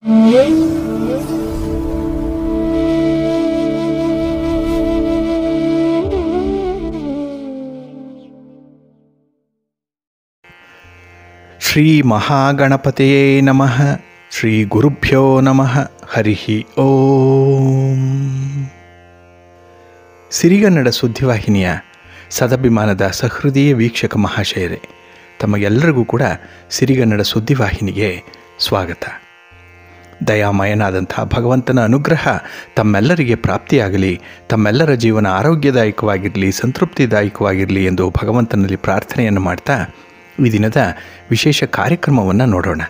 ಶ್ರೀ ಮಹಾಗಣಪತಿಯೇ ನಮಃ. ಶ್ರೀ ಗುರುಭ್ಯೋ ನಮಃ. ಹರಿ ಓಂ. ಸಿರಿಗನ್ನಡ ಸುದ್ದಿವಾಹಿನಿಯ ಸದಭಿಮಾನದ ಸಹೃದಯ ವೀಕ್ಷಕ ಮಹಾಶಯರೇ, ತಮಗೆಲ್ಲರಿಗೂ ಕೂಡ ಸಿರಿಗನ್ನಡ ಸುದ್ದಿವಾಹಿನಿಗೆ ಸ್ವಾಗತ. ದಯಾಮಯನಾದಂಥ ಭಗವಂತನ ಅನುಗ್ರಹ ತಮ್ಮೆಲ್ಲರಿಗೆ ಪ್ರಾಪ್ತಿಯಾಗಲಿ, ತಮ್ಮೆಲ್ಲರ ಜೀವನ ಆರೋಗ್ಯದಾಯಕವಾಗಿರಲಿ, ಸಂತೃಪ್ತಿದಾಯಕವಾಗಿರಲಿ ಎಂದು ಭಗವಂತನಲ್ಲಿ ಪ್ರಾರ್ಥನೆಯನ್ನು ಮಾಡ್ತಾ ಈ ದಿನದ ವಿಶೇಷ ಕಾರ್ಯಕ್ರಮವನ್ನು ನೋಡೋಣ.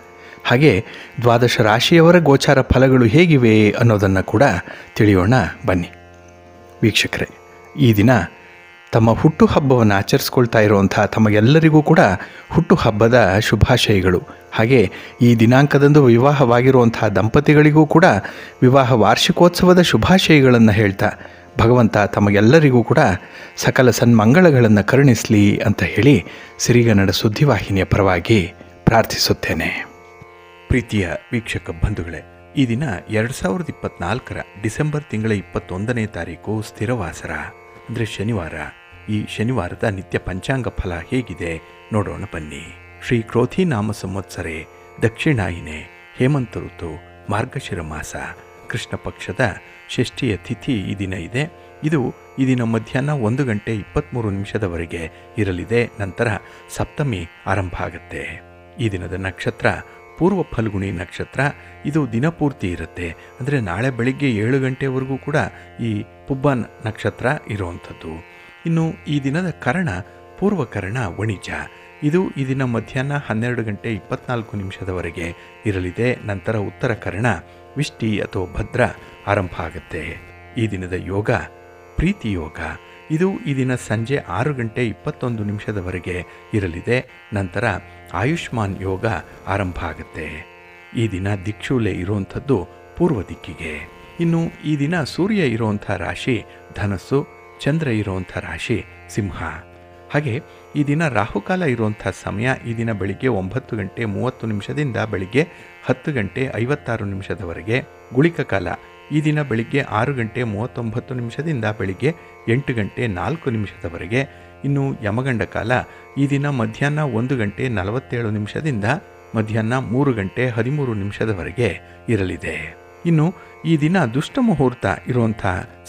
ಹಾಗೆ ದ್ವಾದಶ ರಾಶಿಯವರ ಗೋಚಾರ ಫಲಗಳು ಹೇಗಿವೆ ಅನ್ನೋದನ್ನು ಕೂಡ ತಿಳಿಯೋಣ ಬನ್ನಿ. ವೀಕ್ಷಕರೇ, ಈ ದಿನ ತಮ್ಮ ಹುಟ್ಟುಹಬ್ಬವನ್ನು ಆಚರಿಸ್ಕೊಳ್ತಾ ಇರುವಂಥ ತಮಗೆಲ್ಲರಿಗೂ ಕೂಡ ಹುಟ್ಟುಹಬ್ಬದ ಶುಭಾಶಯಗಳು. ಹಾಗೆ ಈ ದಿನಾಂಕದಂದು ವಿವಾಹವಾಗಿರುವಂಥ ದಂಪತಿಗಳಿಗೂ ಕೂಡ ವಿವಾಹ ವಾರ್ಷಿಕೋತ್ಸವದ ಶುಭಾಶಯಗಳನ್ನು ಹೇಳ್ತಾ ಭಗವಂತ ತಮಗೆಲ್ಲರಿಗೂ ಕೂಡ ಸಕಲ ಸನ್ಮಂಗಳಗಳನ್ನು ಕರುಣಿಸಲಿ ಅಂತ ಹೇಳಿ ಸಿರಿಗನ್ನಡ ಸುದ್ದಿವಾಹಿನಿಯ ಪರವಾಗಿ ಪ್ರಾರ್ಥಿಸುತ್ತೇನೆ. ಪ್ರೀತಿಯ ವೀಕ್ಷಕ ಬಂಧುಗಳೇ, ಈ ದಿನ 2024 ಡಿಸೆಂಬರ್ ತಿಂಗಳ 21ನೇ ತಾರೀಕು ಸ್ಥಿರವಾಸರ ಅಂದರೆ ಶನಿವಾರ. ಈ ಶನಿವಾರದ ನಿತ್ಯ ಪಂಚಾಂಗ ಫಲ ಹೇಗಿದೆ ನೋಡೋಣ ಬನ್ನಿ. ಶ್ರೀ ಕ್ರೋಧಿ ನಾಮ ಸಂವತ್ಸರೆ ದಕ್ಷಿಣಾಯಿನೆ ಹೇಮಂತ ಋತು ಮಾರ್ಗಶಿರ ಮಾಸ ಕೃಷ್ಣ ಪಕ್ಷದ ಷಷ್ಠಿಯ ತಿಥಿ ಈ ದಿನ ಇದೆ. ಇದು ಈ ದಿನ ಮಧ್ಯಾಹ್ನ 1:23 ಇರಲಿದೆ. ನಂತರ ಸಪ್ತಮಿ ಆರಂಭ ಆಗುತ್ತೆ. ಈ ದಿನದ ನಕ್ಷತ್ರ ಪೂರ್ವ ಫಲ್ಗುಣಿ ನಕ್ಷತ್ರ. ಇದು ದಿನಪೂರ್ತಿ ಇರುತ್ತೆ. ಅಂದರೆ ನಾಳೆ ಬೆಳಿಗ್ಗೆ 7 ಗಂಟೆವರೆಗೂ ಕೂಡ ಈ ಪುಬ್ಬ ನಕ್ಷತ್ರ ಇರುವಂಥದ್ದು. ಇನ್ನು ಈ ದಿನದ ಕರ್ಣ ಪೂರ್ವಕರ್ಣ ವಣಿಜ. ಇದು ಈ ದಿನ ಮಧ್ಯಾಹ್ನ 12:24 ಇರಲಿದೆ. ನಂತರ ಉತ್ತರ ಕರ್ಣ ವಿಷ್ಟಿ ಅಥವಾ ಭದ್ರ ಆರಂಭ ಆಗುತ್ತೆ. ಈ ದಿನದ ಯೋಗ ಪ್ರೀತಿ ಯೋಗ. ಇದು ಈ ದಿನ ಸಂಜೆ 6:21 ಇರಲಿದೆ. ನಂತರ ಆಯುಷ್ಮಾನ್ ಯೋಗ ಆರಂಭ ಆಗುತ್ತೆ. ಈ ದಿನ ದಿಕ್ಷೂಲೆ ಇರುವಂಥದ್ದು ಪೂರ್ವ ದಿಕ್ಕಿಗೆ. ಇನ್ನು ಈ ದಿನ ಸೂರ್ಯ ಇರುವಂಥ ರಾಶಿ ಧನಸ್ಸು, ಚಂದ್ರ ಇರುವಂಥ ರಾಶಿ ಸಿಂಹ. ಹಾಗೆ ಈ ದಿನ ರಾಹುಕಾಲ ಇರುವಂಥ ಸಮಯ ಈ ದಿನ ಬೆಳಿಗ್ಗೆ 9:30 ಬೆಳಿಗ್ಗೆ 10:56 ಗುಳಿಕ ಕಾಲ ಈ ದಿನ ಬೆಳಿಗ್ಗೆ 6:39 ಬೆಳಿಗ್ಗೆ 8:04 ಇನ್ನು ಯಮಗಂಡ ಕಾಲ ಈ ದಿನ ಮಧ್ಯಾಹ್ನ 1:47 ಮಧ್ಯಾಹ್ನ 3:13 ಇರಲಿದೆ. ಇನ್ನು ಈ ದಿನ ದುಷ್ಟ ಮುಹೂರ್ತ ಇರುವಂಥ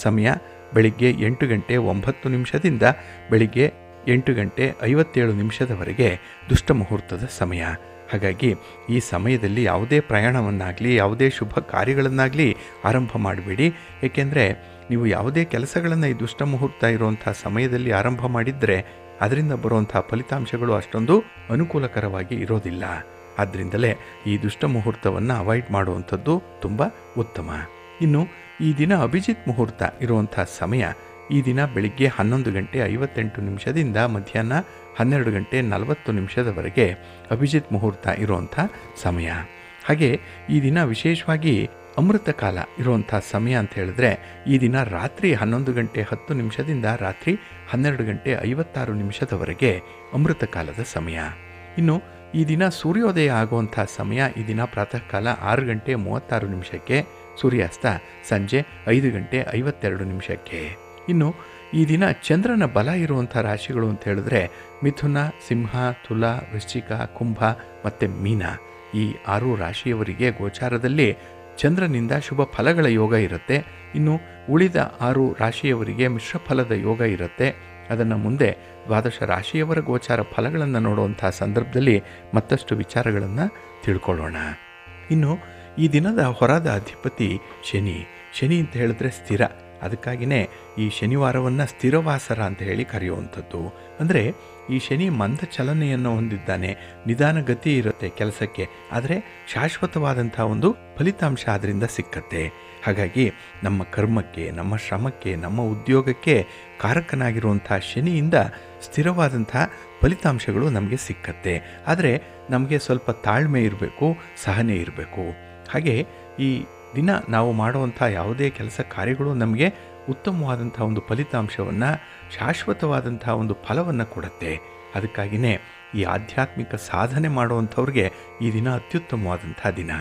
ಸಮಯ ಬೆಳಿಗ್ಗೆ 8:09 ಬೆಳಿಗ್ಗೆ 8:57 ದುಷ್ಟ ಮುಹೂರ್ತದ ಸಮಯ. ಹಾಗಾಗಿ ಈ ಸಮಯದಲ್ಲಿ ಯಾವುದೇ ಪ್ರಯಾಣವನ್ನಾಗಲಿ ಯಾವುದೇ ಶುಭ ಕಾರ್ಯಗಳನ್ನಾಗಲಿ ಆರಂಭ ಮಾಡಬೇಡಿ. ಏಕೆಂದರೆ ನೀವು ಯಾವುದೇ ಕೆಲಸಗಳನ್ನು ಈ ದುಷ್ಟ ಮುಹೂರ್ತ ಇರುವಂಥ ಸಮಯದಲ್ಲಿ ಆರಂಭ ಮಾಡಿದರೆ ಅದರಿಂದ ಬರುವಂಥ ಫಲಿತಾಂಶಗಳು ಅಷ್ಟೊಂದು ಅನುಕೂಲಕರವಾಗಿ ಇರೋದಿಲ್ಲ. ಆದ್ದರಿಂದಲೇ ಈ ದುಷ್ಟ ಮುಹೂರ್ತವನ್ನು ಅವಾಯ್ಡ್ ಮಾಡುವಂಥದ್ದು ತುಂಬ ಉತ್ತಮ. ಇನ್ನು ಈ ದಿನ ಅಭಿಜಿತ್ ಮುಹೂರ್ತ ಇರುವಂಥ ಸಮಯ ಈ ದಿನ ಬೆಳಿಗ್ಗೆ 11:58 ಮಧ್ಯಾಹ್ನ 12:40 ಅಭಿಜಿತ್ ಮುಹೂರ್ತ ಇರುವಂಥ ಸಮಯ. ಹಾಗೆ ಈ ದಿನ ವಿಶೇಷವಾಗಿ ಅಮೃತ ಕಾಲ ಇರುವಂಥ ಸಮಯ ಅಂತ ಹೇಳಿದ್ರೆ ಈ ದಿನ ರಾತ್ರಿ 11:10 ರಾತ್ರಿ 12:56 ಅಮೃತ ಕಾಲದ ಸಮಯ. ಇನ್ನು ಈ ದಿನ ಸೂರ್ಯೋದಯ ಆಗುವಂಥ ಸಮಯ ಈ ದಿನ ಪ್ರಾತಃ ಕಾಲ 6:36 ಸೂರ್ಯಾಸ್ತ ಸಂಜೆ 5:52. ಇನ್ನು ಈ ದಿನ ಚಂದ್ರನ ಬಲ ಇರುವಂಥ ರಾಶಿಗಳು ಅಂತ ಹೇಳಿದ್ರೆ ಮಿಥುನ, ಸಿಂಹ, ತುಲಾ, ವೃಶ್ಚಿಕ, ಕುಂಭ ಮತ್ತು ಮೀನ. ಈ 6 ರಾಶಿಯವರಿಗೆ ಗೋಚಾರದಲ್ಲಿ ಚಂದ್ರನಿಂದ ಶುಭ ಫಲಗಳ ಯೋಗ ಇರುತ್ತೆ. ಇನ್ನು ಉಳಿದ 6 ರಾಶಿಯವರಿಗೆ ಮಿಶ್ರ ಫಲದ ಯೋಗ ಇರುತ್ತೆ. ಅದನ್ನು ಮುಂದೆ ದ್ವಾದಶ ರಾಶಿಯವರ ಗೋಚಾರ ಫಲಗಳನ್ನು ನೋಡುವಂಥ ಸಂದರ್ಭದಲ್ಲಿ ಮತ್ತಷ್ಟು ವಿಚಾರಗಳನ್ನು ತಿಳ್ಕೊಳ್ಳೋಣ. ಇನ್ನು ಈ ದಿನದ ಹೊರದ ಅಧಿಪತಿ ಶನಿ. ಶನಿ ಅಂತ ಹೇಳಿದ್ರೆ ಸ್ಥಿರ. ಅದಕ್ಕಾಗಿಯೇ ಈ ಶನಿವಾರವನ್ನು ಸ್ಥಿರವಾಸರ ಅಂತ ಹೇಳಿ ಕರೆಯುವಂಥದ್ದು. ಅಂದರೆ ಈ ಶನಿ ಮಂದ ಚಲನೆಯನ್ನು ಹೊಂದಿದ್ದಾನೆ, ನಿಧಾನ ಗತಿ ಇರುತ್ತೆ ಕೆಲಸಕ್ಕೆ, ಆದರೆ ಶಾಶ್ವತವಾದಂಥ ಒಂದು ಫಲಿತಾಂಶ ಅದರಿಂದ ಸಿಕ್ಕತ್ತೆ. ಹಾಗಾಗಿ ನಮ್ಮ ಕರ್ಮಕ್ಕೆ, ನಮ್ಮ ಶ್ರಮಕ್ಕೆ, ನಮ್ಮ ಉದ್ಯೋಗಕ್ಕೆ ಕಾರಕನಾಗಿರುವಂಥ ಶನಿಯಿಂದ ಸ್ಥಿರವಾದಂಥ ಫಲಿತಾಂಶಗಳು ನಮಗೆ ಸಿಕ್ಕತ್ತೆ. ಆದರೆ ನಮಗೆ ಸ್ವಲ್ಪ ತಾಳ್ಮೆ ಇರಬೇಕು, ಸಹನೆ ಇರಬೇಕು. ಹಾಗೆ ಈ ದಿನ ನಾವು ಮಾಡುವಂಥ ಯಾವುದೇ ಕೆಲಸ ಕಾರ್ಯಗಳು ನಮಗೆ ಉತ್ತಮವಾದಂಥ ಒಂದು ಫಲಿತಾಂಶವನ್ನು, ಶಾಶ್ವತವಾದಂಥ ಒಂದು ಫಲವನ್ನು ಕೊಡುತ್ತೆ. ಅದಕ್ಕಾಗಿಯೇ ಈ ಆಧ್ಯಾತ್ಮಿಕ ಸಾಧನೆ ಮಾಡುವಂಥವ್ರಿಗೆ ಈ ದಿನ ಅತ್ಯುತ್ತಮವಾದಂಥ ದಿನ.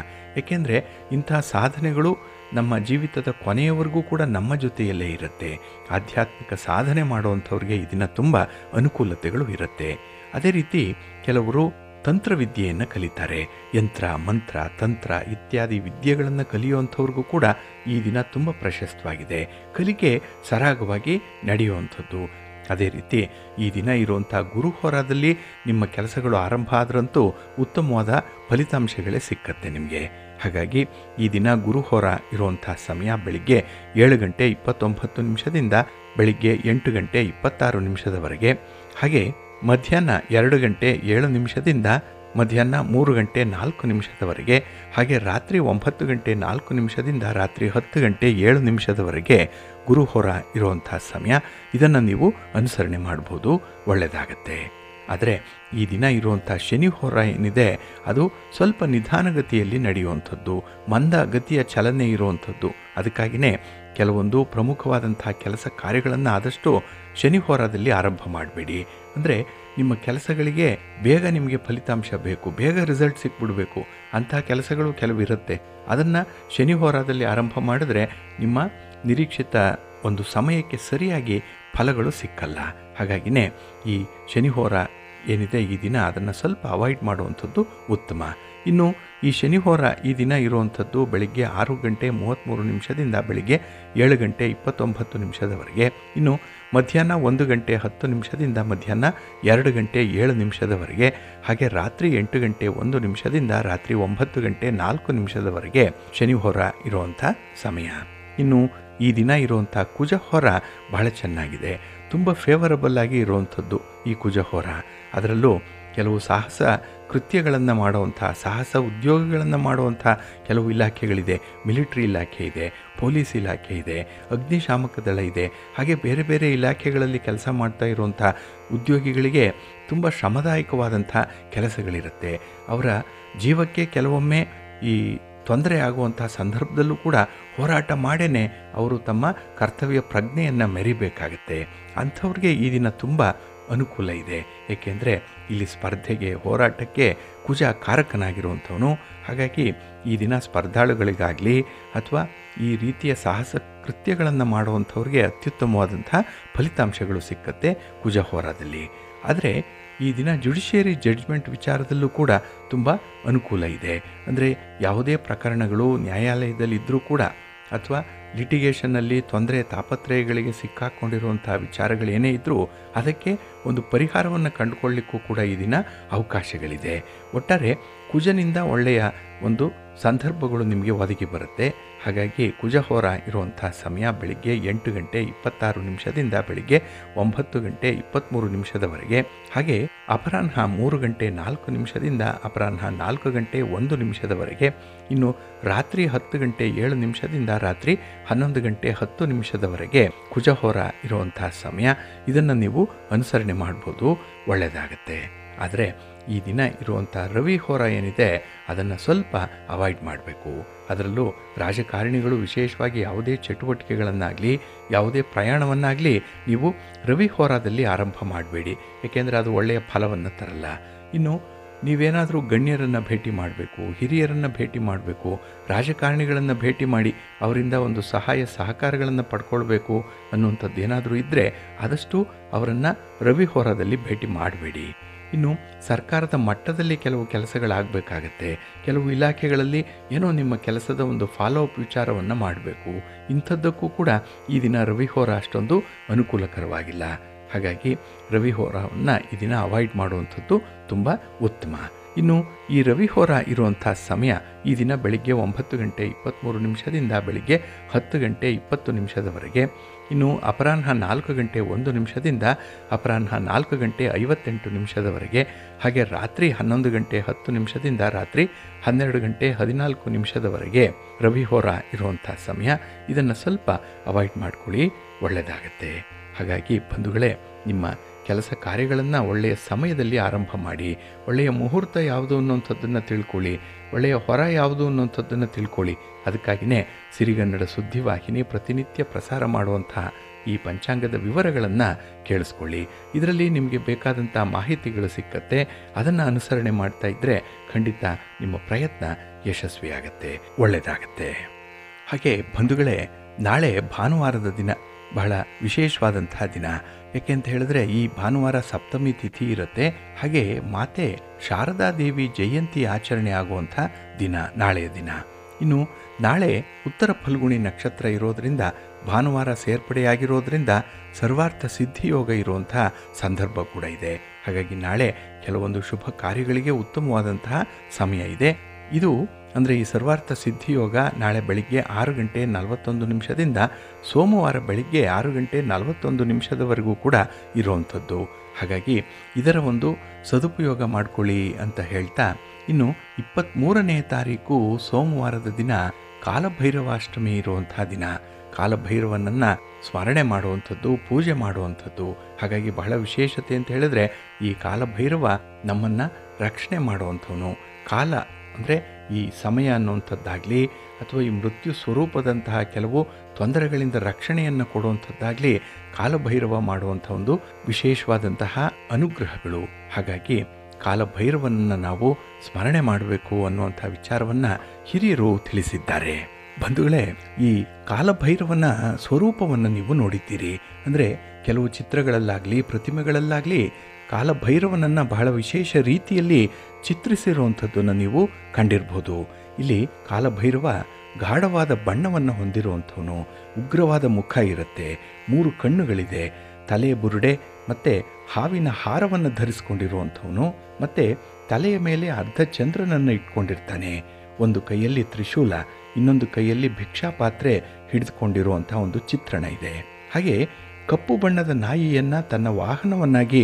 ಏಕೆಂದರೆ ಇಂಥ ಸಾಧನೆಗಳು ನಮ್ಮ ಜೀವಿತದ ಕೊನೆಯವರೆಗೂ ಕೂಡ ನಮ್ಮ ಜೊತೆಯಲ್ಲೇ ಇರುತ್ತೆ. ಆಧ್ಯಾತ್ಮಿಕ ಸಾಧನೆ ಮಾಡುವಂಥವ್ರಿಗೆ ಈ ದಿನ ತುಂಬ ಅನುಕೂಲತೆಗಳು ಇರುತ್ತೆ. ಅದೇ ರೀತಿ ಕೆಲವರು ತಂತ್ರವಿದ್ಯೆಯನ್ನು ಕಲಿತಾರೆ. ಯಂತ್ರ, ಮಂತ್ರ, ತಂತ್ರ ಇತ್ಯಾದಿ ವಿದ್ಯೆಗಳನ್ನು ಕಲಿಯುವಂಥವ್ರಿಗೂ ಕೂಡ ಈ ದಿನ ತುಂಬ ಪ್ರಶಸ್ತವಾಗಿದೆ. ಕಲಿಕೆ ಸರಾಗವಾಗಿ ನಡೆಯುವಂಥದ್ದು. ಅದೇ ರೀತಿ ಈ ದಿನ ಇರುವಂಥ ಗುರುಹೋರಾದಲ್ಲಿ ನಿಮ್ಮ ಕೆಲಸಗಳು ಆರಂಭ ಆದ್ರಂತೂ ಉತ್ತಮವಾದ ಫಲಿತಾಂಶಗಳೇ ಸಿಕ್ಕತ್ತೆ ನಿಮಗೆ. ಹಾಗಾಗಿ ಈ ದಿನ ಗುರುಹೋರ ಇರುವಂಥ ಸಮಯ ಬೆಳಿಗ್ಗೆ 7 ಗಂಟೆ 29 ನಿಮಿಷದಿಂದ ಬೆಳಿಗ್ಗೆ 8 ಗಂಟೆ 26 ನಿಮಿಷದವರೆಗೆ, ಹಾಗೆ ಮಧ್ಯಾಹ್ನ 2 ಗಂಟೆ 7 ನಿಮಿಷದಿಂದ ಮಧ್ಯಾಹ್ನ 3 ಗಂಟೆ 4 ನಿಮಿಷದವರೆಗೆ, ಹಾಗೆ ರಾತ್ರಿ 9 ಗಂಟೆ 4 ನಿಮಿಷದಿಂದ ರಾತ್ರಿ 10 ಗಂಟೆ 7 ನಿಮಿಷದವರೆಗೆ ಗುರುಹೋರ ಇರುವಂಥ ಸಮಯ. ಇದನ್ನು ನೀವು ಅನುಸರಣೆ ಮಾಡ್ಬೋದು, ಒಳ್ಳೆಯದಾಗತ್ತೆ. ಆದರೆ ಈ ದಿನ ಇರುವಂಥ ಶನಿ ಹೋರ ಏನಿದೆ ಅದು ಸ್ವಲ್ಪ ನಿಧಾನಗತಿಯಲ್ಲಿ ನಡೆಯುವಂಥದ್ದು, ಮಂದ ಗತಿಯ ಚಲನೆ ಇರುವಂಥದ್ದು. ಅದಕ್ಕಾಗಿಯೇ ಕೆಲವೊಂದು ಪ್ರಮುಖವಾದಂಥ ಕೆಲಸ ಕಾರ್ಯಗಳನ್ನು ಆದಷ್ಟು ಶನಿ ಹೋರಾದಲ್ಲಿ ಆರಂಭ ಮಾಡಬೇಡಿ. ಅಂದರೆ ನಿಮ್ಮ ಕೆಲಸಗಳಿಗೆ ಬೇಗ ನಿಮಗೆ ಫಲಿತಾಂಶ ಬೇಕು, ಬೇಗ ರಿಸಲ್ಟ್ ಸಿಕ್ಬಿಡಬೇಕು, ಅಂಥ ಕೆಲಸಗಳು ಕೆಲವಿರುತ್ತೆ. ಅದನ್ನು ಶನಿ ಹೋರಾದಲ್ಲಿ ಆರಂಭ ಮಾಡಿದ್ರೆ ನಿಮ್ಮ ನಿರೀಕ್ಷಿತ ಒಂದು ಸಮಯಕ್ಕೆ ಸರಿಯಾಗಿ ಫಲಗಳು ಸಿಕ್ಕಲ್ಲ. ಹಾಗಾಗಿನೇ ಈ ಶನಿ ಹೋರ ಏನಿದೆ ಈ ದಿನ ಅದನ್ನು ಸ್ವಲ್ಪ ಅವಾಯ್ಡ್ ಮಾಡುವಂಥದ್ದು ಉತ್ತಮ. ಇನ್ನು ಈ ಶನಿ ಹೋರ ಈ ದಿನ ಇರುವಂಥದ್ದು ಬೆಳಿಗ್ಗೆ 6 ಗಂಟೆ 33 ನಿಮಿಷದಿಂದ ಬೆಳಿಗ್ಗೆ 7 ಗಂಟೆ 29 ನಿಮಿಷದವರೆಗೆ, ಇನ್ನು ಮಧ್ಯಾಹ್ನ 1 ಗಂಟೆ 10 ನಿಮಿಷದಿಂದ ಮಧ್ಯಾಹ್ನ 2 ಗಂಟೆ 7 ನಿಮಿಷದವರೆಗೆ, ಹಾಗೆ ರಾತ್ರಿ 8 ಗಂಟೆ 1 ನಿಮಿಷದಿಂದ ರಾತ್ರಿ 9 ಗಂಟೆ 4 ನಿಮಿಷದವರೆಗೆ ಶನಿ ಹೋರ ಇರುವಂಥ ಸಮಯ. ಇನ್ನು ಈ ದಿನ ಇರುವಂಥ ಕುಜ ಹೋರ ಬಹಳ ಚೆನ್ನಾಗಿದೆ, ತುಂಬ ಫೇವರಬಲ್ ಆಗಿ ಇರುವಂಥದ್ದು ಈ ಕುಜ ಹೋರ. ಅದರಲ್ಲೂ ಕೆಲವು ಸಾಹಸ ಕೃತ್ಯಗಳನ್ನು ಮಾಡುವಂಥ, ಸಾಹಸ ಉದ್ಯೋಗಗಳನ್ನು ಮಾಡುವಂಥ ಕೆಲವು ಇಲಾಖೆಗಳಿದೆ. ಮಿಲಿಟ್ರಿ ಇಲಾಖೆ ಇದೆ, ಪೊಲೀಸ್ ಇಲಾಖೆ ಇದೆ, ಅಗ್ನಿಶಾಮಕ ದಳ ಇದೆ, ಹಾಗೆ ಬೇರೆ ಬೇರೆ ಇಲಾಖೆಗಳಲ್ಲಿ ಕೆಲಸ ಮಾಡ್ತಾ ಇರುವಂಥ ಉದ್ಯೋಗಿಗಳಿಗೆ ತುಂಬ ಶ್ರಮದಾಯಕವಾದಂಥ ಕೆಲಸಗಳಿರುತ್ತೆ. ಅವರ ಜೀವಕ್ಕೆ ಕೆಲವೊಮ್ಮೆ ಈ ತೊಂದರೆ ಆಗುವಂಥ ಸಂದರ್ಭದಲ್ಲೂ ಕೂಡ ಹೋರಾಟ ಮಾಡೇ ಅವರು ತಮ್ಮ ಕರ್ತವ್ಯ ಪ್ರಜ್ಞೆಯನ್ನು ಮೆರಿಬೇಕಾಗತ್ತೆ. ಅಂಥವ್ರಿಗೆ ಈ ದಿನ ತುಂಬ ಅನುಕೂಲ ಇದೆ. ಏಕೆಂದರೆ ಇಲ್ಲಿ ಸ್ಪರ್ಧೆಗೆ, ಹೋರಾಟಕ್ಕೆ ಕುಜ ಕಾರಕನಾಗಿರುವಂಥವನು. ಹಾಗಾಗಿ ಈ ದಿನ ಸ್ಪರ್ಧಾಳುಗಳಿಗಾಗಲಿ ಅಥವಾ ಈ ರೀತಿಯ ಸಾಹಸ ಕೃತ್ಯಗಳನ್ನು ಮಾಡುವಂಥವ್ರಿಗೆ ಅತ್ಯುತ್ತಮವಾದಂಥ ಫಲಿತಾಂಶಗಳು ಸಿಕ್ಕತ್ತೆ ಕುಜ ಹೋರಾದಲ್ಲಿ. ಆದರೆ ಈ ದಿನ ಜುಡಿಷಿಯರಿ ಜಡ್ಜ್ಮೆಂಟ್ ವಿಚಾರದಲ್ಲೂ ಕೂಡ ತುಂಬ ಅನುಕೂಲ ಇದೆ. ಅಂದರೆ ಯಾವುದೇ ಪ್ರಕರಣಗಳು ನ್ಯಾಯಾಲಯದಲ್ಲಿದ್ದರೂ ಕೂಡ ಅಥವಾ ಲಿಟಿಗೇಷನ್ನಲ್ಲಿ ತೊಂದರೆ ತಾಪತ್ರಯಗಳಿಗೆ ಸಿಕ್ಕಾಕೊಂಡಿರುವಂಥ ವಿಚಾರಗಳೇನೇ ಇದ್ದರೂ ಅದಕ್ಕೆ ಒಂದು ಪರಿಹಾರವನ್ನು ಕಂಡುಕೊಳ್ಳಿಕ್ಕೂ ಕೂಡ ಈ ದಿನ ಅವಕಾಶಗಳಿದೆ. ಒಟ್ಟಾರೆ ಕುಜನಿಂದ ಒಳ್ಳೆಯ ಒಂದು ಸಂದರ್ಭಗಳು ನಿಮಗೆ ಒದಗಿ ಬರುತ್ತೆ. ಹಾಗಾಗಿ ಕುಜಹೋರ ಇರುವಂಥ ಸಮಯ ಬೆಳಿಗ್ಗೆ 8 ಗಂಟೆ 26 ನಿಮಿಷದಿಂದ ಬೆಳಿಗ್ಗೆ 9 ಗಂಟೆ 23 ನಿಮಿಷದವರೆಗೆ, ಹಾಗೆ ಅಪರಾಹ್ನ 3 ಗಂಟೆ 4 ನಿಮಿಷದಿಂದ ಅಪರಾಹ್ನ 4 ಗಂಟೆ 1 ನಿಮಿಷದವರೆಗೆ, ಇನ್ನು ರಾತ್ರಿ 10 ಗಂಟೆ 7 ನಿಮಿಷದಿಂದ ರಾತ್ರಿ 11 ಗಂಟೆ 10 ನಿಮಿಷದವರೆಗೆ ಕುಜಹೋರ ಇರುವಂಥ ಸಮಯ. ಇದನ್ನು ನೀವು ಅನುಸರಣೆ ಮಾಡ್ಬೋದು, ಒಳ್ಳೆಯದಾಗತ್ತೆ. ಆದರೆ ಈ ದಿನ ಇರುವಂಥ ರವಿ ಹೋರ ಏನಿದೆ ಅದನ್ನು ಸ್ವಲ್ಪ ಅವಾಯ್ಡ್ ಮಾಡಬೇಕು. ಅದರಲ್ಲೂ ರಾಜಕಾರಣಿಗಳು ವಿಶೇಷವಾಗಿ ಯಾವುದೇ ಚಟುವಟಿಕೆಗಳನ್ನಾಗಲಿ ಯಾವುದೇ ಪ್ರಯಾಣವನ್ನಾಗಲಿ ನೀವು ರವಿ ಹೋರಾದಲ್ಲಿ ಆರಂಭ ಮಾಡಬೇಡಿ. ಏಕೆಂದರೆ ಅದು ಒಳ್ಳೆಯ ಫಲವನ್ನು ತರಲ್ಲ. ಇನ್ನು ನೀವೇನಾದರೂ ಗಣ್ಯರನ್ನು ಭೇಟಿ ಮಾಡಬೇಕು, ಹಿರಿಯರನ್ನು ಭೇಟಿ ಮಾಡಬೇಕು, ರಾಜಕಾರಣಿಗಳನ್ನು ಭೇಟಿ ಮಾಡಿ ಅವರಿಂದ ಒಂದು ಸಹಾಯ ಸಹಕಾರಗಳನ್ನು ಪಡ್ಕೊಳ್ಬೇಕು ಅನ್ನುವಂಥದ್ದು ಏನಾದರೂ ಇದ್ದರೆ ಆದಷ್ಟು ಅವರನ್ನು ರವಿ ಹೋರಾದಲ್ಲಿ ಭೇಟಿ ಮಾಡಬೇಡಿ. ಇನ್ನು ಸರ್ಕಾರದ ಮಟ್ಟದಲ್ಲಿ ಕೆಲವು ಕೆಲಸಗಳಾಗಬೇಕಾಗತ್ತೆ. ಕೆಲವು ಇಲಾಖೆಗಳಲ್ಲಿ ಏನೋ ನಿಮ್ಮ ಕೆಲಸದ ಒಂದು ಫಾಲೋ ಅಪ್ ವಿಚಾರವನ್ನು ಮಾಡಬೇಕು. ಇಂಥದ್ದಕ್ಕೂ ಕೂಡ ಈ ದಿನ ರವಿಹೋರ ಅಷ್ಟೊಂದು ಅನುಕೂಲಕರವಾಗಿಲ್ಲ. ಹಾಗಾಗಿ ರವಿಹೋರವನ್ನು ಈ ದಿನ ಅವಾಯ್ಡ್ ಮಾಡುವಂಥದ್ದು ತುಂಬ ಉತ್ತಮ. ಇನ್ನು ಈ ರವಿಹೋರ ಇರುವಂಥ ಸಮಯ ಈ ದಿನ ಬೆಳಿಗ್ಗೆ 9 ಗಂಟೆ 23 ನಿಮಿಷದಿಂದ ಬೆಳಿಗ್ಗೆ 10 ಗಂಟೆ 20 ನಿಮಿಷದವರೆಗೆ, ಇನ್ನು ಅಪರಾಹ್ನ 4 ಗಂಟೆ 1 ನಿಮಿಷದಿಂದ ಅಪರಾಹ್ನ 4 ಗಂಟೆ 58 ನಿಮಿಷದವರೆಗೆ, ಹಾಗೆ ರಾತ್ರಿ 11 ಗಂಟೆ 10 ನಿಮಿಷದಿಂದ ರಾತ್ರಿ 12 ಗಂಟೆ 14 ನಿಮಿಷದವರೆಗೆ ರವಿಹೋರ ಇರುವಂಥ ಸಮಯ. ಇದನ್ನು ಸ್ವಲ್ಪ ಅವಾಯ್ಡ್ ಮಾಡ್ಕೊಳ್ಳಿ, ಒಳ್ಳೆಯದಾಗತ್ತೆ. ಹಾಗಾಗಿ ಬಂಧುಗಳೇ, ನಿಮ್ಮ ಕೆಲಸ ಕಾರ್ಯಗಳನ್ನು ಒಳ್ಳೆಯ ಸಮಯದಲ್ಲಿ ಆರಂಭ ಮಾಡಿ. ಒಳ್ಳೆಯ ಮುಹೂರ್ತ ಯಾವುದು ಅನ್ನೋಂಥದ್ದನ್ನು ತಿಳ್ಕೊಳ್ಳಿ, ಒಳ್ಳೆಯ ಹೊರ ಯಾವುದು ಅನ್ನೋಂಥದ್ದನ್ನು ತಿಳ್ಕೊಳ್ಳಿ. ಅದಕ್ಕಾಗಿಯೇ ಸಿರಿಗನ್ನಡ ಸುದ್ದಿವಾಹಿನಿ ಪ್ರತಿನಿತ್ಯ ಪ್ರಸಾರ ಮಾಡುವಂತಹ ಈ ಪಂಚಾಂಗದ ವಿವರಗಳನ್ನು ಕೇಳಿಸ್ಕೊಳ್ಳಿ. ಇದರಲ್ಲಿ ನಿಮಗೆ ಬೇಕಾದಂಥ ಮಾಹಿತಿಗಳು ಸಿಕ್ಕತ್ತೆ. ಅದನ್ನು ಅನುಸರಣೆ ಮಾಡ್ತಾ ಇದ್ದರೆ ಖಂಡಿತ ನಿಮ್ಮ ಪ್ರಯತ್ನ ಯಶಸ್ವಿಯಾಗತ್ತೆ, ಒಳ್ಳೆಯದಾಗತ್ತೆ. ಹಾಗೆ ಬಂಧುಗಳೇ, ನಾಳೆ ಭಾನುವಾರದ ದಿನ ಬಹಳ ವಿಶೇಷವಾದಂತಹ ದಿನ. ಯಾಕೆ ಅಂತ ಹೇಳಿದ್ರೆ ಈ ಭಾನುವಾರ ಸಪ್ತಮಿ ತಿಥಿ ಇರುತ್ತೆ. ಹಾಗೆ ಮಾತೆ ಶಾರದಾದೇವಿ ಜಯಂತಿ ಆಚರಣೆ ಆಗುವಂಥ ದಿನ ನಾಳೆಯ ದಿನ. ಇನ್ನು ನಾಳೆ ಉತ್ತರ ಫಲ್ಗುಣಿ ನಕ್ಷತ್ರ ಇರೋದರಿಂದ, ಭಾನುವಾರ ಸೇರ್ಪಡೆಯಾಗಿರೋದ್ರಿಂದ ಸರ್ವಾರ್ಥ ಸಿದ್ಧಿಯೋಗ ಇರುವಂಥ ಸಂದರ್ಭ ಕೂಡ ಇದೆ. ಹಾಗಾಗಿ ನಾಳೆ ಕೆಲವೊಂದು ಶುಭ ಕಾರ್ಯಗಳಿಗೆ ಉತ್ತಮವಾದಂತಹ ಸಮಯ ಇದೆ. ಇದು ಅಂದರೆ ಈ ಸರ್ವಾರ್ಥ ಸಿದ್ಧಿಯೋಗ ನಾಳೆ ಬೆಳಿಗ್ಗೆ 6:41 ಸೋಮವಾರ ಬೆಳಿಗ್ಗೆ 6:41 ಕೂಡ ಇರುವಂಥದ್ದು. ಹಾಗಾಗಿ ಇದರ ಒಂದು ಸದುಪಯೋಗ ಮಾಡಿಕೊಳ್ಳಿ ಅಂತ ಹೇಳ್ತಾ, ಇನ್ನು 23ನೇ ತಾರೀಕು ಸೋಮವಾರದ ದಿನ ಕಾಲಭೈರವಾಷ್ಟಮಿ ಇರುವಂತಹ ದಿನ. ಕಾಲಭೈರವನನ್ನು ಸ್ಮರಣೆ ಮಾಡುವಂಥದ್ದು, ಪೂಜೆ ಮಾಡುವಂಥದ್ದು. ಹಾಗಾಗಿ ಬಹಳ ವಿಶೇಷತೆ ಅಂತ ಹೇಳಿದ್ರೆ ಈ ಕಾಲಭೈರವ ನಮ್ಮನ್ನು ರಕ್ಷಣೆ ಮಾಡುವಂಥವನು. ಕಾಲ ಅಂದರೆ ಈ ಸಮಯ ಅನ್ನುವಂಥದ್ದಾಗಲಿ ಅಥವಾ ಈ ಮೃತ್ಯು ಸ್ವರೂಪದಂತಹ ಕೆಲವು ತೊಂದರೆಗಳಿಂದ ರಕ್ಷಣೆಯನ್ನು ಕೊಡುವಂಥದ್ದಾಗಲಿ ಕಾಲಭೈರವ ಮಾಡುವಂಥ ಒಂದು ವಿಶೇಷವಾದಂತಹ ಅನುಗ್ರಹಗಳು. ಹಾಗಾಗಿ ಕಾಲಭೈರವನನ್ನು ನಾವು ಸ್ಮರಣೆ ಮಾಡಬೇಕು ಅನ್ನುವಂಥ ವಿಚಾರವನ್ನು ಹಿರಿಯರು ತಿಳಿಸಿದ್ದಾರೆ. ಬಂಧುಗಳೇ, ಈ ಕಾಲಭೈರವನ ಸ್ವರೂಪವನ್ನು ನೀವು ನೋಡಿದ್ದೀರಿ. ಅಂದರೆ ಕೆಲವು ಚಿತ್ರಗಳಲ್ಲಾಗಲಿ ಪ್ರತಿಮೆಗಳಲ್ಲಾಗಲಿ ಕಾಲಭೈರವನನ್ನು ಬಹಳ ವಿಶೇಷ ರೀತಿಯಲ್ಲಿ ಚಿತ್ರಿಸಿರುವಂಥದ್ದನ್ನು ನೀವು ಕಂಡಿರ್ಬೋದು. ಇಲ್ಲಿ ಕಾಲಭೈರವ ಗಾಢವಾದ ಬಣ್ಣವನ್ನು ಹೊಂದಿರುವಂಥವನು, ಉಗ್ರವಾದ ಮುಖ ಇರುತ್ತೆ, 3 ಕಣ್ಣುಗಳಿದೆ, ತಲೆ ಬುರುಡೆ ಮತ್ತು ಹಾವಿನ ಹಾರವನ್ನು ಧರಿಸ್ಕೊಂಡಿರುವಂಥವನು, ಮತ್ತು ತಲೆಯ ಮೇಲೆ ಅರ್ಧ ಚಂದ್ರನನ್ನು ಇಟ್ಕೊಂಡಿರ್ತಾನೆ. ಒಂದು ಕೈಯಲ್ಲಿ ತ್ರಿಶೂಲ, ಇನ್ನೊಂದು ಕೈಯಲ್ಲಿ ಭಿಕ್ಷಾಪಾತ್ರೆ ಹಿಡಿದುಕೊಂಡಿರುವಂಥ ಒಂದು ಚಿತ್ರಣ ಇದೆ. ಹಾಗೆ ಕಪ್ಪು ಬಣ್ಣದ ನಾಯಿಯನ್ನು ತನ್ನ ವಾಹನವನ್ನಾಗಿ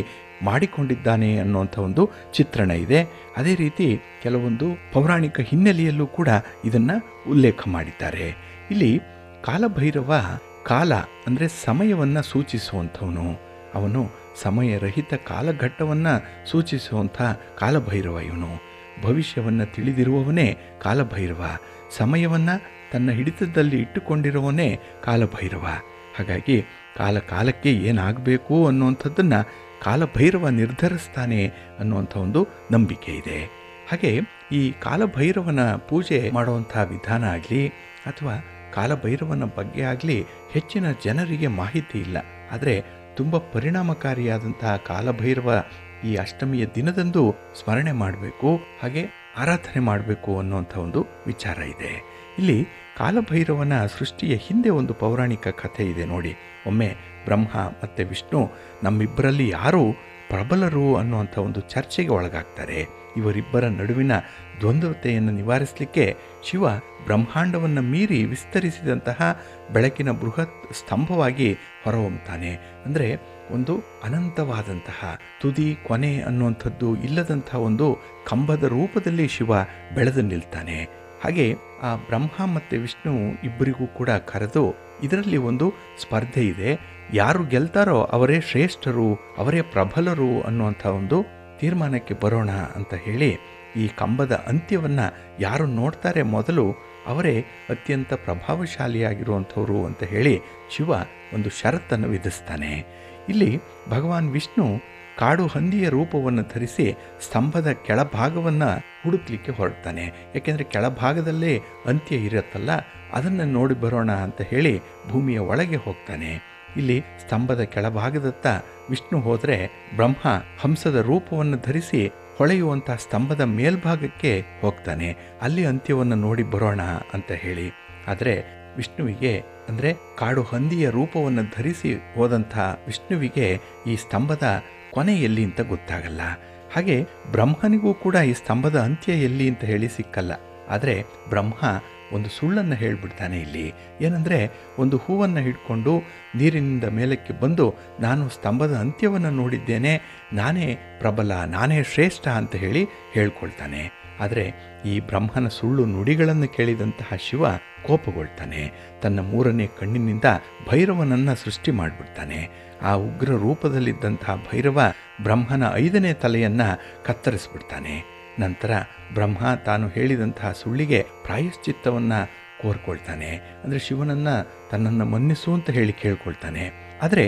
ಮಾಡಿಕೊಂಡಿದ್ದಾನೆ ಅನ್ನುವಂಥ ಒಂದು ಚಿತ್ರಣ ಇದೆ. ಅದೇ ರೀತಿ ಕೆಲವೊಂದು ಪೌರಾಣಿಕ ಹಿನ್ನೆಲೆಯಲ್ಲೂ ಕೂಡ ಇದನ್ನು ಉಲ್ಲೇಖ ಮಾಡಿದ್ದಾರೆ. ಇಲ್ಲಿ ಕಾಲಭೈರವ ಕಾಲ ಅಂದರೆ ಸಮಯವನ್ನು ಸೂಚಿಸುವಂಥವನು. ಅವನು ಸಮಯರಹಿತ ಕಾಲಘಟ್ಟವನ್ನು ಸೂಚಿಸುವಂಥ ಕಾಲಭೈರವ ಇವನು. ಭವಿಷ್ಯವನ್ನು ತಿಳಿದಿರುವವನೇ ಕಾಲಭೈರವ. ಸಮಯವನ್ನು ತನ್ನ ಹಿಡಿತದಲ್ಲಿ ಇಟ್ಟುಕೊಂಡಿರುವವನೇ ಕಾಲಭೈರವ. ಹಾಗಾಗಿ ಕಾಲಕ್ಕೆ ಏನಾಗಬೇಕು ಅನ್ನುವಂಥದ್ದನ್ನು ಕಾಲಭೈರವ ನಿರ್ಧರಿಸ್ತಾನೆ ಅನ್ನುವಂಥ ಒಂದು ನಂಬಿಕೆ ಇದೆ. ಹಾಗೆ ಈ ಕಾಲಭೈರವನ ಪೂಜೆ ಮಾಡುವಂಥ ವಿಧಾನ ಆಗಲಿ ಅಥವಾ ಕಾಲಭೈರವನ ಬಗ್ಗೆ ಆಗಲಿ ಹೆಚ್ಚಿನ ಜನರಿಗೆ ಮಾಹಿತಿ ಇಲ್ಲ. ಆದರೆ ತುಂಬ ಪರಿಣಾಮಕಾರಿಯಾದಂತಹ ಕಾಲಭೈರವ ಈ ಅಷ್ಟಮಿಯ ದಿನದಂದು ಸ್ಮರಣೆ ಮಾಡಬೇಕು, ಹಾಗೆ ಆರಾಧನೆ ಮಾಡಬೇಕು ಅನ್ನುವಂಥ ಒಂದು ವಿಚಾರ ಇದೆ. ಇಲ್ಲಿ ಕಾಲಭೈರವನ ಸೃಷ್ಟಿಯ ಹಿಂದೆ ಒಂದು ಪೌರಾಣಿಕ ಕಥೆ ಇದೆ ನೋಡಿ. ಒಮ್ಮೆ ಬ್ರಹ್ಮ ಮತ್ತು ವಿಷ್ಣು ನಮ್ಮಿಬ್ಬರಲ್ಲಿ ಯಾರು ಪ್ರಬಲರು ಅನ್ನುವಂಥ ಒಂದು ಚರ್ಚೆಗೆ ಒಳಗಾಗ್ತಾರೆ. ಇವರಿಬ್ಬರ ನಡುವಿನ ದ್ವಂದ್ವತೆಯನ್ನು ನಿವಾರಿಸಲಿಕ್ಕೆ ಶಿವ ಬ್ರಹ್ಮಾಂಡವನ್ನು ಮೀರಿ ವಿಸ್ತರಿಸಿದಂತಹ ಬೆಳಕಿನ ಬೃಹತ್ ಸ್ತಂಭವಾಗಿ ಹೊರಹೊಮ್ಮುತ್ತಾನೆ. ಅಂದರೆ ಒಂದು ಅನಂತವಾದಂತಹ ತುದಿ ಕೊನೆ ಅನ್ನುವಂಥದ್ದು ಇಲ್ಲದಂತಹ ಒಂದು ಕಂಬದ ರೂಪದಲ್ಲಿ ಶಿವ ಬೆಳೆದು ನಿಲ್ತಾನೆ. ಹಾಗೆ ಆ ಬ್ರಹ್ಮ ಮತ್ತು ವಿಷ್ಣು ಇಬ್ಬರಿಗೂ ಕೂಡ ಕರೆದು ಇದರಲ್ಲಿ ಒಂದು ಸ್ಪರ್ಧೆ ಇದೆ, ಯಾರು ಗೆಲ್ತಾರೋ ಅವರೇ ಶ್ರೇಷ್ಠರು, ಅವರೇ ಪ್ರಬಲರು ಅನ್ನುವಂಥ ಒಂದು ತೀರ್ಮಾನಕ್ಕೆ ಬರೋಣ ಅಂತ ಹೇಳಿ ಈ ಕಂಬದ ಅಂತ್ಯವನ್ನು ಯಾರು ನೋಡ್ತಾರೆ ಮೊದಲು ಅವರೇ ಅತ್ಯಂತ ಪ್ರಭಾವಶಾಲಿಯಾಗಿರುವಂಥವ್ರು ಅಂತ ಹೇಳಿ ಶಿವ ಒಂದು ಷರತ್ತನ್ನು ವಿಧಿಸ್ತಾನೆ. ಇಲ್ಲಿ ಭಗವಾನ್ ವಿಷ್ಣು ಕಾಡು ಹಂದಿಯ ರೂಪವನ್ನು ಧರಿಸಿ ಸ್ತಂಭದ ಕೆಳಭಾಗವನ್ನು ಹುಡುಕ್ಲಿಕ್ಕೆ ಹೊರಡ್ತಾನೆ. ಯಾಕೆಂದರೆ ಕೆಳಭಾಗದಲ್ಲೇ ಅಂತ್ಯ ಇರುತ್ತಲ್ಲ, ಅದನ್ನು ನೋಡಿ ಬರೋಣ ಅಂತ ಹೇಳಿ ಭೂಮಿಯ ಒಳಗೆ ಹೋಗ್ತಾನೆ. ಇಲ್ಲಿ ಸ್ತಂಭದ ಕೆಳಭಾಗದತ್ತ ವಿಷ್ಣು ಹೋದರೆ ಬ್ರಹ್ಮ ಹಂಸದ ರೂಪವನ್ನು ಧರಿಸಿ ಹೊಳೆಯುವಂಥ ಸ್ತಂಭದ ಮೇಲ್ಭಾಗಕ್ಕೆ ಹೋಗ್ತಾನೆ, ಅಲ್ಲಿ ಅಂತ್ಯವನ್ನು ನೋಡಿ ಬರೋಣ ಅಂತ ಹೇಳಿ. ಆದರೆ ವಿಷ್ಣುವಿಗೆ ಅಂದರೆ ಕಾಡು ಹಂದಿಯ ರೂಪವನ್ನು ಧರಿಸಿ ಹೋದಂಥ ವಿಷ್ಣುವಿಗೆ ಈ ಸ್ತಂಭದ ಕೊನೆ ಎಲ್ಲಿ ಅಂತ ಗೊತ್ತಾಗಲ್ಲ. ಹಾಗೆ ಬ್ರಹ್ಮನಿಗೂ ಕೂಡ ಈ ಸ್ತಂಭದ ಅಂತ್ಯ ಎಲ್ಲಿ ಅಂತ ಹೇಳಿ ಸಿಕ್ಕಲ್ಲ. ಆದರೆ ಬ್ರಹ್ಮ ಒಂದು ಸುಳ್ಳನ್ನು ಹೇಳಿಬಿಡ್ತಾನೆ ಇಲ್ಲಿ. ಏನಂದರೆ ಒಂದು ಹೂವನ್ನು ಹಿಡ್ಕೊಂಡು ನೀರಿನಿಂದ ಮೇಲಕ್ಕೆ ಬಂದು ನಾನು ಸ್ತಂಭದ ಅಂತ್ಯವನ್ನು ನೋಡಿದ್ದೇನೆ, ನಾನೇ ಪ್ರಬಲ, ನಾನೇ ಶ್ರೇಷ್ಠ ಅಂತ ಹೇಳಿ ಹೇಳ್ಕೊಳ್ತಾನೆ. ಆದರೆ ಈ ಬ್ರಹ್ಮನ ಸುಳ್ಳು ನುಡಿಗಳನ್ನು ಕೇಳಿದಂತಹ ಶಿವ ಕೋಪಗೊಳ್ತಾನೆ. ತನ್ನ 3ನೇ ಕಣ್ಣಿನಿಂದ ಭೈರವನನ್ನು ಸೃಷ್ಟಿ ಮಾಡಿಬಿಡ್ತಾನೆ. ಆ ಉಗ್ರ ರೂಪದಲ್ಲಿದ್ದಂತಹ ಭೈರವ ಬ್ರಹ್ಮನ 5ನೇ ತಲೆಯನ್ನು ಕತ್ತರಿಸ್ಬಿಡ್ತಾನೆ. ನಂತರ ಬ್ರಹ್ಮ ತಾನು ಹೇಳಿದಂತಹ ಸುಳ್ಳಿಗೆ ಪ್ರಾಯಶ್ಚಿತ್ತವನ್ನು ಕೋರ್ಕೊಳ್ತಾನೆ. ಅಂದರೆ ಶಿವನನ್ನು ತನ್ನನ್ನು ಮನ್ನಿಸು ಅಂತ ಹೇಳಿ ಕೇಳ್ಕೊಳ್ತಾನೆ. ಆದರೆ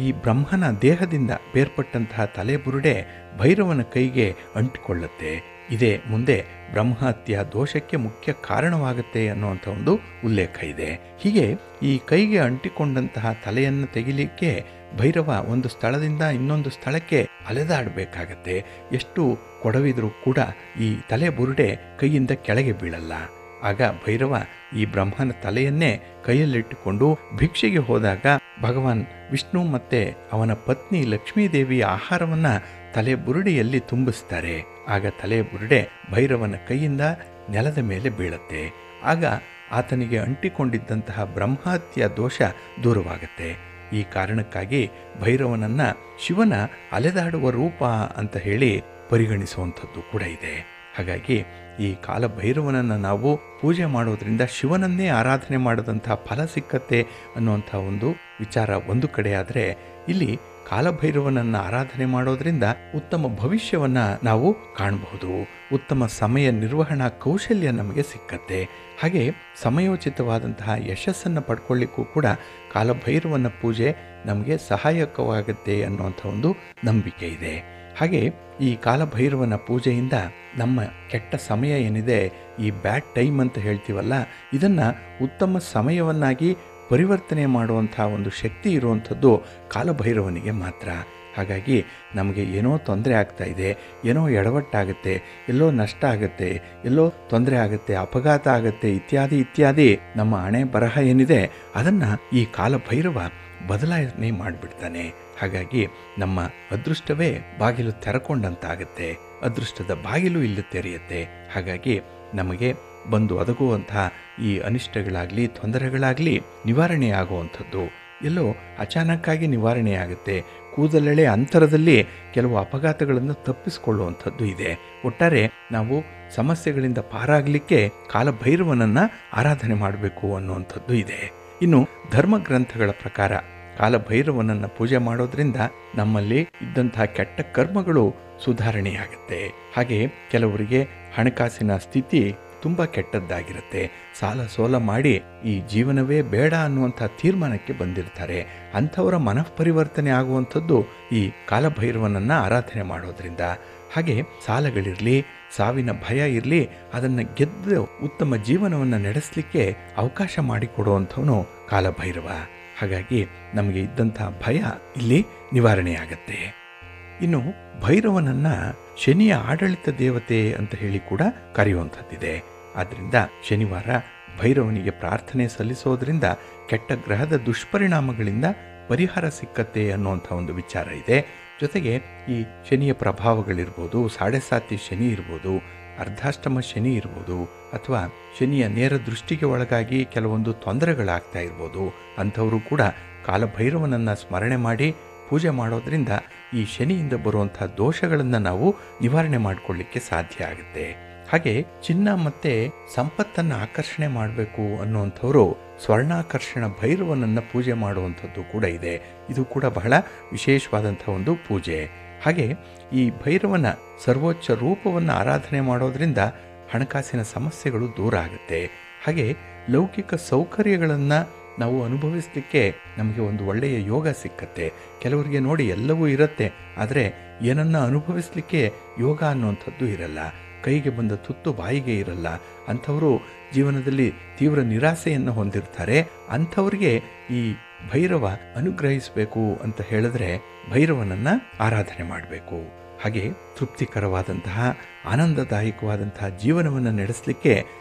ಈ ಬ್ರಹ್ಮನ ದೇಹದಿಂದ ಬೇರ್ಪಟ್ಟಂತಹ ತಲೆಬುರುಡೆ ಭೈರವನ ಕೈಗೆ ಅಂಟಿಕೊಳ್ಳುತ್ತೆ. ಇದೇ ಮುಂದೆ ಬ್ರಹ್ಮಹತ್ಯೆ ದೋಷಕ್ಕೆ ಮುಖ್ಯ ಕಾರಣವಾಗುತ್ತೆ ಅನ್ನುವಂಥ ಒಂದು ಉಲ್ಲೇಖ ಇದೆ. ಹೀಗೆ ಈ ಕೈಗೆ ಅಂಟಿಕೊಂಡಂತಹ ತಲೆಯನ್ನು ತೆಗಿಲಿಕ್ಕೆ ಭೈರವ ಒಂದು ಸ್ಥಳದಿಂದ ಇನ್ನೊಂದು ಸ್ಥಳಕ್ಕೆ ಅಲೆದಾಡಬೇಕಾಗತ್ತೆ. ಎಷ್ಟು ಕೊಡವಿದ್ರೂ ಕೂಡ ಈ ತಲೆ ಬುರುಡೆ ಕೈಯಿಂದ ಕೆಳಗೆ ಬೀಳಲ್ಲ. ಆಗ ಭೈರವ ಈ ಬ್ರಹ್ಮನ ತಲೆಯನ್ನೇ ಕೈಯಲ್ಲಿಟ್ಟುಕೊಂಡು ಭಿಕ್ಷೆಗೆ ಹೋದಾಗ ಭಗವಾನ್ ವಿಷ್ಣು ಮತ್ತೆ ಅವನ ಪತ್ನಿ ಲಕ್ಷ್ಮೀದೇವಿಯ ಆಹಾರವನ್ನು ತಲೆ ಬುರುಡೆಯಲ್ಲಿ ತುಂಬಿಸ್ತಾರೆ. ಆಗ ತಲೆ ಬುರುಡೆ ಭೈರವನ ಕೈಯಿಂದ ನೆಲದ ಮೇಲೆ ಬೀಳುತ್ತೆ. ಆಗ ಆತನಿಗೆ ಅಂಟಿಕೊಂಡಿದ್ದಂತಹ ಬ್ರಹ್ಮಹತ್ಯೆ ದೋಷ ದೂರವಾಗುತ್ತೆ. ಈ ಕಾರಣಕ್ಕಾಗಿ ಭೈರವನನ್ನ ಶಿವನ ಅಲೆದಾಡುವ ರೂಪ ಅಂತ ಹೇಳಿ ಪರಿಗಣಿಸುವಂಥದ್ದು ಕೂಡ ಇದೆ. ಹಾಗಾಗಿ ಈ ಕಾಲಭೈರವನನ್ನು ನಾವು ಪೂಜೆ ಮಾಡೋದ್ರಿಂದ ಶಿವನನ್ನೇ ಆರಾಧನೆ ಮಾಡಿದಂಥ ಫಲ ಸಿಕ್ಕತ್ತೆ ಅನ್ನುವಂಥ ಒಂದು ವಿಚಾರ ಒಂದು ಕಡೆ ಆದರೆ, ಇಲ್ಲಿ ಕಾಲಭೈರವನನ್ನು ಆರಾಧನೆ ಮಾಡೋದ್ರಿಂದ ಉತ್ತಮ ಭವಿಷ್ಯವನ್ನು ನಾವು ಕಾಣಬಹುದು. ಉತ್ತಮ ಸಮಯ ನಿರ್ವಹಣಾ ಕೌಶಲ್ಯ ನಮಗೆ ಸಿಕ್ಕತ್ತೆ. ಹಾಗೆ ಸಮಯೋಚಿತವಾದಂತಹ ಯಶಸ್ಸನ್ನು ಪಡ್ಕೊಳ್ಳಿಕ್ಕೂ ಕೂಡ ಕಾಲಭೈರವನ ಪೂಜೆ ನಮಗೆ ಸಹಾಯಕವಾಗುತ್ತೆ ಅನ್ನುವಂಥ ಒಂದು ನಂಬಿಕೆ ಇದೆ. ಹಾಗೆ ಈ ಕಾಲಭೈರವನ ಪೂಜೆಯಿಂದ ನಮ್ಮ ಕೆಟ್ಟ ಸಮಯ ಏನಿದೆ, ಈ ಬ್ಯಾಡ್ ಟೈಮ್ ಅಂತ ಹೇಳ್ತೀವಲ್ಲ, ಇದನ್ನು ಉತ್ತಮ ಸಮಯವನ್ನಾಗಿ ಪರಿವರ್ತನೆ ಮಾಡುವಂಥ ಒಂದು ಶಕ್ತಿ ಇರುವಂಥದ್ದು ಕಾಲಭೈರವನಿಗೆ ಮಾತ್ರ. ಹಾಗಾಗಿ ನಮಗೆ ಏನೋ ತೊಂದರೆ ಆಗ್ತಾ ಇದೆ, ಏನೋ ಎಡವಟ್ಟಾಗುತ್ತೆ, ಎಲ್ಲೋ ನಷ್ಟ ಆಗುತ್ತೆ, ಎಲ್ಲೋ ತೊಂದರೆ ಆಗುತ್ತೆ, ಅಪಘಾತ ಆಗುತ್ತೆ, ಇತ್ಯಾದಿ ಇತ್ಯಾದಿ ನಮ್ಮ ಹಣೆ ಬರಹ ಏನಿದೆ ಅದನ್ನು ಈ ಕಾಲಭೈರವ ಬದಲಾವಣೆ ಮಾಡಿಬಿಡ್ತಾನೆ. ಹಾಗಾಗಿ ನಮ್ಮ ಅದೃಷ್ಟವೇ ಬಾಗಿಲು ತೆರಕೊಂಡಂತಾಗುತ್ತೆ, ಅದೃಷ್ಟದ ಬಾಗಿಲು ಇಲ್ಲಿ ತೆರೆಯುತ್ತೆ. ಹಾಗಾಗಿ ನಮಗೆ ಬಂದು ಒದಗುವಂತಹ ಈ ಅನಿಷ್ಟಗಳಾಗಲಿ ತೊಂದರೆಗಳಾಗಲಿ ನಿವಾರಣೆ ಆಗುವಂಥದ್ದು ಎಲ್ಲೋ ಅಚಾನಕ್ಕಾಗಿ ನಿವಾರಣೆ ಆಗುತ್ತೆ. ಕೂದಲೆಳೆ ಅಂತರದಲ್ಲಿ ಕೆಲವು ಅಪಘಾತಗಳನ್ನು ತಪ್ಪಿಸಿಕೊಳ್ಳುವಂಥದ್ದು ಇದೆ. ಒಟ್ಟಾರೆ ನಾವು ಸಮಸ್ಯೆಗಳಿಂದ ಪಾರಾಗಲಿಕ್ಕೆ ಕಾಲಭೈರವನನ್ನು ಆರಾಧನೆ ಮಾಡಬೇಕು ಅನ್ನುವಂಥದ್ದು ಇದೆ. ಇನ್ನು ಧರ್ಮಗ್ರಂಥಗಳ ಪ್ರಕಾರ ಕಾಲಭೈರವನನ್ನು ಪೂಜೆ ಮಾಡೋದ್ರಿಂದ ನಮ್ಮಲ್ಲಿ ಇದ್ದಂತಹ ಕೆಟ್ಟ ಕರ್ಮಗಳು ಸುಧಾರಣೆಯಾಗುತ್ತೆ. ಹಾಗೆ ಕೆಲವರಿಗೆ ಹಣಕಾಸಿನ ಸ್ಥಿತಿ ತುಂಬ ಕೆಟ್ಟದ್ದಾಗಿರುತ್ತೆ, ಸಾಲ ಸೋಲ ಮಾಡಿ ಈ ಜೀವನವೇ ಬೇಡ ಅನ್ನುವಂಥ ತೀರ್ಮಾನಕ್ಕೆ ಬಂದಿರ್ತಾರೆ. ಅಂಥವರ ಮನಃಪರಿವರ್ತನೆ ಆಗುವಂಥದ್ದು ಈ ಕಾಲಭೈರವನನ್ನು ಆರಾಧನೆ ಮಾಡೋದ್ರಿಂದ. ಹಾಗೆ ಸಾಲಗಳಿರಲಿ, ಸಾವಿನ ಭಯ ಇರಲಿ, ಅದನ್ನು ಗೆದ್ದು ಉತ್ತಮ ಜೀವನವನ್ನು ನಡೆಸಲಿಕ್ಕೆ ಅವಕಾಶ ಮಾಡಿಕೊಡುವಂಥವನು ಕಾಲಭೈರವ. ಹಾಗಾಗಿ ನಮಗೆ ಇದ್ದಂಥ ಭಯ ಇಲ್ಲಿ ನಿವಾರಣೆಯಾಗತ್ತೆ. ಇನ್ನು ಭೈರವನನ್ನು ಶನಿಯ ಆಡಳಿತ ದೇವತೆ ಅಂತ ಹೇಳಿ ಕೂಡ ಕರೆಯುವಂಥದ್ದಿದೆ. ಆದ್ದರಿಂದ ಶನಿವಾರ ಭೈರವನಿಗೆ ಪ್ರಾರ್ಥನೆ ಸಲ್ಲಿಸೋದ್ರಿಂದ ಕೆಟ್ಟ ಗ್ರಹದ ದುಷ್ಪರಿಣಾಮಗಳಿಂದ ಪರಿಹಾರ ಸಿಕ್ಕತ್ತೆ ಅನ್ನುವಂಥ ಒಂದು ವಿಚಾರ ಇದೆ. ಜೊತೆಗೆ ಈ ಶನಿಯ ಪ್ರಭಾವಗಳಿರ್ಬೋದು, 7.5 ಶನಿ ಇರ್ಬೋದು, ಅರ್ಧಾಷ್ಟಮ ಶನಿ ಇರ್ಬೋದು, ಅಥವಾ ಶನಿಯ ನೇರ ದೃಷ್ಟಿಗೆ ಒಳಗಾಗಿ ಕೆಲವೊಂದು ತೊಂದರೆಗಳಾಗ್ತಾ ಇರ್ಬೋದು. ಅಂಥವರು ಕೂಡ ಕಾಲಭೈರವನನ್ನು ಸ್ಮರಣೆ ಮಾಡಿ ಪೂಜೆ ಮಾಡೋದ್ರಿಂದ ಈ ಶನಿಯಿಂದ ಬರುವಂಥ ದೋಷಗಳನ್ನು ನಾವು ನಿವಾರಣೆ ಮಾಡಿಕೊಳ್ಳಿಕ್ಕೆ ಸಾಧ್ಯ ಆಗುತ್ತೆ. ಹಾಗೆ ಚಿನ್ನ ಮತ್ತು ಸಂಪತ್ತನ್ನು ಆಕರ್ಷಣೆ ಮಾಡಬೇಕು ಅನ್ನುವಂಥವರು ಸ್ವರ್ಣಾಕರ್ಷಣ ಭೈರವನನ್ನು ಪೂಜೆ ಮಾಡುವಂಥದ್ದು ಕೂಡ ಇದೆ. ಇದು ಕೂಡ ಬಹಳ ವಿಶೇಷವಾದಂಥ ಒಂದು ಪೂಜೆ. ಹಾಗೆ ಈ ಭೈರವನ ಸರ್ವೋಚ್ಚ ರೂಪವನ್ನು ಆರಾಧನೆ ಮಾಡೋದ್ರಿಂದ ಹಣಕಾಸಿನ ಸಮಸ್ಯೆಗಳು ದೂರ ಆಗುತ್ತೆ. ಹಾಗೆ ಲೌಕಿಕ ಸೌಕರ್ಯಗಳನ್ನು ನಾವು ಅನುಭವಿಸಲಿಕ್ಕೆ ನಮಗೆ ಒಂದು ಒಳ್ಳೆಯ ಯೋಗ ಸಿಕ್ಕತ್ತೆ. ಕೆಲವರಿಗೆ ನೋಡಿ ಎಲ್ಲವೂ ಇರುತ್ತೆ, ಆದರೆ ಏನನ್ನು ಅನುಭವಿಸಲಿಕ್ಕೆ ಯೋಗ ಅನ್ನುವಂಥದ್ದು ಇರಲ್ಲ. ಕೈಗೆ ಬಂದ ತುತ್ತು ಬಾಯಿಗೆ ಇರಲ್ಲ. ಅಂಥವರು ಜೀವನದಲ್ಲಿ ತೀವ್ರ ನಿರಾಸೆಯನ್ನು ಹೊಂದಿರ್ತಾರೆ. ಅಂಥವ್ರಿಗೆ ಈ ಭೈರವ ಅನುಗ್ರಹಿಸಬೇಕು ಅಂತ ಹೇಳಿದ್ರೆ ಭೈರವನನ್ನು ಆರಾಧನೆ ಮಾಡಬೇಕು. ಹಾಗೆ ತೃಪ್ತಿಕರವಾದಂತಹ ಆನಂದದಾಯಕವಾದಂತಹ ಜೀವನವನ್ನು ನಡೆಸಲಿಕ್ಕೆ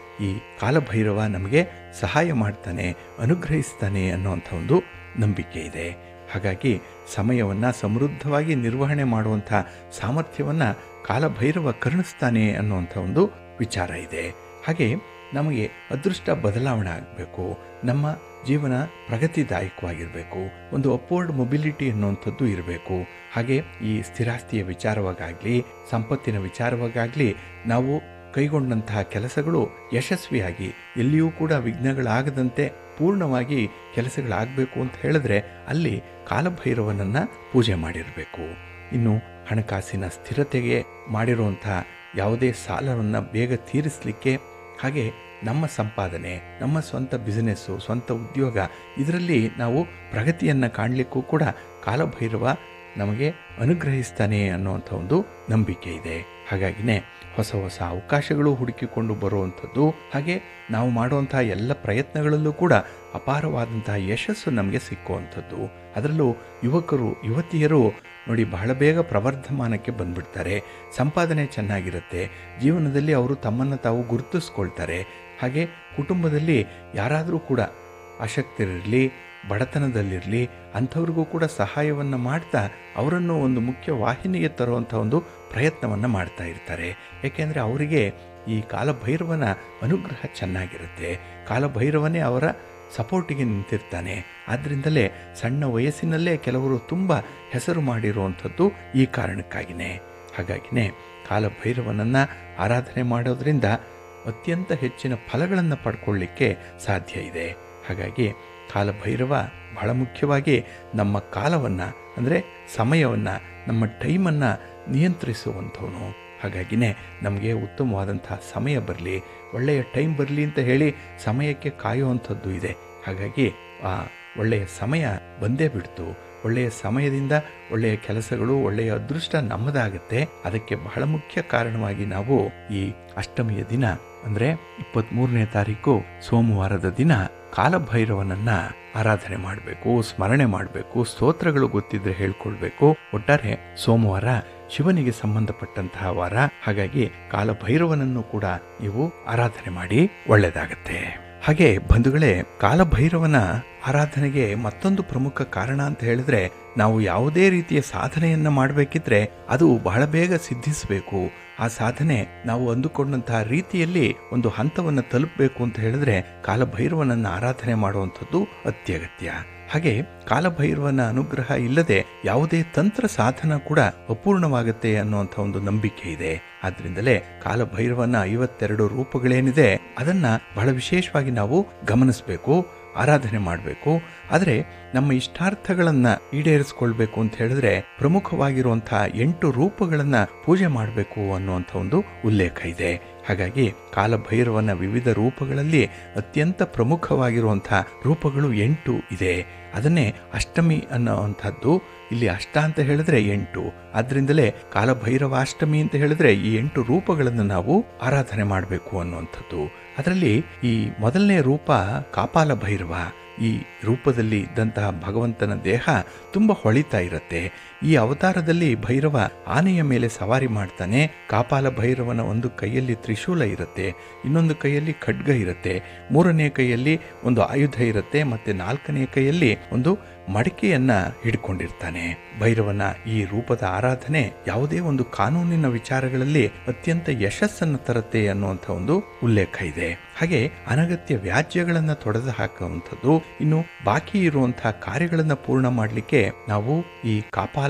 ಈ ಕಾಲಭೈರವ ನಮಗೆ ಸಹಾಯ ಮಾಡ್ತಾನೆ, ಅನುಗ್ರಹಿಸ್ತಾನೆ ಅನ್ನುವಂಥ ಒಂದು ನಂಬಿಕೆ ಇದೆ. ಹಾಗಾಗಿ ಸಮಯವನ್ನು ಸಮೃದ್ಧವಾಗಿ ನಿರ್ವಹಣೆ ಮಾಡುವಂಥ ಸಾಮರ್ಥ್ಯವನ್ನು ಕಾಲಭೈರವ ಕರುಣಿಸ್ತಾನೆ ಅನ್ನುವಂಥ ಒಂದು ವಿಚಾರ ಇದೆ. ಹಾಗೆ ನಮಗೆ ಅದೃಷ್ಟ ಬದಲಾವಣೆ ಆಗಬೇಕು, ನಮ್ಮ ಜೀವನ ಪ್ರಗತಿದಾಯಕವಾಗಿರಬೇಕು, ಒಂದು ಅಪ್ವರ್ಡ್ ಮೊಬಿಲಿಟಿ ಅನ್ನುವಂಥದ್ದು ಇರಬೇಕು. ಹಾಗೆ ಈ ಸ್ಥಿರಾಸ್ತಿಯ ವಿಚಾರವಾಗಲಿ, ಸಂಪತ್ತಿನ ವಿಚಾರವಾಗಲಿ ನಾವು ಕೈಗೊಂಡಂತಹ ಕೆಲಸಗಳು ಯಶಸ್ವಿಯಾಗಿ ಎಲ್ಲಿಯೂ ಕೂಡ ವಿಘ್ನಗಳಾಗದಂತೆ ಪೂರ್ಣವಾಗಿ ಕೆಲಸಗಳಾಗಬೇಕು ಅಂತ ಹೇಳಿದ್ರೆ ಅಲ್ಲಿ ಕಾಲಭೈರವನನ್ನು ಪೂಜೆ ಮಾಡಿರಬೇಕು. ಇನ್ನು ಹಣಕಾಸಿನ ಸ್ಥಿರತೆಗೆ ಮಾಡಿರುವಂಥ ಯಾವುದೇ ಸಾಲವನ್ನು ಬೇಗ ತೀರಿಸಲಿಕ್ಕೆ, ಹಾಗೆ ನಮ್ಮ ಸಂಪಾದನೆ, ನಮ್ಮ ಸ್ವಂತ ಬಿಸ್ನೆಸ್ಸು, ಸ್ವಂತ ಉದ್ಯೋಗ, ಇದರಲ್ಲಿ ನಾವು ಪ್ರಗತಿಯನ್ನು ಕಾಣಲಿಕ್ಕೂ ಕೂಡ ಕಾಲಭೈರವ ನಮಗೆ ಅನುಗ್ರಹಿಸ್ತಾನೆ ಅನ್ನುವಂಥ ಒಂದು ನಂಬಿಕೆ ಇದೆ. ಹಾಗಾಗಿನೇ ಹೊಸ ಹೊಸ ಅವಕಾಶಗಳು ಹುಡುಕಿಕೊಂಡು ಬರುವಂಥದ್ದು. ಹಾಗೆ ನಾವು ಮಾಡುವಂತಹ ಎಲ್ಲ ಪ್ರಯತ್ನಗಳಲ್ಲೂ ಕೂಡ ಅಪಾರವಾದಂತಹ ಯಶಸ್ಸು ನಮಗೆ ಸಿಕ್ಕುವಂಥದ್ದು. ಅದರಲ್ಲೂ ಯುವಕರು ಯುವತಿಯರು ನೋಡಿ ಬಹಳ ಬೇಗ ಪ್ರವರ್ಧಮಾನಕ್ಕೆ ಬಂದ್ಬಿಡ್ತಾರೆ. ಸಂಪಾದನೆ ಚೆನ್ನಾಗಿರುತ್ತೆ. ಜೀವನದಲ್ಲಿ ಅವರು ತಮ್ಮನ್ನು ತಾವು ಗುರುತಿಸ್ಕೊಳ್ತಾರೆ. ಹಾಗೆ ಕುಟುಂಬದಲ್ಲಿ ಯಾರಾದರೂ ಕೂಡ ಆಸಕ್ತರಿರಲಿ, ಬಡತನದಲ್ಲಿರಲಿ, ಅಂಥವ್ರಿಗೂ ಕೂಡ ಸಹಾಯವನ್ನು ಮಾಡ್ತಾ ಅವರನ್ನು ಒಂದು ಮುಖ್ಯ ವಾಹಿನಿಗೆ ತರುವಂಥ ಒಂದು ಪ್ರಯತ್ನವನ್ನು ಮಾಡ್ತಾ ಇರ್ತಾರೆ. ಏಕೆಂದರೆ ಅವರಿಗೆ ಈ ಕಾಲಭೈರವನ ಅನುಗ್ರಹ ಚೆನ್ನಾಗಿರುತ್ತೆ. ಕಾಲಭೈರವನೇ ಅವರ ಸಪೋರ್ಟಿಗೆ ನಿಂತಿರ್ತಾನೆ. ಆದ್ದರಿಂದಲೇ ಸಣ್ಣ ವಯಸ್ಸಿನಲ್ಲೇ ಕೆಲವರು ತುಂಬ ಹೆಸರು ಮಾಡಿರುವಂಥದ್ದು ಈ ಕಾರಣಕ್ಕಾಗಿಯೇ. ಹಾಗಾಗಿನೇ ಕಾಲಭೈರವನನ್ನು ಆರಾಧನೆ ಮಾಡೋದ್ರಿಂದ ಅತ್ಯಂತ ಹೆಚ್ಚಿನ ಫಲಗಳನ್ನು ಪಡ್ಕೊಳ್ಳಿಕ್ಕೆ ಸಾಧ್ಯ ಇದೆ. ಹಾಗಾಗಿ ಕಾಲಭೈರವ ಬಹಳ ಮುಖ್ಯವಾಗಿ ನಮ್ಮ ಕಾಲವನ್ನು ಅಂದರೆ ಸಮಯವನ್ನು, ನಮ್ಮ ಟೈಮನ್ನು ನಿಯಂತ್ರಿಸುವಂಥವನು. ಹಾಗಾಗಿನೇ ನಮಗೆ ಉತ್ತಮವಾದಂಥ ಸಮಯ ಬರಲಿ, ಒಳ್ಳೆಯ ಟೈಮ್ ಬರಲಿ ಅಂತ ಹೇಳಿ ಸಮಯಕ್ಕೆ ಕಾಯುವಂಥದ್ದು ಇದೆ. ಹಾಗಾಗಿ ಆ ಒಳ್ಳೆಯ ಸಮಯ ಬಂದೇ ಬಿಡ್ತು. ಒಳ್ಳೆಯ ಸಮಯದಿಂದ ಒಳ್ಳೆಯ ಕೆಲಸಗಳು, ಒಳ್ಳೆಯ ಅದೃಷ್ಟ ನಮ್ಮದಾಗುತ್ತೆ. ಅದಕ್ಕೆ ಬಹಳ ಮುಖ್ಯ ಕಾರಣವಾಗಿ ನಾವು ಈ ಅಷ್ಟಮಿಯ ದಿನ ಅಂದರೆ 23ನೇ ತಾರೀಕು ಸೋಮವಾರದ ದಿನ ಕಾಲಭೈರವನನ್ನ ಆರಾಧನೆ ಮಾಡಬೇಕು, ಸ್ಮರಣೆ ಮಾಡಬೇಕು, ಸ್ತೋತ್ರಗಳು ಗೊತ್ತಿದ್ರೆ ಹೇಳ್ಕೊಳ್ಬೇಕು. ಒಟ್ಟಾರೆ ಸೋಮವಾರ ಶಿವನಿಗೆ ಸಂಬಂಧಪಟ್ಟಂತಹ ವಾರ. ಹಾಗಾಗಿ ಕಾಲಭೈರವನನ್ನು ಕೂಡ ನೀವು ಆರಾಧನೆ ಮಾಡಿ ಒಳ್ಳೆಯದಾಗತ್ತೆ. ಹಾಗೆ ಬಂಧುಗಳೇ, ಕಾಲಭೈರವನ ಆರಾಧನೆಗೆ ಮತ್ತೊಂದು ಪ್ರಮುಖ ಕಾರಣ ಅಂತ ಹೇಳಿದ್ರೆ, ನಾವು ಯಾವುದೇ ರೀತಿಯ ಸಾಧನೆಯನ್ನು ಮಾಡಬೇಕಿದ್ರೆ ಅದು ಬಹಳ ಬೇಗ ಸಿದ್ಧಿಸಬೇಕು. ಆ ಸಾಧನೆ ನಾವು ಅಂದುಕೊಂಡಂತಹ ರೀತಿಯಲ್ಲಿ ಒಂದು ಹಂತವನ್ನು ತಲುಪಬೇಕು ಅಂತ ಹೇಳಿದ್ರೆ ಕಾಲಭೈರವನನ್ನು ಆರಾಧನೆ ಮಾಡುವಂಥದ್ದು ಅತ್ಯಗತ್ಯ. ಹಾಗೆ ಕಾಲಭೈರವನ ಅನುಗ್ರಹ ಇಲ್ಲದೆ ಯಾವುದೇ ತಂತ್ರ ಸಾಧನ ಕೂಡ ಅಪೂರ್ಣವಾಗುತ್ತೆ ಅನ್ನುವಂಥ ಒಂದು ನಂಬಿಕೆ ಇದೆ. ಆದ್ರಿಂದಲೇ ಕಾಲಭೈರವನ 52 ರೂಪಗಳೇನಿದೆ ಅದನ್ನ ಬಹಳ ವಿಶೇಷವಾಗಿ ನಾವು ಗಮನಿಸಬೇಕು, ಆರಾಧನೆ ಮಾಡಬೇಕು. ಆದರೆ ನಮ್ಮ ಇಷ್ಟಾರ್ಥಗಳನ್ನು ಈಡೇರಿಸ್ಕೊಳ್ಬೇಕು ಅಂತ ಹೇಳಿದ್ರೆ ಪ್ರಮುಖವಾಗಿರುವಂತಹ 8 ರೂಪಗಳನ್ನು ಪೂಜೆ ಮಾಡಬೇಕು ಅನ್ನುವಂಥ ಒಂದು ಉಲ್ಲೇಖ ಇದೆ. ಹಾಗಾಗಿ ಕಾಲಭೈರವನ ವಿವಿಧ ರೂಪಗಳಲ್ಲಿ ಅತ್ಯಂತ ಪ್ರಮುಖವಾಗಿರುವಂಥ ರೂಪಗಳು 8 ಇದೆ. ಅದನ್ನೇ ಅಷ್ಟಮಿ ಅನ್ನುವಂಥದ್ದು. ಇಲ್ಲಿ ಅಷ್ಟ ಅಂತ ಹೇಳಿದ್ರೆ 8. ಆದ್ರಿಂದಲೇ ಕಾಲಭೈರವಾಷ್ಟಮಿ ಅಂತ ಹೇಳಿದ್ರೆ ಈ 8 ರೂಪಗಳನ್ನು ನಾವು ಆರಾಧನೆ ಮಾಡಬೇಕು ಅನ್ನುವಂಥದ್ದು. ಅದರಲ್ಲಿ ಈ ಮೊದಲನೇ ರೂಪ ಕಾಪಾಲ ಭೈರವ. ಈ ರೂಪದಲ್ಲಿ ಇದ್ದಂತಹ ಭಗವಂತನ ದೇಹ ತುಂಬ ಹೊಳಿತಾ ಇರುತ್ತೆ. ಈ ಅವತಾರದಲ್ಲಿ ಭೈರವ ಆನೆಯ ಮೇಲೆ ಸವಾರಿ ಮಾಡ್ತಾನೆ. ಕಾಪಾಲ ಭೈರವನ ಒಂದು ಕೈಯಲ್ಲಿ ತ್ರಿಶೂಲ ಇರುತ್ತೆ, ಇನ್ನೊಂದು ಕೈಯಲ್ಲಿ ಖಡ್ಗ ಇರುತ್ತೆ, 3ನೇ ಕೈಯಲ್ಲಿ ಒಂದು ಆಯುಧ ಇರುತ್ತೆ, ಮತ್ತೆ 4ನೇ ಕೈಯಲ್ಲಿ ಒಂದು ಮಡಿಕೆಯನ್ನ ಹಿಡ್ಕೊಂಡಿರ್ತಾನೆ. ಭೈರವನ ಈ ರೂಪದ ಆರಾಧನೆ ಯಾವುದೇ ಒಂದು ಕಾನೂನಿನ ವಿಚಾರಗಳಲ್ಲಿ ಅತ್ಯಂತ ಯಶಸ್ಸನ್ನು ತರುತ್ತೆ ಅನ್ನುವಂಥ ಒಂದು ಉಲ್ಲೇಖ ಇದೆ. ಹಾಗೆ ಅನಗತ್ಯ ವ್ಯಾಜ್ಯಗಳನ್ನು ತೊಡೆದು ಹಾಕುವಂಥದ್ದು, ಇನ್ನು ಬಾಕಿ ಇರುವಂತಹ ಕಾರ್ಯಗಳನ್ನು ಪೂರ್ಣ ಮಾಡಲಿಕ್ಕೆ ನಾವು ಈ ಕಾಪಾಲ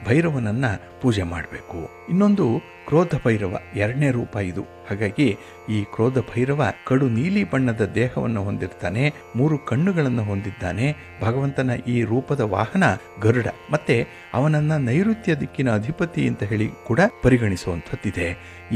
ಭೈರವನನ್ನ ಪೂಜೆ ಮಾಡಬೇಕು. ಇನ್ನೊಂದು ಕ್ರೋಧ ಭೈರವ, 2ನೇ ರೂಪ ಇದು. ಹಾಗಾಗಿ ಈ ಕ್ರೋಧ ಭೈರವ ಕಡು ನೀಲಿ ಬಣ್ಣದ ದೇಹವನ್ನು ಹೊಂದಿರ್ತಾನೆ, 3 ಕಣ್ಣುಗಳನ್ನು ಹೊಂದಿದ್ದಾನೆ. ಭಗವಂತನ ಈ ರೂಪದ ವಾಹನ ಗರುಡ, ಮತ್ತೆ ಅವನನ್ನ ನೈಋತ್ಯ ದಿಕ್ಕಿನ ಅಧಿಪತಿ ಅಂತ ಹೇಳಿ ಕೂಡ ಪರಿಗಣಿಸುವಂಥದ್ದಿದೆ.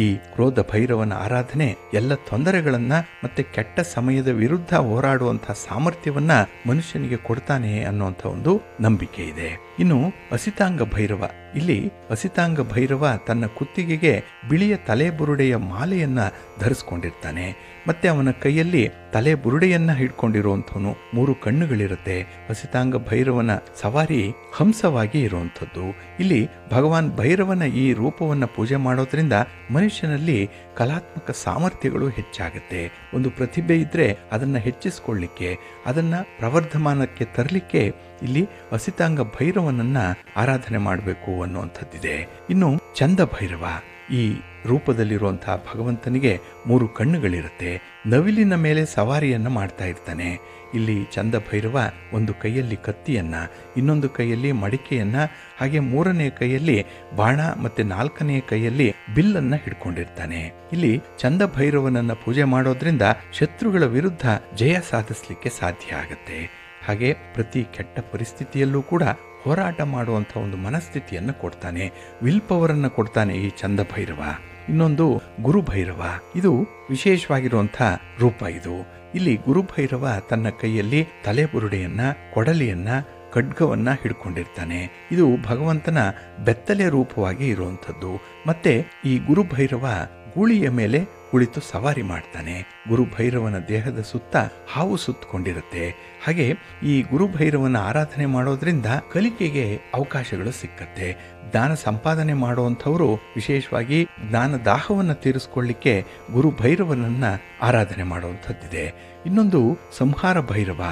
ಈ ಕ್ರೋಧ ಭೈರವನ ಆರಾಧನೆ ಎಲ್ಲ ತೊಂದರೆಗಳನ್ನ ಮತ್ತೆ ಕೆಟ್ಟ ಸಮಯದ ವಿರುದ್ಧ ಹೋರಾಡುವಂತಹ ಸಾಮರ್ಥ್ಯವನ್ನ ಮನುಷ್ಯನಿಗೆ ಕೊಡ್ತಾನೆ ಅನ್ನುವಂಥ ಒಂದು ನಂಬಿಕೆ ಇದೆ. ಇನ್ನು ಅಸಿತಾಂಗ ಭೈರವ, ಇಲ್ಲಿ ಅಸಿತಾಂಗ ಭೈರವ ತನ್ನ ಕುತ್ತಿಗೆಗೆ ಬಿಳಿಯ ತಲೆ ಬುರುಡೆಯ ಮಾಲೆಯನ್ನ ಧರಿಸ್ಕೊಂಡಿರ್ತಾನೆ. ಮತ್ತೆ ಅವನ ಕೈಯಲ್ಲಿ ತಲೆ ಬುರುಡೆಯನ್ನ ಹಿಡ್ಕೊಂಡಿರುವಂಥವನು, 3 ಕಣ್ಣುಗಳಿರುತ್ತೆ. ಅಸಿತಾಂಗ ಭೈರವನ ಸವಾರಿ ಹಂಸವಾಗಿ ಇರುವಂಥದ್ದು. ಇಲ್ಲಿ ಭಗವಾನ್ ಭೈರವನ ಈ ರೂಪವನ್ನು ಪೂಜೆ ಮಾಡೋದ್ರಿಂದ ಮನುಷ್ಯನಲ್ಲಿ ಕಲಾತ್ಮಕ ಸಾಮರ್ಥ್ಯಗಳು ಹೆಚ್ಚಾಗುತ್ತೆ. ಒಂದು ಪ್ರತಿಭೆ ಇದ್ರೆ ಅದನ್ನ ಹೆಚ್ಚಿಸ್ಕೊಳ್ಳಿಕ್ಕೆ, ಅದನ್ನ ಪ್ರವರ್ಧಮಾನಕ್ಕೆ ತರಲಿಕ್ಕೆ ಇಲ್ಲಿ ಅಸಿತಾಂಗ ಭೈರವನನ್ನ ಆರಾಧನೆ ಮಾಡಬೇಕು ಅನ್ನುವಂಥದ್ದಿದೆ. ಇನ್ನು ಚಂದ ಭೈರವ, ಈ ರೂಪದಲ್ಲಿರುವಂತಹ ಭಗವಂತನಿಗೆ 3 ಕಣ್ಣುಗಳಿರುತ್ತೆ, ನವಿಲಿನ ಮೇಲೆ ಸವಾರಿಯನ್ನ ಮಾಡ್ತಾ ಇರ್ತಾನೆ. ಇಲ್ಲಿ ಚಂದ ಭೈರವ ಒಂದು ಕೈಯಲ್ಲಿ ಕತ್ತಿಯನ್ನ, ಇನ್ನೊಂದು ಕೈಯಲ್ಲಿ ಮಡಿಕೆಯನ್ನ, ಹಾಗೆ 3ನೇ ಕೈಯಲ್ಲಿ ಬಾಣ, ಮತ್ತೆ 4ನೇ ಕೈಯಲ್ಲಿ ಬಿಲ್ಲನ್ನ ಹಿಡ್ಕೊಂಡಿರ್ತಾನೆ. ಇಲ್ಲಿ ಚಂದ ಭೈರವನನ್ನ ಪೂಜೆ ಮಾಡೋದ್ರಿಂದ ಶತ್ರುಗಳ ವಿರುದ್ಧ ಜಯ ಸಾಧಿಸಲಿಕ್ಕೆ ಸಾಧ್ಯ ಆಗತ್ತೆ. ಹಾಗೆ ಪ್ರತಿ ಕೆಟ್ಟ ಪರಿಸ್ಥಿತಿಯಲ್ಲೂ ಕೂಡ ಹೋರಾಟ ಮಾಡುವಂಥ ಒಂದು ಮನಸ್ಥಿತಿಯನ್ನು ಕೊಡ್ತಾನೆ, ವಿಲ್ ಪವರನ್ನು ಕೊಡ್ತಾನೆ ಈ ಚಂದ ಭೈರವ. ಇನ್ನೊಂದು ಗುರುಭೈರವ, ಇದು ವಿಶೇಷವಾಗಿರುವಂಥ ರೂಪ ಇದು. ಇಲ್ಲಿ ಗುರುಭೈರವ ತನ್ನ ಕೈಯಲ್ಲಿ ತಲೆ ಬುರುಡೆಯನ್ನ, ಕೊಡಲಿಯನ್ನ, ಖಡ್ಗವನ್ನ ಹಿಡ್ಕೊಂಡಿರ್ತಾನೆ. ಇದು ಭಗವಂತನ ಬೆತ್ತಲೆ ರೂಪವಾಗಿ ಇರುವಂಥದ್ದು. ಮತ್ತೆ ಈ ಗುರುಭೈರವ ಗೂಳಿಯ ಮೇಲೆ ಕುಳಿತು ಸವಾರಿ ಮಾಡ್ತಾನೆ. ಗುರುಭೈರವನ ದೇಹದ ಸುತ್ತ ಹಾವು ಸುತ್ತಕೊಂಡಿರುತ್ತೆ. ಹಾಗೆ ಈ ಗುರುಭೈರವನ ಆರಾಧನೆ ಮಾಡೋದ್ರಿಂದ ಕಲಿಕೆಗೆ ಅವಕಾಶಗಳು ಸಿಕ್ಕತ್ತೆ. ಜ್ಞಾನ ಸಂಪಾದನೆ ಮಾಡುವಂಥವರು ವಿಶೇಷವಾಗಿ ಜ್ಞಾನ ದಾಹವನ್ನು ತೀರಿಸ್ಕೊಳ್ಳಿಕ್ಕೆ ಗುರುಭೈರವನನ್ನ ಆರಾಧನೆ ಮಾಡುವಂಥದ್ದಿದೆ. ಇನ್ನೊಂದು ಸಂಹಾರ ಭೈರವ.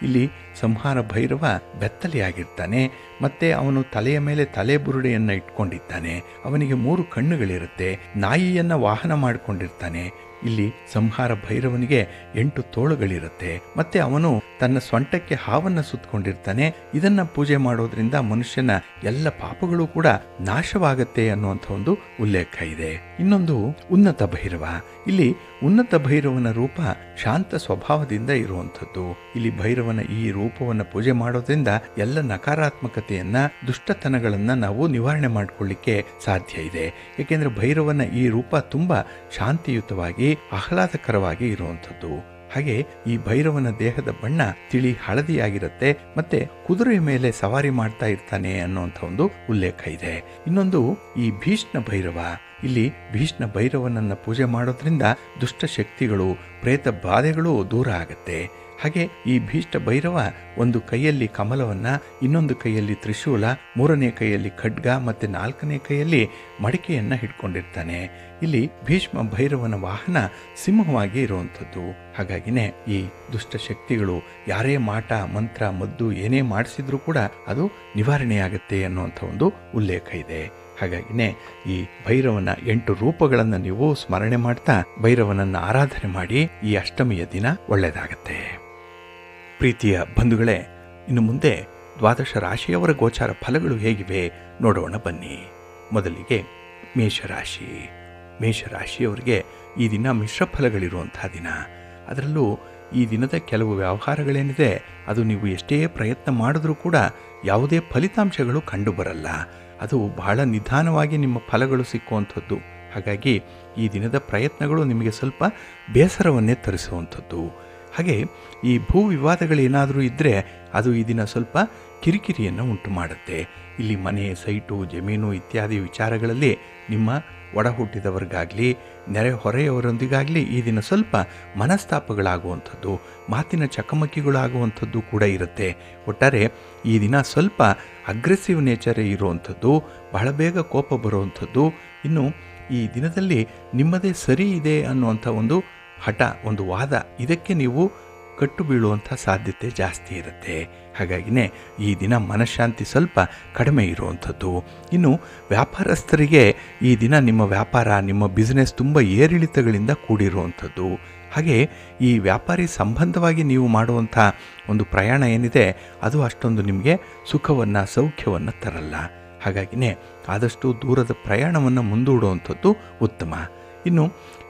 ಇಲ್ಲಿ ಸಂಹಾರ ಭೈರವ ಬೆತ್ತಲೆಯಾಗಿರ್ತಾನೆ. ಮತ್ತೆ ಅವನು ತಲೆಯ ಮೇಲೆ ತಲೆ ಬುರುಡೆಯನ್ನು ಇಟ್ಕೊಂಡಿದ್ದಾನೆ. ಅವನಿಗೆ 3 ಕಣ್ಣುಗಳಿರುತ್ತೆ. ನಾಯಿಯನ್ನ ವಾಹನ ಮಾಡಿಕೊಂಡಿರ್ತಾನೆ. ಇಲ್ಲಿ ಸಂಹಾರ ಭೈರವನಿಗೆ 8 ತೋಳುಗಳಿರುತ್ತೆ. ಮತ್ತೆ ಅವನು ತನ್ನ ಸೊಂಟಕ್ಕೆ ಹಾವನ್ನು ಸುತ್ತಕೊಂಡಿರ್ತಾನೆ. ಇದನ್ನ ಪೂಜೆ ಮಾಡೋದ್ರಿಂದ ಮನುಷ್ಯನ ಎಲ್ಲ ಪಾಪಗಳು ಕೂಡ ನಾಶವಾಗತ್ತೆ ಅನ್ನುವಂಥ ಒಂದು ಉಲ್ಲೇಖ ಇದೆ. ಇನ್ನೊಂದು ಉನ್ನತ ಭೈರವ. ಇಲ್ಲಿ ಉನ್ನತ ಭೈರವನ ರೂಪ ಶಾಂತ ಸ್ವಭಾವದಿಂದ ಇರುವಂಥದ್ದು. ಇಲ್ಲಿ ಭೈರವನ ಈ ರೂಪವನ್ನು ಪೂಜೆ ಮಾಡೋದ್ರಿಂದ ಎಲ್ಲ ನಕಾರಾತ್ಮಕತೆಯನ್ನ, ದುಷ್ಟತನಗಳನ್ನ ನಾವು ನಿವಾರಣೆ ಮಾಡಿಕೊಳ್ಳಿಕ್ಕೆ ಸಾಧ್ಯ ಇದೆ. ಏಕೆಂದ್ರೆ ಭೈರವನ ಈ ರೂಪ ತುಂಬಾ ಶಾಂತಿಯುತವಾಗಿ ಆಹ್ಲಾದಕರವಾಗಿ ಇರುವಂಥದ್ದು. ಹಾಗೆ ಈ ಭೈರವನ ದೇಹದ ಬಣ್ಣ ತಿಳಿ ಹಳದಿಯಾಗಿರುತ್ತೆ. ಮತ್ತೆ ಕುದುರೆಯ ಮೇಲೆ ಸವಾರಿ ಮಾಡ್ತಾ ಇರ್ತಾನೆ ಅನ್ನುವಂಥ ಒಂದು ಉಲ್ಲೇಖ ಇದೆ. ಇನ್ನೊಂದು ಈ ಭೀಷ್ಣ ಭೈರವ. ಇಲ್ಲಿ ಭೀಷ್ಣ ಭೈರವನನ್ನ ಪೂಜೆ ಮಾಡೋದ್ರಿಂದ ದುಷ್ಟ ಶಕ್ತಿಗಳು, ಪ್ರೇತ ಬಾಧೆಗಳು ದೂರ ಆಗತ್ತೆ. ಹಾಗೆ ಈ ಭೀಷ್ಮ ಭೈರವ ಒಂದು ಕೈಯಲ್ಲಿ ಕಮಲವನ್ನ, ಇನ್ನೊಂದು ಕೈಯಲ್ಲಿ ತ್ರಿಶೂಲ, 3ನೇ ಕೈಯಲ್ಲಿ ಖಡ್ಗ, ಮತ್ತೆ 4ನೇ ಕೈಯಲ್ಲಿ ಮಡಿಕೆಯನ್ನ ಹಿಡ್ಕೊಂಡಿರ್ತಾನೆ. ಇಲ್ಲಿ ಭೀಷ್ಮ ಭೈರವನ ವಾಹನ ಸಿಂಹವಾಗಿ ಇರುವಂಥದ್ದು. ಹಾಗಾಗಿನೇ ಈ ದುಷ್ಟ ಶಕ್ತಿಗಳು ಯಾರೇ ಮಾಟ ಮಂತ್ರ ಮದ್ದು ಏನೇ ಮಾಡಿಸಿದ್ರೂ ಕೂಡ ಅದು ನಿವಾರಣೆಯಾಗತ್ತೆ ಅನ್ನುವಂಥ ಒಂದು ಉಲ್ಲೇಖ ಇದೆ. ಹಾಗಾಗಿನೇ ಈ ಭೈರವನ 8 ರೂಪಗಳನ್ನು ನೀವು ಸ್ಮರಣೆ ಮಾಡ್ತಾ ಭೈರವನನ್ನ ಆರಾಧನೆ ಮಾಡಿ ಈ ಅಷ್ಟಮಿಯ ದಿನ ಒಳ್ಳೆಯದಾಗತ್ತೆ. ಪ್ರೀತಿಯ ಬಂಧುಗಳೇ, ಇನ್ನು ಮುಂದೆ 12 ರಾಶಿಯವರ ಗೋಚಾರ ಫಲಗಳು ಹೇಗಿವೆ ನೋಡೋಣ ಬನ್ನಿ. ಮೊದಲಿಗೆ ಮೇಷರಾಶಿ. ಮೇಷರಾಶಿಯವರಿಗೆ ಈ ದಿನ ಮಿಶ್ರ ಫಲಗಳಿರುವಂತಹ ದಿನ. ಅದರಲ್ಲೂ ಈ ದಿನದ ಕೆಲವು ವ್ಯವಹಾರಗಳೇನಿದೆ ಅದು ನೀವು ಎಷ್ಟೇ ಪ್ರಯತ್ನ ಮಾಡಿದ್ರೂ ಕೂಡ ಯಾವುದೇ ಫಲಿತಾಂಶಗಳು ಕಂಡು ಬರಲ್ಲ. ಅದು ಬಹಳ ನಿಧಾನವಾಗಿ ನಿಮ್ಮ ಫಲಗಳು ಸಿಕ್ಕುವಂಥದ್ದು. ಹಾಗಾಗಿ ಈ ದಿನದ ಪ್ರಯತ್ನಗಳು ನಿಮಗೆ ಸ್ವಲ್ಪ ಬೇಸರವನ್ನೇ ತರಿಸುವಂಥದ್ದು. ಹಾಗೆ ಈ ಭೂ ವಿವಾದಗಳೇನಾದರೂ ಇದ್ದರೆ ಅದು ಈ ದಿನ ಸ್ವಲ್ಪ ಕಿರಿಕಿರಿಯನ್ನು ಉಂಟು ಮಾಡುತ್ತೆ. ಇಲ್ಲಿ ಮನೆ, ಸೈಟು, ಜಮೀನು ಇತ್ಯಾದಿ ವಿಚಾರಗಳಲ್ಲಿ ನಿಮ್ಮ ಒಡ ಹುಟ್ಟಿದವರಿಗಾಗಲಿ ನೆರೆ ಹೊರೆಯವರೊಂದಿಗಾಗಲಿ ಈ ದಿನ ಸ್ವಲ್ಪ ಮನಸ್ತಾಪಗಳಾಗುವಂಥದ್ದು, ಮಾತಿನ ಚಕಮಕಿಗಳಾಗುವಂಥದ್ದು ಕೂಡ ಇರುತ್ತೆ. ಒಟ್ಟಾರೆ ಈ ದಿನ ಸ್ವಲ್ಪ ಅಗ್ರೆಸಿವ್ ನೇಚರೇ ಇರುವಂಥದ್ದು, ಬಹಳ ಬೇಗ ಕೋಪ ಬರುವಂಥದ್ದು. ಇನ್ನು ಈ ದಿನದಲ್ಲಿ ನಿಮ್ಮದೇ ಸರಿ ಇದೆ ಅನ್ನುವಂಥ ಒಂದು ಹಠ, ಒಂದು ವಾದ, ಇದಕ್ಕೆ ನೀವು ಕಟ್ಟು ಬೀಳುವಂಥ ಸಾಧ್ಯತೆ ಜಾಸ್ತಿ ಇರುತ್ತೆ. ಹಾಗಾಗಿನೇ ಈ ದಿನ ಮನಃಶಾಂತಿ ಸ್ವಲ್ಪ ಕಡಿಮೆ ಇರುವಂಥದ್ದು. ಇನ್ನು ವ್ಯಾಪಾರಸ್ಥರಿಗೆ ಈ ದಿನ ನಿಮ್ಮ ವ್ಯಾಪಾರ, ನಿಮ್ಮ ಬಿಸ್ನೆಸ್ ತುಂಬ ಏರಿಳಿತಗಳಿಂದ ಕೂಡಿರುವಂಥದ್ದು. ಹಾಗೆ ಈ ವ್ಯಾಪಾರಿ ಸಂಬಂಧವಾಗಿ ನೀವು ಮಾಡುವಂಥ ಒಂದು ಪ್ರಯಾಣ ಏನಿದೆ ಅದು ಅಷ್ಟೊಂದು ನಿಮಗೆ ಸುಖವನ್ನು, ಸೌಖ್ಯವನ್ನು ತರಲ್ಲ. ಹಾಗಾಗಿನೇ ಆದಷ್ಟು ದೂರದ ಪ್ರಯಾಣವನ್ನು ಮುಂದೂಡುವಂಥದ್ದು ಉತ್ತಮ. ಇನ್ನು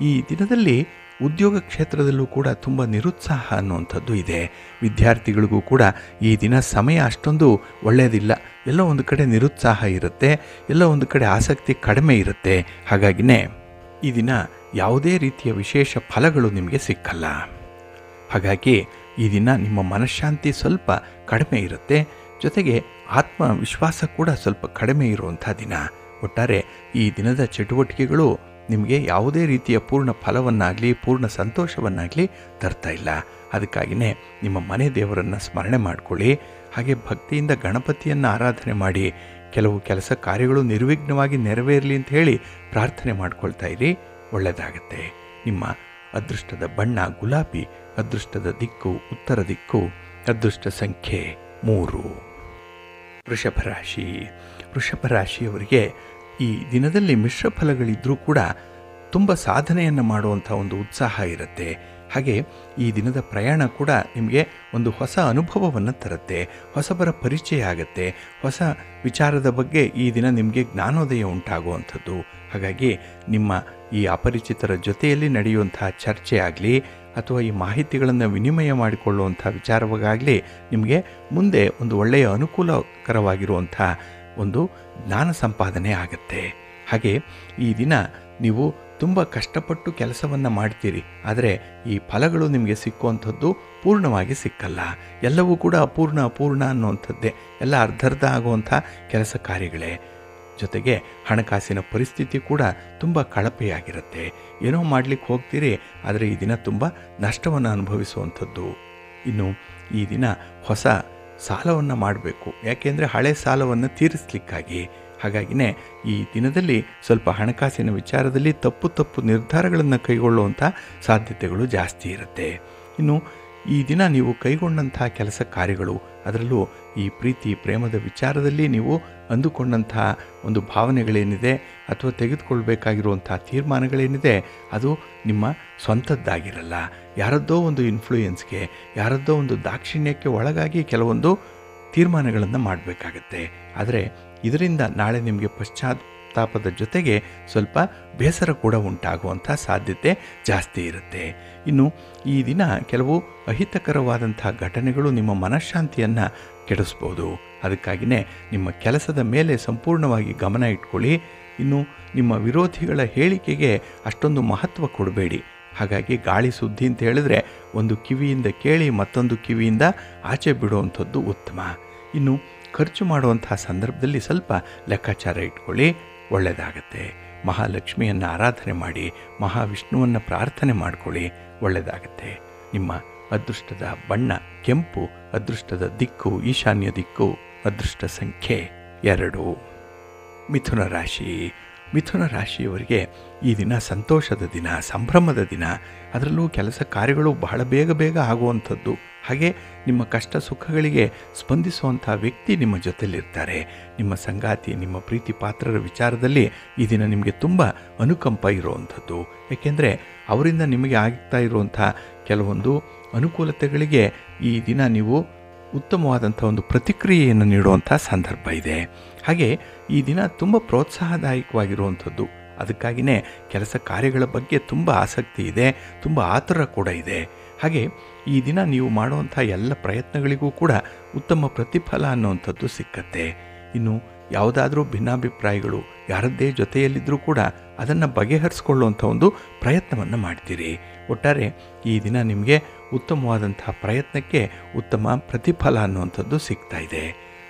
ಈ ದಿನದಲ್ಲಿ ಉದ್ಯೋಗ ಕ್ಷೇತ್ರದಲ್ಲೂ ಕೂಡ ತುಂಬ ನಿರುತ್ಸಾಹ ಅನ್ನುವಂಥದ್ದು ಇದೆ. ವಿದ್ಯಾರ್ಥಿಗಳಿಗೂ ಕೂಡ ಈ ದಿನ ಸಮಯ ಅಷ್ಟೊಂದು ಒಳ್ಳೆಯದಿಲ್ಲ. ಎಲ್ಲೋ ಒಂದು ಕಡೆ ನಿರುತ್ಸಾಹ ಇರುತ್ತೆ, ಎಲ್ಲೋ ಒಂದು ಕಡೆ ಆಸಕ್ತಿ ಕಡಿಮೆ ಇರುತ್ತೆ. ಹಾಗಾಗಿನೇ ಈ ದಿನ ಯಾವುದೇ ರೀತಿಯ ವಿಶೇಷ ಫಲಗಳು ನಿಮಗೆ ಸಿಕ್ಕಲ್ಲ. ಹಾಗಾಗಿ ಈ ದಿನ ನಿಮ್ಮ ಮನಃಶಾಂತಿ ಸ್ವಲ್ಪ ಕಡಿಮೆ ಇರುತ್ತೆ. ಜೊತೆಗೆ ಆತ್ಮವಿಶ್ವಾಸ ಕೂಡ ಸ್ವಲ್ಪ ಕಡಿಮೆ ಇರುವಂಥ ದಿನ. ಒಟ್ಟಾರೆ ಈ ದಿನದ ಚಟುವಟಿಕೆಗಳು ನಿಮಗೆ ಯಾವುದೇ ರೀತಿಯ ಪೂರ್ಣ ಫಲವನ್ನಾಗಲಿ ಪೂರ್ಣ ಸಂತೋಷವನ್ನಾಗಲಿ ತರ್ತಾ ಇಲ್ಲ. ಅದಕ್ಕಾಗಿಯೇ ನಿಮ್ಮ ಮನೆ ದೇವರನ್ನು ಸ್ಮರಣೆ ಮಾಡಿಕೊಳ್ಳಿ. ಹಾಗೆ ಭಕ್ತಿಯಿಂದ ಗಣಪತಿಯನ್ನು ಆರಾಧನೆ ಮಾಡಿ ಕೆಲವು ಕೆಲಸ ಕಾರ್ಯಗಳು ನಿರ್ವಿಘ್ನವಾಗಿ ನೆರವೇರಲಿ ಅಂತ ಹೇಳಿ ಪ್ರಾರ್ಥನೆ ಮಾಡ್ಕೊಳ್ತಾ ಇರಿ, ಒಳ್ಳೆಯದಾಗತ್ತೆ. ನಿಮ್ಮ ಅದೃಷ್ಟದ ಬಣ್ಣ ಗುಲಾಬಿ, ಅದೃಷ್ಟದ ದಿಕ್ಕು ಉತ್ತರ ದಿಕ್ಕು, ಅದೃಷ್ಟ ಸಂಖ್ಯೆ 3. ವೃಷಭ ರಾಶಿ. ವೃಷಭ ರಾಶಿಯವರಿಗೆ ಈ ದಿನದಲ್ಲಿ ಮಿಶ್ರ ಫಲಗಳಿದ್ದರೂ ಕೂಡ ತುಂಬ ಸಾಧನೆಯನ್ನು ಮಾಡುವಂಥ ಒಂದು ಉತ್ಸಾಹ ಇರುತ್ತೆ. ಹಾಗೆ ಈ ದಿನದ ಪ್ರಯಾಣ ಕೂಡ ನಿಮಗೆ ಒಂದು ಹೊಸ ಅನುಭವವನ್ನು ತರುತ್ತೆ, ಹೊಸಬರ ಪರಿಚಯ ಆಗುತ್ತೆ, ಹೊಸ ವಿಚಾರದ ಬಗ್ಗೆ ಈ ದಿನ ನಿಮಗೆ ಜ್ಞಾನೋದಯ ಉಂಟಾಗುವಂಥದ್ದು. ಹಾಗಾಗಿ ನಿಮ್ಮ ಈ ಅಪರಿಚಿತರ ಜೊತೆಯಲ್ಲಿ ನಡೆಯುವಂತಹ ಚರ್ಚೆ ಆಗಲಿ ಅಥವಾ ಈ ಮಾಹಿತಿಗಳನ್ನು ವಿನಿಮಯ ಮಾಡಿಕೊಳ್ಳುವಂಥ ವಿಚಾರವಾಗಲಿ ನಿಮಗೆ ಮುಂದೆ ಒಂದು ಒಳ್ಳೆಯ ಅನುಕೂಲಕರವಾಗಿರುವಂಥ ಒಂದು ಜ್ಞಾನ ಸಂಪಾದನೆ ಆಗುತ್ತೆ. ಹಾಗೆ ಈ ದಿನ ನೀವು ತುಂಬ ಕಷ್ಟಪಟ್ಟು ಕೆಲಸವನ್ನು ಮಾಡ್ತೀರಿ, ಆದರೆ ಈ ಫಲಗಳು ನಿಮಗೆ ಸಿಕ್ಕುವಂಥದ್ದು ಪೂರ್ಣವಾಗಿ ಸಿಕ್ಕಲ್ಲ. ಎಲ್ಲವೂ ಕೂಡ ಅಪೂರ್ಣ ಅನ್ನುವಂಥದ್ದೇ, ಎಲ್ಲ ಅರ್ಧರ್ಧ ಆಗುವಂಥ ಕೆಲಸ ಕಾರ್ಯಗಳೇ. ಜೊತೆಗೆ ಹಣಕಾಸಿನ ಪರಿಸ್ಥಿತಿ ಕೂಡ ತುಂಬ ಕಳಪೆಯಾಗಿರುತ್ತೆ. ಏನೋ ಮಾಡಲಿಕ್ಕೆ ಹೋಗ್ತೀರಿ, ಆದರೆ ಈ ದಿನ ತುಂಬ ನಷ್ಟವನ್ನು ಅನುಭವಿಸುವಂಥದ್ದು. ಇನ್ನು ಈ ದಿನ ಹೊಸ ಸಾಲವನ್ನು ಮಾಡಬೇಕು, ಯಾಕೆಂದರೆ ಹಳೆ ಸಾಲವನ್ನು ತೀರಿಸಲಿಕ್ಕಾಗಿ. ಹಾಗಾಗಿನೇ ಈ ದಿನದಲ್ಲಿ ಸ್ವಲ್ಪ ಹಣಕಾಸಿನ ವಿಚಾರದಲ್ಲಿ ತಪ್ಪು ನಿರ್ಧಾರಗಳನ್ನು ಕೈಗೊಳ್ಳುವಂಥ ಸಾಧ್ಯತೆಗಳು ಜಾಸ್ತಿ ಇರುತ್ತೆ. ಇನ್ನು ಈ ದಿನ ನೀವು ಕೈಗೊಂಡಂಥ ಕೆಲಸ ಕಾರ್ಯಗಳು, ಅದರಲ್ಲೂ ಈ ಪ್ರೀತಿ ಪ್ರೇಮದ ವಿಚಾರದಲ್ಲಿ ನೀವು ಅಂದುಕೊಂಡಂಥ ಒಂದು ಭಾವನೆಗಳೇನಿದೆ ಅಥವಾ ತೆಗೆದುಕೊಳ್ಬೇಕಾಗಿರುವಂಥ ತೀರ್ಮಾನಗಳೇನಿದೆ, ಅದು ನಿಮ್ಮ ಸ್ವಂತದ್ದಾಗಿರಲ್ಲ. ಯಾರದ್ದೋ ಒಂದು ಇನ್ಫ್ಲೂಯೆನ್ಸ್ಗೆ, ಯಾರದ್ದೋ ಒಂದು ದಾಕ್ಷಿಣ್ಯಕ್ಕೆ ಒಳಗಾಗಿ ಕೆಲವೊಂದು ತೀರ್ಮಾನಗಳನ್ನು ಮಾಡಬೇಕಾಗತ್ತೆ. ಆದರೆ ಇದರಿಂದ ನಾಳೆ ನಿಮಗೆ ಪಶ್ಚಾತ್ತಾಪದ ಜೊತೆಗೆ ಸ್ವಲ್ಪ ಬೇಸರ ಕೂಡ ಉಂಟಾಗುವಂಥ ಸಾಧ್ಯತೆ ಜಾಸ್ತಿ ಇರುತ್ತೆ. ಇನ್ನು ಈ ದಿನ ಕೆಲವು ಅಹಿತಕರವಾದಂಥ ಘಟನೆಗಳು ನಿಮ್ಮ ಮನಃಶಾಂತಿಯನ್ನು ಕೆಡಿಸ್ಬೋದು. ಅದಕ್ಕಾಗಿಯೇ ನಿಮ್ಮ ಕೆಲಸದ ಮೇಲೆ ಸಂಪೂರ್ಣವಾಗಿ ಗಮನ ಇಟ್ಕೊಳ್ಳಿ. ಇನ್ನು ನಿಮ್ಮ ವಿರೋಧಿಗಳ ಹೇಳಿಕೆಗೆ ಅಷ್ಟೊಂದು ಮಹತ್ವ ಕೊಡಬೇಡಿ. ಹಾಗಾಗಿ ಗಾಳಿ ಸುದ್ದಿ ಅಂತ ಹೇಳಿದ್ರೆ ಒಂದು ಕಿವಿಯಿಂದ ಕೇಳಿ ಮತ್ತೊಂದು ಕಿವಿಯಿಂದ ಆಚೆ ಬಿಡುವಂಥದ್ದು ಉತ್ತಮ. ಇನ್ನು ಖರ್ಚು ಮಾಡುವಂಥ ಸಂದರ್ಭದಲ್ಲಿ ಸ್ವಲ್ಪ ಲೆಕ್ಕಾಚಾರ ಇಟ್ಕೊಳ್ಳಿ, ಒಳ್ಳೆಯದಾಗತ್ತೆ. ಮಹಾಲಕ್ಷ್ಮಿಯನ್ನು ಆರಾಧನೆ ಮಾಡಿ, ಮಹಾವಿಷ್ಣುವನ್ನು ಪ್ರಾರ್ಥನೆ ಮಾಡಿಕೊಳ್ಳಿ, ಒಳ್ಳೆಯದಾಗತ್ತೆ. ನಿಮ್ಮ ಅದೃಷ್ಟದ ಬಣ್ಣ ಕೆಂಪು, ಅದೃಷ್ಟದ ದಿಕ್ಕು ಈಶಾನ್ಯ ದಿಕ್ಕು, ಅದೃಷ್ಟ ಸಂಖ್ಯೆ 2. ಮಿಥುನ ರಾಶಿ. ಮಿಥುನ ರಾಶಿಯವರಿಗೆ ಈ ದಿನ ಸಂತೋಷದ ದಿನ, ಸಂಭ್ರಮದ ದಿನ. ಅದರಲ್ಲೂ ಕೆಲಸ ಕಾರ್ಯಗಳು ಬಹಳ ಬೇಗ ಆಗುವಂಥದ್ದು. ಹಾಗೆ ನಿಮ್ಮ ಕಷ್ಟ ಸುಖಗಳಿಗೆ ಸ್ಪಂದಿಸುವಂಥ ವ್ಯಕ್ತಿ ನಿಮ್ಮ ಜೊತೆಯಲ್ಲಿರ್ತಾರೆ. ನಿಮ್ಮ ಸಂಗಾತಿ, ನಿಮ್ಮ ಪ್ರೀತಿ ಪಾತ್ರರ ವಿಚಾರದಲ್ಲಿ ಈ ದಿನ ನಿಮಗೆ ತುಂಬ ಅನುಕಂಪ ಇರುವಂಥದ್ದು. ಏಕೆಂದರೆ ಅವರಿಂದ ನಿಮಗೆ ಆಗ್ತಾ ಇರುವಂಥ ಕೆಲವೊಂದು ಅನುಕೂಲತೆಗಳಿಗೆ ಈ ದಿನ ನೀವು ಉತ್ತಮವಾದಂಥ ಒಂದು ಪ್ರತಿಕ್ರಿಯೆಯನ್ನು ನೀಡುವಂಥ ಸಂದರ್ಭ ಇದೆ. ಹಾಗೆ ಈ ದಿನ ತುಂಬ ಪ್ರೋತ್ಸಾಹದಾಯಕವಾಗಿರುವಂಥದ್ದು. ಅದಕ್ಕಾಗಿಯೇ ಕೆಲಸ ಕಾರ್ಯಗಳ ಬಗ್ಗೆ ತುಂಬ ಆಸಕ್ತಿ ಇದೆ, ತುಂಬ ಆತುರ ಕೂಡ ಇದೆ. ಹಾಗೆ ಈ ದಿನ ನೀವು ಮಾಡುವಂಥ ಎಲ್ಲ ಪ್ರಯತ್ನಗಳಿಗೂ ಕೂಡ ಉತ್ತಮ ಪ್ರತಿಫಲ ಅನ್ನುವಂಥದ್ದು ಸಿಕ್ಕತ್ತೆ. ಇನ್ನು ಯಾವುದಾದ್ರೂ ಭಿನ್ನಾಭಿಪ್ರಾಯಗಳು ಯಾರದ್ದೇ ಜೊತೆಯಲ್ಲಿದ್ದರೂ ಕೂಡ ಅದನ್ನು ಬಗೆಹರಿಸ್ಕೊಳ್ಳುವಂಥ ಒಂದು ಪ್ರಯತ್ನವನ್ನು ಮಾಡ್ತೀರಿ. ಒಟ್ಟಾರೆ ಈ ದಿನ ನಿಮಗೆ ಉತ್ತಮವಾದಂಥ ಪ್ರಯತ್ನಕ್ಕೆ ಉತ್ತಮ ಪ್ರತಿಫಲ ಅನ್ನುವಂಥದ್ದು ಸಿಗ್ತಾ ಇದೆ.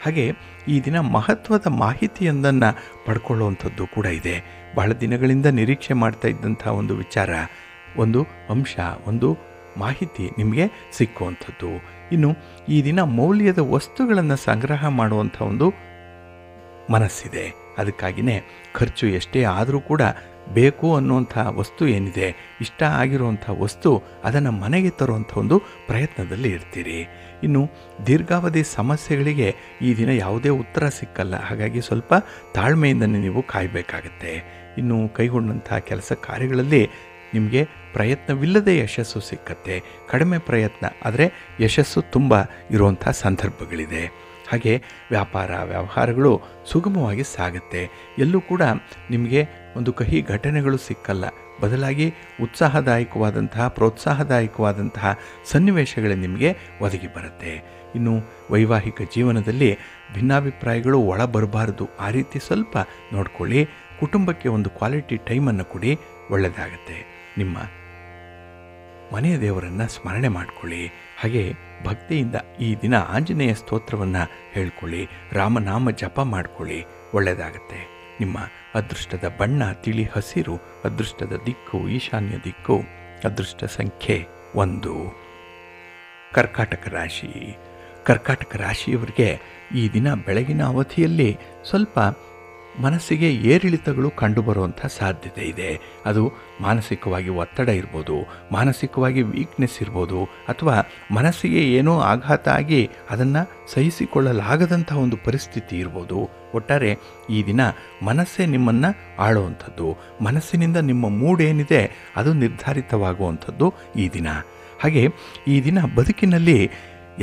ಹಾಗೆ ಈ ದಿನ ಮಹತ್ವದ ಮಾಹಿತಿಯೊಂದನ್ನು ಪಡ್ಕೊಳ್ಳುವಂಥದ್ದು ಕೂಡ ಇದೆ. ಬಹಳ ದಿನಗಳಿಂದ ನಿರೀಕ್ಷೆ ಮಾಡ್ತಾ ಇದ್ದಂಥ ಒಂದು ವಿಚಾರ, ಒಂದು ಅಂಶ, ಒಂದು ಮಾಹಿತಿ ನಿಮಗೆ ಸಿಕ್ಕುವಂಥದ್ದು. ಇನ್ನು ಈ ದಿನ ಮೌಲ್ಯದ ವಸ್ತುಗಳನ್ನು ಸಂಗ್ರಹ ಮಾಡುವಂಥ ಒಂದು ಮನಸ್ಸಿದೆ. ಅದಕ್ಕಾಗಿಯೇ ಖರ್ಚು ಎಷ್ಟೇ ಆದರೂ ಕೂಡ ಬೇಕು ಅನ್ನುವಂಥ ವಸ್ತು ಏನಿದೆ, ಇಷ್ಟ ಆಗಿರುವಂಥ ವಸ್ತು, ಅದನ್ನು ಮನೆಗೆ ತರುವಂಥ ಒಂದು ಪ್ರಯತ್ನದಲ್ಲಿ ಇರ್ತೀರಿ. ಇನ್ನು ದೀರ್ಘಾವಧಿ ಸಮಸ್ಯೆಗಳಿಗೆ ಈ ದಿನ ಯಾವುದೇ ಉತ್ತರ ಸಿಕ್ಕಲ್ಲ. ಹಾಗಾಗಿ ಸ್ವಲ್ಪ ತಾಳ್ಮೆಯಿಂದನೇ ನೀವು ಕಾಯಬೇಕಾಗತ್ತೆ. ಇನ್ನು ಕೈಗೊಂಡಂಥ ಕೆಲಸ ಕಾರ್ಯಗಳಲ್ಲಿ ನಿಮಗೆ ಪ್ರಯತ್ನವಿಲ್ಲದೆ ಯಶಸ್ಸು ಸಿಕ್ಕತ್ತೆ. ಕಡಿಮೆ ಪ್ರಯತ್ನ ಆದರೆ ಯಶಸ್ಸು ತುಂಬ ಇರುವಂಥ ಸಂದರ್ಭಗಳಿದೆ. ಹಾಗೆ ವ್ಯಾಪಾರ ವ್ಯವಹಾರಗಳು ಸುಗಮವಾಗಿ ಸಾಗುತ್ತೆ. ಎಲ್ಲೂ ಕೂಡ ನಿಮಗೆ ಒಂದು ಕಹಿ ಘಟನೆಗಳು ಸಿಕ್ಕಲ್ಲ. ಬದಲಾಗಿ ಉತ್ಸಾಹದಾಯಕವಾದಂತಹ ಪ್ರೋತ್ಸಾಹದಾಯಕವಾದಂತಹ ಸನ್ನಿವೇಶಗಳೇ ನಿಮಗೆ ಒದಗಿ ಬರುತ್ತೆ. ಇನ್ನು ವೈವಾಹಿಕ ಜೀವನದಲ್ಲಿ ಭಿನ್ನಾಭಿಪ್ರಾಯಗಳು ಒಳ ಬರಬಾರ್ದು. ಆ ರೀತಿ ಸ್ವಲ್ಪ ನೋಡ್ಕೊಳ್ಳಿ. ಕುಟುಂಬಕ್ಕೆ ಒಂದು ಕ್ವಾಲಿಟಿ ಟೈಮನ್ನು ಕೊಡಿ, ಒಳ್ಳೆಯದಾಗತ್ತೆ. ನಿಮ್ಮ ಮನೆಯ ದೇವರನ್ನು ಸ್ಮರಣೆ ಮಾಡಿಕೊಳ್ಳಿ. ಹಾಗೆ ಭಕ್ತಿಯಿಂದ ಈ ದಿನ ಆಂಜನೇಯ ಸ್ತೋತ್ರವನ್ನು ಹೇಳ್ಕೊಳ್ಳಿ, ರಾಮನಾಮ ಜಪ ಮಾಡಿಕೊಳ್ಳಿ, ಒಳ್ಳೆಯದಾಗತ್ತೆ. ನಿಮ್ಮ ಅದೃಷ್ಟದ ಬಣ್ಣ ತಿಳಿ ಹಸಿರು, ಅದೃಷ್ಟದ ದಿಕ್ಕು ಈಶಾನ್ಯ ದಿಕ್ಕು, ಅದೃಷ್ಟ ಸಂಖ್ಯೆ 1. ಕರ್ಕಾಟಕ ರಾಶಿ. ಕರ್ಕಾಟಕ ರಾಶಿಯವರಿಗೆ ಈ ದಿನ ಬೆಳಗಿನ ಅವಧಿಯಲ್ಲಿ ಸ್ವಲ್ಪ ಮನಸ್ಸಿಗೆ ಏರಿಳಿತಗಳು ಕಂಡುಬರುವಂಥ ಸಾಧ್ಯತೆ ಇದೆ. ಅದು ಮಾನಸಿಕವಾಗಿ ಒತ್ತಡ ಇರ್ಬೋದು, ಮಾನಸಿಕವಾಗಿ ವೀಕ್ನೆಸ್ ಇರ್ಬೋದು, ಅಥವಾ ಮನಸ್ಸಿಗೆ ಏನೋ ಆಘಾತ ಆಗಿ ಅದನ್ನು ಸಹಿಸಿಕೊಳ್ಳಲಾಗದಂಥ ಒಂದು ಪರಿಸ್ಥಿತಿ ಇರ್ಬೋದು. ಒಟ್ಟಾರೆ ಈ ದಿನ ಮನಸ್ಸೇ ನಿಮ್ಮನ್ನು ಆಳುವಂಥದ್ದು. ಮನಸ್ಸಿನಿಂದ ನಿಮ್ಮ ಮೂಡ್ ಏನಿದೆ ಅದು ನಿರ್ಧಾರಿತವಾಗುವಂಥದ್ದು ಈ ದಿನ. ಹಾಗೆ ಈ ದಿನ ಬದುಕಿನಲ್ಲಿ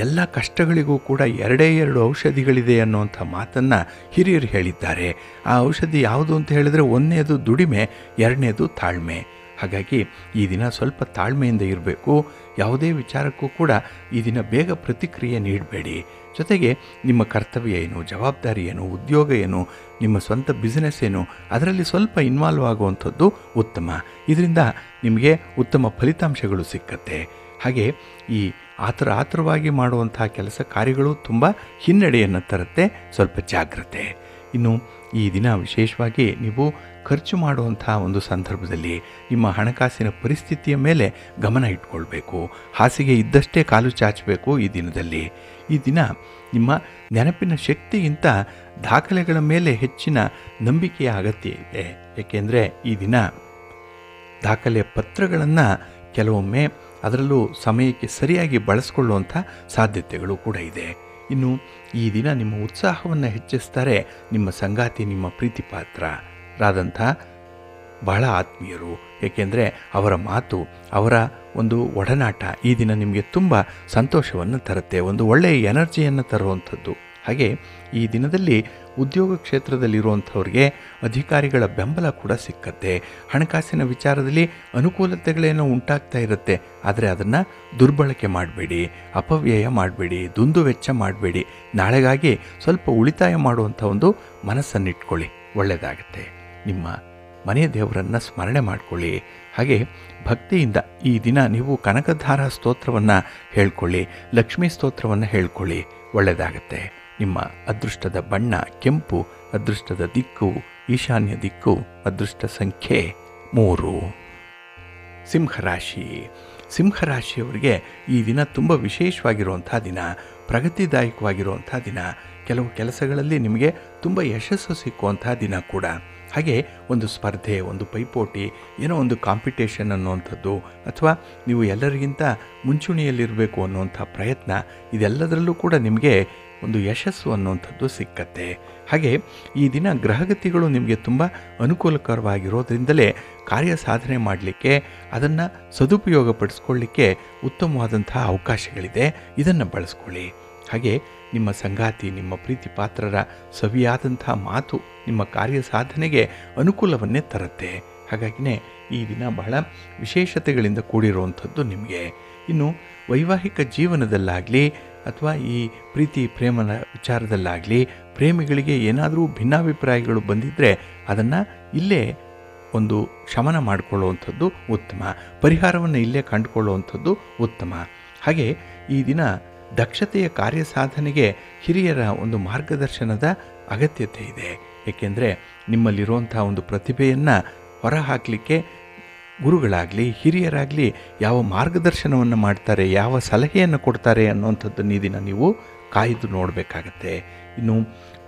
ಎಲ್ಲ ಕಷ್ಟಗಳಿಗೂ ಕೂಡ 2 ಔಷಧಿಗಳಿದೆ ಅನ್ನುವಂಥ ಮಾತನ್ನು ಹಿರಿಯರು ಹೇಳಿದ್ದಾರೆ. ಆ ಔಷಧಿ ಯಾವುದು ಅಂತ ಹೇಳಿದರೆ, 1ನೇದು ದುಡಿಮೆ, 2ನೇದು ತಾಳ್ಮೆ. ಹಾಗಾಗಿ ಈ ದಿನ ಸ್ವಲ್ಪ ತಾಳ್ಮೆಯಿಂದ ಇರಬೇಕು. ಯಾವುದೇ ವಿಚಾರಕ್ಕೂ ಕೂಡ ಈ ದಿನ ಬೇಗ ಪ್ರತಿಕ್ರಿಯೆ ನೀಡಬೇಡಿ. ಜೊತೆಗೆ ನಿಮ್ಮ ಕರ್ತವ್ಯ ಏನು, ಜವಾಬ್ದಾರಿ ಏನು, ಉದ್ಯೋಗ ಏನು, ನಿಮ್ಮ ಸ್ವಂತ ಬಿಸ್ನೆಸ್ ಏನು, ಅದರಲ್ಲಿ ಸ್ವಲ್ಪ ಇನ್ವಾಲ್ವ್ ಆಗುವಂಥದ್ದು ಉತ್ತಮ. ಇದರಿಂದ ನಿಮಗೆ ಉತ್ತಮ ಫಲಿತಾಂಶಗಳು ಸಿಕ್ಕತ್ತೆ. ಹಾಗೆ ಈ ಆತುರವಾಗಿ ಮಾಡುವಂಥ ಕೆಲಸ ಕಾರ್ಯಗಳು ತುಂಬ ಹಿನ್ನಡೆಯನ್ನು ತರುತ್ತೆ. ಸ್ವಲ್ಪ ಜಾಗ್ರತೆ. ಇನ್ನು ಈ ದಿನ ವಿಶೇಷವಾಗಿ ನೀವು ಖರ್ಚು ಮಾಡುವಂಥ ಒಂದು ಸಂದರ್ಭದಲ್ಲಿ ನಿಮ್ಮ ಹಣಕಾಸಿನ ಪರಿಸ್ಥಿತಿಯ ಮೇಲೆ ಗಮನ ಇಟ್ಕೊಳ್ಬೇಕು. ಹಾಸಿಗೆ ಇದ್ದಷ್ಟೇ ಕಾಲು ಚಾಚಬೇಕು. ಈ ದಿನದಲ್ಲಿ ಈ ದಿನ ನಿಮ್ಮ ನೆನಪಿನ ಶಕ್ತಿಗಿಂತ ದಾಖಲೆಗಳ ಮೇಲೆ ಹೆಚ್ಚಿನ ನಂಬಿಕೆಯ ಅಗತ್ಯ ಇದೆ. ಏಕೆಂದರೆ ಈ ದಿನ ದಾಖಲೆ ಪತ್ರಗಳನ್ನು ಕೆಲವೊಮ್ಮೆ ಅದರಲ್ಲೂ ಸಮಯಕ್ಕೆ ಸರಿಯಾಗಿ ಬಳಸ್ಕೊಳ್ಳುವಂಥ ಸಾಧ್ಯತೆಗಳು ಕೂಡ ಇದೆ. ಇನ್ನು ಈ ದಿನ ನಿಮ್ಮ ಉತ್ಸಾಹವನ್ನು ಹೆಚ್ಚಿಸ್ತಾರೆ ನಿಮ್ಮ ಸಂಗಾತಿ, ನಿಮ್ಮ ಪ್ರೀತಿ ಪಾತ್ರರಾದಂಥ ಬಹಳ ಆತ್ಮೀಯರು. ಏಕೆಂದರೆ ಅವರ ಮಾತು, ಅವರ ಒಂದು ಒಡನಾಟ ಈ ದಿನ ನಿಮಗೆ ತುಂಬ ಸಂತೋಷವನ್ನು ತರುತ್ತೆ, ಒಂದು ಒಳ್ಳೆಯ ಎನರ್ಜಿಯನ್ನು ತರುವಂಥದ್ದು. ಹಾಗೆ ಈ ದಿನದಲ್ಲಿ ಉದ್ಯೋಗ ಕ್ಷೇತ್ರದಲ್ಲಿರುವಂಥವ್ರಿಗೆ ಅಧಿಕಾರಿಗಳ ಬೆಂಬಲ ಕೂಡ ಸಿಕ್ಕತ್ತೆ. ಹಣಕಾಸಿನ ವಿಚಾರದಲ್ಲಿ ಅನುಕೂಲತೆಗಳೇನೋ ಉಂಟಾಗ್ತಾ ಇರುತ್ತೆ, ಆದರೆ ಅದನ್ನು ದುರ್ಬಳಕೆ ಮಾಡಬೇಡಿ, ಅಪವ್ಯಯ ಮಾಡಬೇಡಿ, ದುಂದು ವೆಚ್ಚ ಮಾಡಬೇಡಿ. ನಾಳೆಗಾಗಿ ಸ್ವಲ್ಪ ಉಳಿತಾಯ ಮಾಡುವಂಥ ಒಂದು ಮನಸ್ಸನ್ನಿಟ್ಕೊಳ್ಳಿ, ಒಳ್ಳೆಯದಾಗತ್ತೆ. ನಿಮ್ಮ ಮನೆ ದೇವರನ್ನು ಸ್ಮರಣೆ ಮಾಡಿಕೊಳ್ಳಿ. ಹಾಗೆ ಭಕ್ತಿಯಿಂದ ಈ ದಿನ ನೀವು ಕನಕಧಾರ ಸ್ತೋತ್ರವನ್ನು ಹೇಳ್ಕೊಳ್ಳಿ, ಲಕ್ಷ್ಮೀ ಸ್ತೋತ್ರವನ್ನು ಹೇಳ್ಕೊಳ್ಳಿ, ಒಳ್ಳೆಯದಾಗತ್ತೆ. ನಿಮ್ಮ ಅದೃಷ್ಟದ ಬಣ್ಣ ಕೆಂಪು, ಅದೃಷ್ಟದ ದಿಕ್ಕು ಈಶಾನ್ಯ ದಿಕ್ಕು, ಅದೃಷ್ಟ ಸಂಖ್ಯೆ 3. ಸಿಂಹರಾಶಿ. ಸಿಂಹರಾಶಿಯವರಿಗೆ ಈ ದಿನ ತುಂಬ ವಿಶೇಷವಾಗಿರುವಂಥ ದಿನ, ಪ್ರಗತಿದಾಯಕವಾಗಿರುವಂಥ ದಿನ. ಕೆಲವು ಕೆಲಸಗಳಲ್ಲಿ ನಿಮಗೆ ತುಂಬ ಯಶಸ್ಸು ಸಿಕ್ಕುವಂಥ ದಿನ ಕೂಡ. ಹಾಗೆ ಒಂದು ಸ್ಪರ್ಧೆ, ಒಂದು ಪೈಪೋಟಿ, ಏನೋ ಒಂದು ಕಾಂಪಿಟೇಷನ್ ಅನ್ನುವಂಥದ್ದು, ಅಥವಾ ನೀವು ಎಲ್ಲರಿಗಿಂತ ಮುಂಚೂಣಿಯಲ್ಲಿರಬೇಕು ಅನ್ನುವಂಥ ಪ್ರಯತ್ನ, ಇದೆಲ್ಲದರಲ್ಲೂ ಕೂಡ ನಿಮಗೆ ಒಂದು ಯಶಸ್ಸು ಅನ್ನುವಂಥದ್ದು ಸಿಕ್ಕತ್ತೆ. ಹಾಗೆ ಈ ದಿನ ಗ್ರಹಗತಿಗಳು ನಿಮಗೆ ತುಂಬ ಅನುಕೂಲಕರವಾಗಿರೋದ್ರಿಂದಲೇ ಕಾರ್ಯ ಸಾಧನೆ ಮಾಡಲಿಕ್ಕೆ, ಅದನ್ನು ಸದುಪಯೋಗಪಡಿಸ್ಕೊಳ್ಳಿಕ್ಕೆ ಉತ್ತಮವಾದಂಥ ಅವಕಾಶಗಳಿದೆ. ಇದನ್ನು ಬಳಸ್ಕೊಳ್ಳಿ. ಹಾಗೆ ನಿಮ್ಮ ಸಂಗಾತಿ, ನಿಮ್ಮ ಪ್ರೀತಿ ಪಾತ್ರರ ಸವಿಯಾದಂಥ ಮಾತು ನಿಮ್ಮ ಕಾರ್ಯ ಸಾಧನೆಗೆ ಅನುಕೂಲವನ್ನೇ ತರುತ್ತೆ. ಹಾಗಾಗಿನೇ ಈ ದಿನ ಬಹಳ ವಿಶೇಷತೆಗಳಿಂದ ಕೂಡಿರುವಂಥದ್ದು ನಿಮಗೆ. ಇನ್ನು ವೈವಾಹಿಕ ಜೀವನದಲ್ಲಾಗಲಿ ಅಥವಾ ಈ ಪ್ರೀತಿ ಪ್ರೇಮನ ವಿಚಾರದಲ್ಲಾಗಲಿ ಪ್ರೇಮಿಗಳಿಗೆ ಏನಾದರೂ ಭಿನ್ನಾಭಿಪ್ರಾಯಗಳು ಬಂದಿದ್ದರೆ ಅದನ್ನು ಇಲ್ಲೇ ಒಂದು ಶಮನ ಮಾಡಿಕೊಳ್ಳುವಂಥದ್ದು ಉತ್ತಮ, ಪರಿಹಾರವನ್ನು ಇಲ್ಲೇ ಕಂಡುಕೊಳ್ಳುವಂಥದ್ದು ಉತ್ತಮ. ಹಾಗೆ ಈ ದಿನ ದಕ್ಷತೆಯ ಕಾರ್ಯ ಸಾಧನೆಗೆ ಹಿರಿಯರ ಒಂದು ಮಾರ್ಗದರ್ಶನದ ಅಗತ್ಯತೆ ಇದೆ. ಏಕೆಂದರೆ ನಿಮ್ಮಲ್ಲಿರುವಂಥ ಒಂದು ಪ್ರತಿಭೆಯನ್ನು ಹೊರಹಾಕಲಿಕ್ಕೆ ಗುರುಗಳಾಗಲಿ ಹಿರಿಯರಾಗಲಿ ಯಾವ ಮಾರ್ಗದರ್ಶನವನ್ನು ಮಾಡ್ತಾರೆ, ಯಾವ ಸಲಹೆಯನ್ನು ಕೊಡ್ತಾರೆ ಅನ್ನುವಂಥದ್ದನ್ನು ಈ ದಿನ ನೀವು ಕಾಯ್ದು ನೋಡಬೇಕಾಗತ್ತೆ. ಇನ್ನು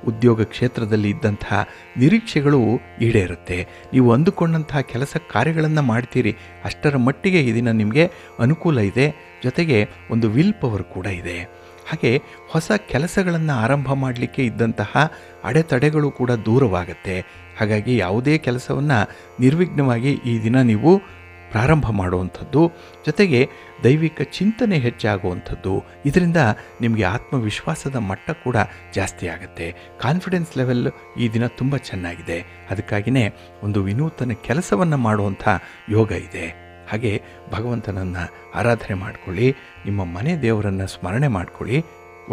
ಉದ್ಯೋಗ ಕ್ಷೇತ್ರದಲ್ಲಿ ಇದ್ದಂತಹ ನಿರೀಕ್ಷೆಗಳು ಈಡೇರುತ್ತೆ. ನೀವು ಅಂದುಕೊಂಡಂತಹ ಕೆಲಸ ಕಾರ್ಯಗಳನ್ನು ಮಾಡ್ತೀರಿ, ಅಷ್ಟರ ಮಟ್ಟಿಗೆ ಈ ದಿನ ನಿಮಗೆ ಅನುಕೂಲ ಇದೆ. ಜೊತೆಗೆ ಒಂದು ವಿಲ್ ಪವರ್ ಕೂಡ ಇದೆ. ಹಾಗೆ ಹೊಸ ಕೆಲಸಗಳನ್ನು ಆರಂಭ ಮಾಡಲಿಕ್ಕೆ ಇದ್ದಂತಹ ಅಡೆತಡೆಗಳು ಕೂಡ ದೂರವಾಗುತ್ತೆ. ಹಾಗಾಗಿ ಯಾವುದೇ ಕೆಲಸವನ್ನು ನಿರ್ವಿಘ್ನವಾಗಿ ಈ ದಿನ ನೀವು ಪ್ರಾರಂಭ ಮಾಡುವಂಥದ್ದು, ಜೊತೆಗೆ ದೈವಿಕ ಚಿಂತನೆ ಹೆಚ್ಚಾಗುವಂಥದ್ದು. ಇದರಿಂದ ನಿಮಗೆ ಆತ್ಮವಿಶ್ವಾಸದ ಮಟ್ಟ ಕೂಡ ಜಾಸ್ತಿ ಆಗುತ್ತೆ. ಕಾನ್ಫಿಡೆನ್ಸ್ ಲೆವೆಲ್ ಈ ದಿನ ತುಂಬ ಚೆನ್ನಾಗಿದೆ. ಅದಕ್ಕಾಗಿಯೇ ಒಂದು ವಿನೂತನ ಕೆಲಸವನ್ನು ಮಾಡುವಂಥ ಯೋಗ ಇದೆ. ಹಾಗೆ ಭಗವಂತನನ್ನು ಆರಾಧನೆ ಮಾಡಿಕೊಳ್ಳಿ, ನಿಮ್ಮ ಮನೆ ದೇವರನ್ನು ಸ್ಮರಣೆ ಮಾಡಿಕೊಳ್ಳಿ,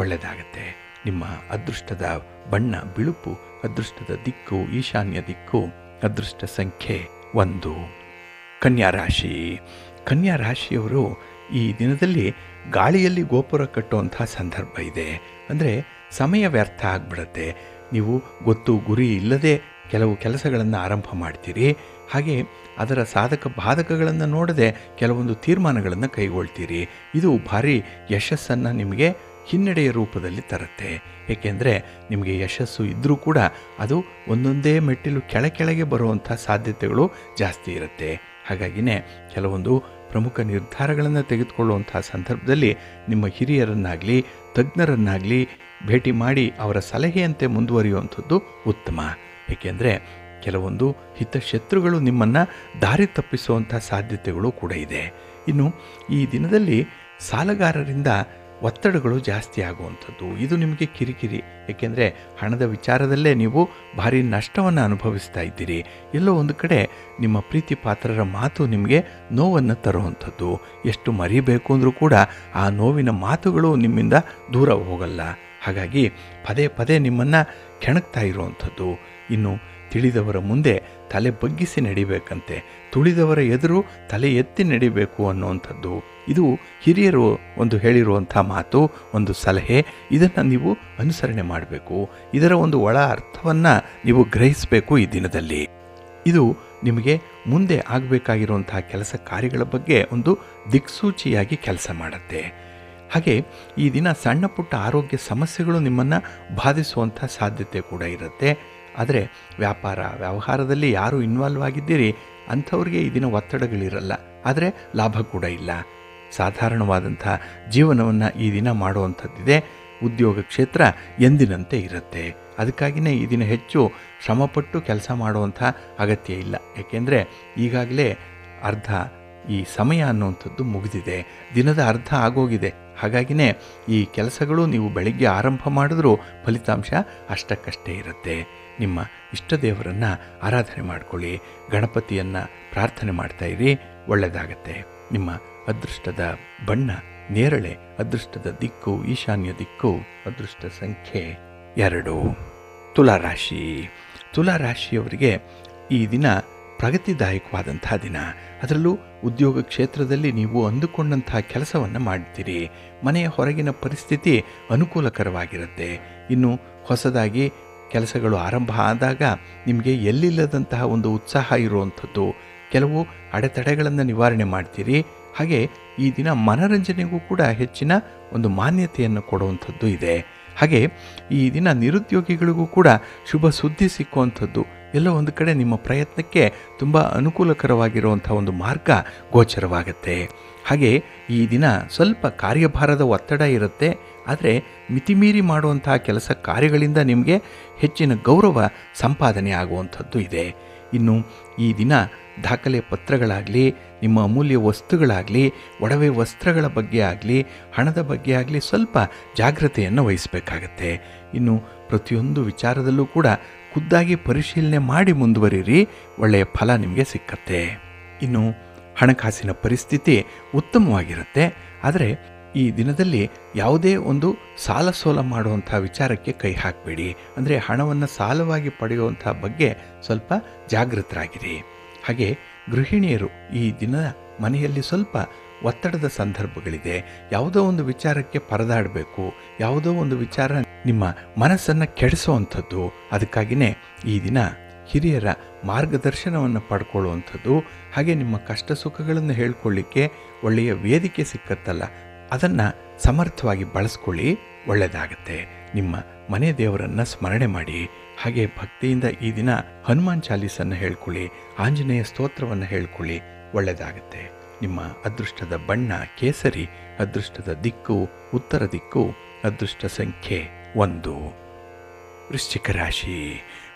ಒಳ್ಳೆಯದಾಗತ್ತೆ. ನಿಮ್ಮ ಅದೃಷ್ಟದ ಬಣ್ಣ ಬಿಳುಪು, ಅದೃಷ್ಟದ ದಿಕ್ಕು ಈಶಾನ್ಯ ದಿಕ್ಕು, ಅದೃಷ್ಟ ಸಂಖ್ಯೆ 1. ಕನ್ಯಾ ರಾಶಿ. ಕನ್ಯಾ ರಾಶಿಯವರು ಈ ದಿನದಲ್ಲಿ ಗಾಳಿಯಲ್ಲಿ ಗೋಪುರ ಕಟ್ಟುವಂಥ ಸಂದರ್ಭ ಇದೆ. ಅಂದರೆ ಸಮಯ ವ್ಯರ್ಥ ಆಗಿಬಿಡುತ್ತೆ. ನೀವು ಗೊತ್ತು ಗುರಿ ಇಲ್ಲದೆ ಕೆಲವು ಕೆಲಸಗಳನ್ನು ಆರಂಭ ಮಾಡ್ತೀರಿ. ಹಾಗೆ ಅದರ ಸಾಧಕ ಬಾಧಕಗಳನ್ನು ನೋಡದೆ ಕೆಲವೊಂದು ತೀರ್ಮಾನಗಳನ್ನು ಕೈಗೊಳ್ತೀರಿ. ಇದು ಭಾರಿ ಯಶಸ್ಸನ್ನು ನಿಮಗೆ ಹಿನ್ನಡೆಯ ರೂಪದಲ್ಲಿ ತರುತ್ತೆ. ಏಕೆಂದರೆ ನಿಮಗೆ ಯಶಸ್ಸು ಇದ್ದರೂ ಕೂಡ ಅದು ಒಂದೊಂದೇ ಮೆಟ್ಟಿಲು ಕೆಳಗೆ ಬರುವಂಥ ಸಾಧ್ಯತೆಗಳು ಜಾಸ್ತಿ ಇರುತ್ತೆ. ಹಾಗಾಗಿನೇ ಕೆಲವೊಂದು ಪ್ರಮುಖ ನಿರ್ಧಾರಗಳನ್ನು ತೆಗೆದುಕೊಳ್ಳುವಂಥ ಸಂದರ್ಭದಲ್ಲಿ ನಿಮ್ಮ ಹಿರಿಯರನ್ನಾಗಲಿ ತಜ್ಞರನ್ನಾಗಲಿ ಭೇಟಿ ಮಾಡಿ ಅವರ ಸಲಹೆಯಂತೆ ಮುಂದುವರಿಯುವಂಥದ್ದು ಉತ್ತಮ. ಏಕೆಂದರೆ ಕೆಲವೊಂದು ಹಿತಶತ್ರುಗಳು ನಿಮ್ಮನ್ನು ದಾರಿ ತಪ್ಪಿಸುವಂಥ ಸಾಧ್ಯತೆಗಳು ಕೂಡ ಇದೆ. ಇನ್ನು ಈ ದಿನದಲ್ಲಿ ಸಾಲಗಾರರಿಂದ ಒತ್ತಡಗಳು ಜಾಸ್ತಿ ಆಗುವಂಥದ್ದು, ಇದು ನಿಮಗೆ ಕಿರಿಕಿರಿ. ಏಕೆಂದರೆ ಹಣದ ವಿಚಾರದಲ್ಲೇ ನೀವು ಭಾರಿ ನಷ್ಟವನ್ನು ಅನುಭವಿಸ್ತಾ ಇದ್ದೀರಿ. ಎಲ್ಲೋ ಒಂದು ಕಡೆ ನಿಮ್ಮ ಪ್ರೀತಿ ಪಾತ್ರರ ಮಾತು ನಿಮಗೆ ನೋವನ್ನು ತರುವಂಥದ್ದು. ಎಷ್ಟು ಮರಿಬೇಕು ಅಂದರೂ ಕೂಡ ಆ ನೋವಿನ ಮಾತುಗಳು ನಿಮ್ಮಿಂದ ದೂರ ಹೋಗಲ್ಲ. ಹಾಗಾಗಿ ಪದೇ ಪದೇ ನಿಮ್ಮನ್ನು ಕೆಣಕ್ತಾ ಇರುವಂಥದ್ದು. ಇನ್ನು ತಿಳಿದವರ ಮುಂದೆ ತಲೆ ಬಗ್ಗಿಸಿ ನಡಿಬೇಕಂತೆ, ತುಳಿದವರ ಎದುರು ತಲೆ ಎತ್ತಿ ನಡಿಬೇಕು ಅನ್ನುವಂಥದ್ದು. ಇದು ಹಿರಿಯರು ಒಂದು ಹೇಳಿರುವಂಥ ಮಾತು, ಒಂದು ಸಲಹೆ. ಇದನ್ನು ನೀವು ಅನುಸರಣೆ ಮಾಡಬೇಕು. ಇದರ ಒಂದು ಒಳ ಅರ್ಥವನ್ನು ನೀವು ಗ್ರಹಿಸಬೇಕು ಈ ದಿನದಲ್ಲಿ. ಇದು ನಿಮಗೆ ಮುಂದೆ ಆಗಬೇಕಾಗಿರುವಂತಹ ಕೆಲಸ ಕಾರ್ಯಗಳ ಬಗ್ಗೆ ಒಂದು ದಿಕ್ಸೂಚಿಯಾಗಿ ಕೆಲಸ ಮಾಡುತ್ತೆ. ಹಾಗೆ ಈ ದಿನ ಸಣ್ಣ ಪುಟ್ಟ ಆರೋಗ್ಯ ಸಮಸ್ಯೆಗಳು ನಿಮ್ಮನ್ನು ಬಾಧಿಸುವಂಥ ಸಾಧ್ಯತೆ ಕೂಡ ಇರುತ್ತೆ. ಆದರೆ ವ್ಯವಹಾರದಲ್ಲಿ ಯಾರು ಇನ್ವಾಲ್ವ್ ಆಗಿದ್ದೀರಿ ಅಂಥವ್ರಿಗೆ ಈ ದಿನ ಒತ್ತಡಗಳಿರಲ್ಲ, ಆದರೆ ಲಾಭ ಕೂಡ ಇಲ್ಲ. ಸಾಧಾರಣವಾದಂಥ ಜೀವನವನ್ನು ಈ ದಿನ ಮಾಡುವಂಥದ್ದಿದೆ. ಉದ್ಯೋಗ ಕ್ಷೇತ್ರ ಎಂದಿನಂತೆ ಇರುತ್ತೆ. ಅದಕ್ಕಾಗಿಯೇ ಈ ದಿನ ಹೆಚ್ಚು ಶ್ರಮಪಟ್ಟು ಕೆಲಸ ಮಾಡುವಂಥ ಅಗತ್ಯ ಇಲ್ಲ. ಏಕೆಂದರೆ ಈಗಾಗಲೇ ಅರ್ಧ ಈ ಸಮಯ ಅನ್ನುವಂಥದ್ದು ಮುಗಿದಿದೆ, ದಿನದ ಅರ್ಧ ಆಗೋಗಿದೆ. ಹಾಗಾಗಿಯೇ ಈ ಕೆಲಸಗಳು ನೀವು ಬೆಳಗ್ಗೆ ಆರಂಭ ಮಾಡಿದ್ರೂ ಫಲಿತಾಂಶ ಅಷ್ಟಕ್ಕಷ್ಟೇ ಇರುತ್ತೆ. ನಿಮ್ಮ ಇಷ್ಟ ದೇವರನ್ನು ಆರಾಧನೆ ಮಾಡಿಕೊಳ್ಳಿ, ಗಣಪತಿಯನ್ನು ಪ್ರಾರ್ಥನೆ ಮಾಡ್ತಾ ಇರಿ, ಒಳ್ಳೆಯದಾಗತ್ತೆ. ನಿಮ್ಮ ಅದೃಷ್ಟದ ಬಣ್ಣ ನೇರಳೆ, ಅದೃಷ್ಟದ ದಿಕ್ಕು ಈಶಾನ್ಯ ದಿಕ್ಕು, ಅದೃಷ್ಟ ಸಂಖ್ಯೆ 2. ತುಲಾರಾಶಿ. ತುಲಾರಾಶಿಯವರಿಗೆ ಈ ದಿನ ಪ್ರಗತಿದಾಯಕವಾದಂಥ ದಿನ. ಅದರಲ್ಲೂ ಉದ್ಯೋಗ ಕ್ಷೇತ್ರದಲ್ಲಿ ನೀವು ಅಂದುಕೊಂಡಂಥ ಕೆಲಸವನ್ನು ಮಾಡ್ತೀರಿ. ಮನೆಯ ಹೊರಗಿನ ಪರಿಸ್ಥಿತಿ ಅನುಕೂಲಕರವಾಗಿರುತ್ತೆ. ಇನ್ನು ಹೊಸದಾಗಿ ಕೆಲಸಗಳು ಆರಂಭ ಆದಾಗ ನಿಮಗೆ ಎಲ್ಲಿಲ್ಲದಂತಹ ಒಂದು ಉತ್ಸಾಹ ಇರುವಂಥದ್ದು. ಕೆಲವು ಅಡೆತಡೆಗಳನ್ನು ನಿವಾರಣೆ ಮಾಡ್ತೀರಿ. ಹಾಗೆ ಈ ದಿನ ಮನರಂಜನೆಗೂ ಕೂಡ ಹೆಚ್ಚಿನ ಒಂದು ಮಾನ್ಯತೆಯನ್ನು ಕೊಡುವಂಥದ್ದು ಇದೆ. ಹಾಗೆ ಈ ದಿನ ನಿರುದ್ಯೋಗಿಗಳಿಗೂ ಕೂಡ ಶುಭ ಸುದ್ದಿ ಸಿಕ್ಕುವಂಥದ್ದು. ಎಲ್ಲೋ ಒಂದು ಕಡೆ ನಿಮ್ಮ ಪ್ರಯತ್ನಕ್ಕೆ ತುಂಬ ಅನುಕೂಲಕರವಾಗಿರುವಂಥ ಒಂದು ಮಾರ್ಗ ಗೋಚರವಾಗುತ್ತೆ. ಹಾಗೆ ಈ ದಿನ ಸ್ವಲ್ಪ ಕಾರ್ಯಭಾರದ ಒತ್ತಡ ಇರುತ್ತೆ. ಆದರೆ ಮಿತಿಮೀರಿ ಮಾಡುವಂಥ ಕೆಲಸ ಕಾರ್ಯಗಳಿಂದ ನಿಮಗೆ ಹೆಚ್ಚಿನ ಗೌರವ ಸಂಪಾದನೆ ಆಗುವಂಥದ್ದು ಇದೆ. ಇನ್ನು ಈ ದಿನ ದಾಖಲೆ ಪತ್ರಗಳಾಗಲಿ, ನಿಮ್ಮ ಅಮೂಲ್ಯ ವಸ್ತುಗಳಾಗಲಿ, ಒಡವೆ ವಸ್ತ್ರಗಳ ಬಗ್ಗೆ ಆಗಲಿ, ಹಣದ ಬಗ್ಗೆ ಆಗಲಿ ಸ್ವಲ್ಪ ಜಾಗ್ರತೆಯನ್ನು ವಹಿಸಬೇಕಾಗತ್ತೆ. ಇನ್ನು ಪ್ರತಿಯೊಂದು ವಿಚಾರದಲ್ಲೂ ಕೂಡ ಖುದ್ದಾಗಿ ಪರಿಶೀಲನೆ ಮಾಡಿ ಮುಂದುವರಿರಿ, ಒಳ್ಳೆಯ ಫಲ ನಿಮಗೆ ಸಿಕ್ಕತ್ತೆ. ಇನ್ನು ಹಣಕಾಸಿನ ಪರಿಸ್ಥಿತಿ ಉತ್ತಮವಾಗಿರುತ್ತೆ. ಆದರೆ ಈ ದಿನದಲ್ಲಿ ಯಾವುದೇ ಒಂದು ಸಾಲ ಸೋಲ ಮಾಡುವಂಥ ವಿಚಾರಕ್ಕೆ ಕೈ ಹಾಕಬೇಡಿ. ಅಂದರೆ ಹಣವನ್ನು ಸಾಲವಾಗಿ ಪಡೆಯುವಂಥ ಬಗ್ಗೆ ಸ್ವಲ್ಪ ಜಾಗೃತರಾಗಿರಿ. ಹಾಗೆ ಗೃಹಿಣಿಯರು ಈ ದಿನ ಮನೆಯಲ್ಲಿ ಸ್ವಲ್ಪ ಒತ್ತಡದ ಸಂದರ್ಭಗಳಿದೆ. ಯಾವುದೋ ಒಂದು ವಿಚಾರಕ್ಕೆ ಪರದಾಡಬೇಕು, ಯಾವುದೋ ಒಂದು ವಿಚಾರ ನಿಮ್ಮ ಮನಸ್ಸನ್ನು ಕೆಡಿಸುವಂಥದ್ದು. ಅದಕ್ಕಾಗಿಯೇ ಈ ದಿನ ಹಿರಿಯರ ಮಾರ್ಗದರ್ಶನವನ್ನು ಪಡ್ಕೊಳ್ಳುವಂಥದ್ದು. ಹಾಗೆ ನಿಮ್ಮ ಕಷ್ಟ ಸುಖಗಳನ್ನು ಹೇಳ್ಕೊಳ್ಳಿಕ್ಕೆ ಒಳ್ಳೆಯ ವೇದಿಕೆ ಸಿಕ್ಕತ್ತಲ್ಲ, ಅದನ್ನು ಸಮರ್ಥವಾಗಿ ಬಳಸ್ಕೊಳ್ಳಿ, ಒಳ್ಳೆಯದಾಗತ್ತೆ. ನಿಮ್ಮ ಮನೆ ದೇವರನ್ನು ಸ್ಮರಣೆ ಮಾಡಿ. ಹಾಗೆ ಭಕ್ತಿಯಿಂದ ಈ ದಿನ ಹನುಮಾನ್ ಚಾಲೀಸನ್ನು ಹೇಳ್ಕೊಳ್ಳಿ, ಆಂಜನೇಯ ಸ್ತೋತ್ರವನ್ನು ಹೇಳ್ಕೊಳ್ಳಿ, ಒಳ್ಳೆಯದಾಗತ್ತೆ. ನಿಮ್ಮ ಅದೃಷ್ಟದ ಬಣ್ಣ ಕೇಸರಿ, ಅದೃಷ್ಟದ ದಿಕ್ಕು ಉತ್ತರ ದಿಕ್ಕು, ಅದೃಷ್ಟ ಸಂಖ್ಯೆ 1. ವೃಶ್ಚಿಕ ರಾಶಿ.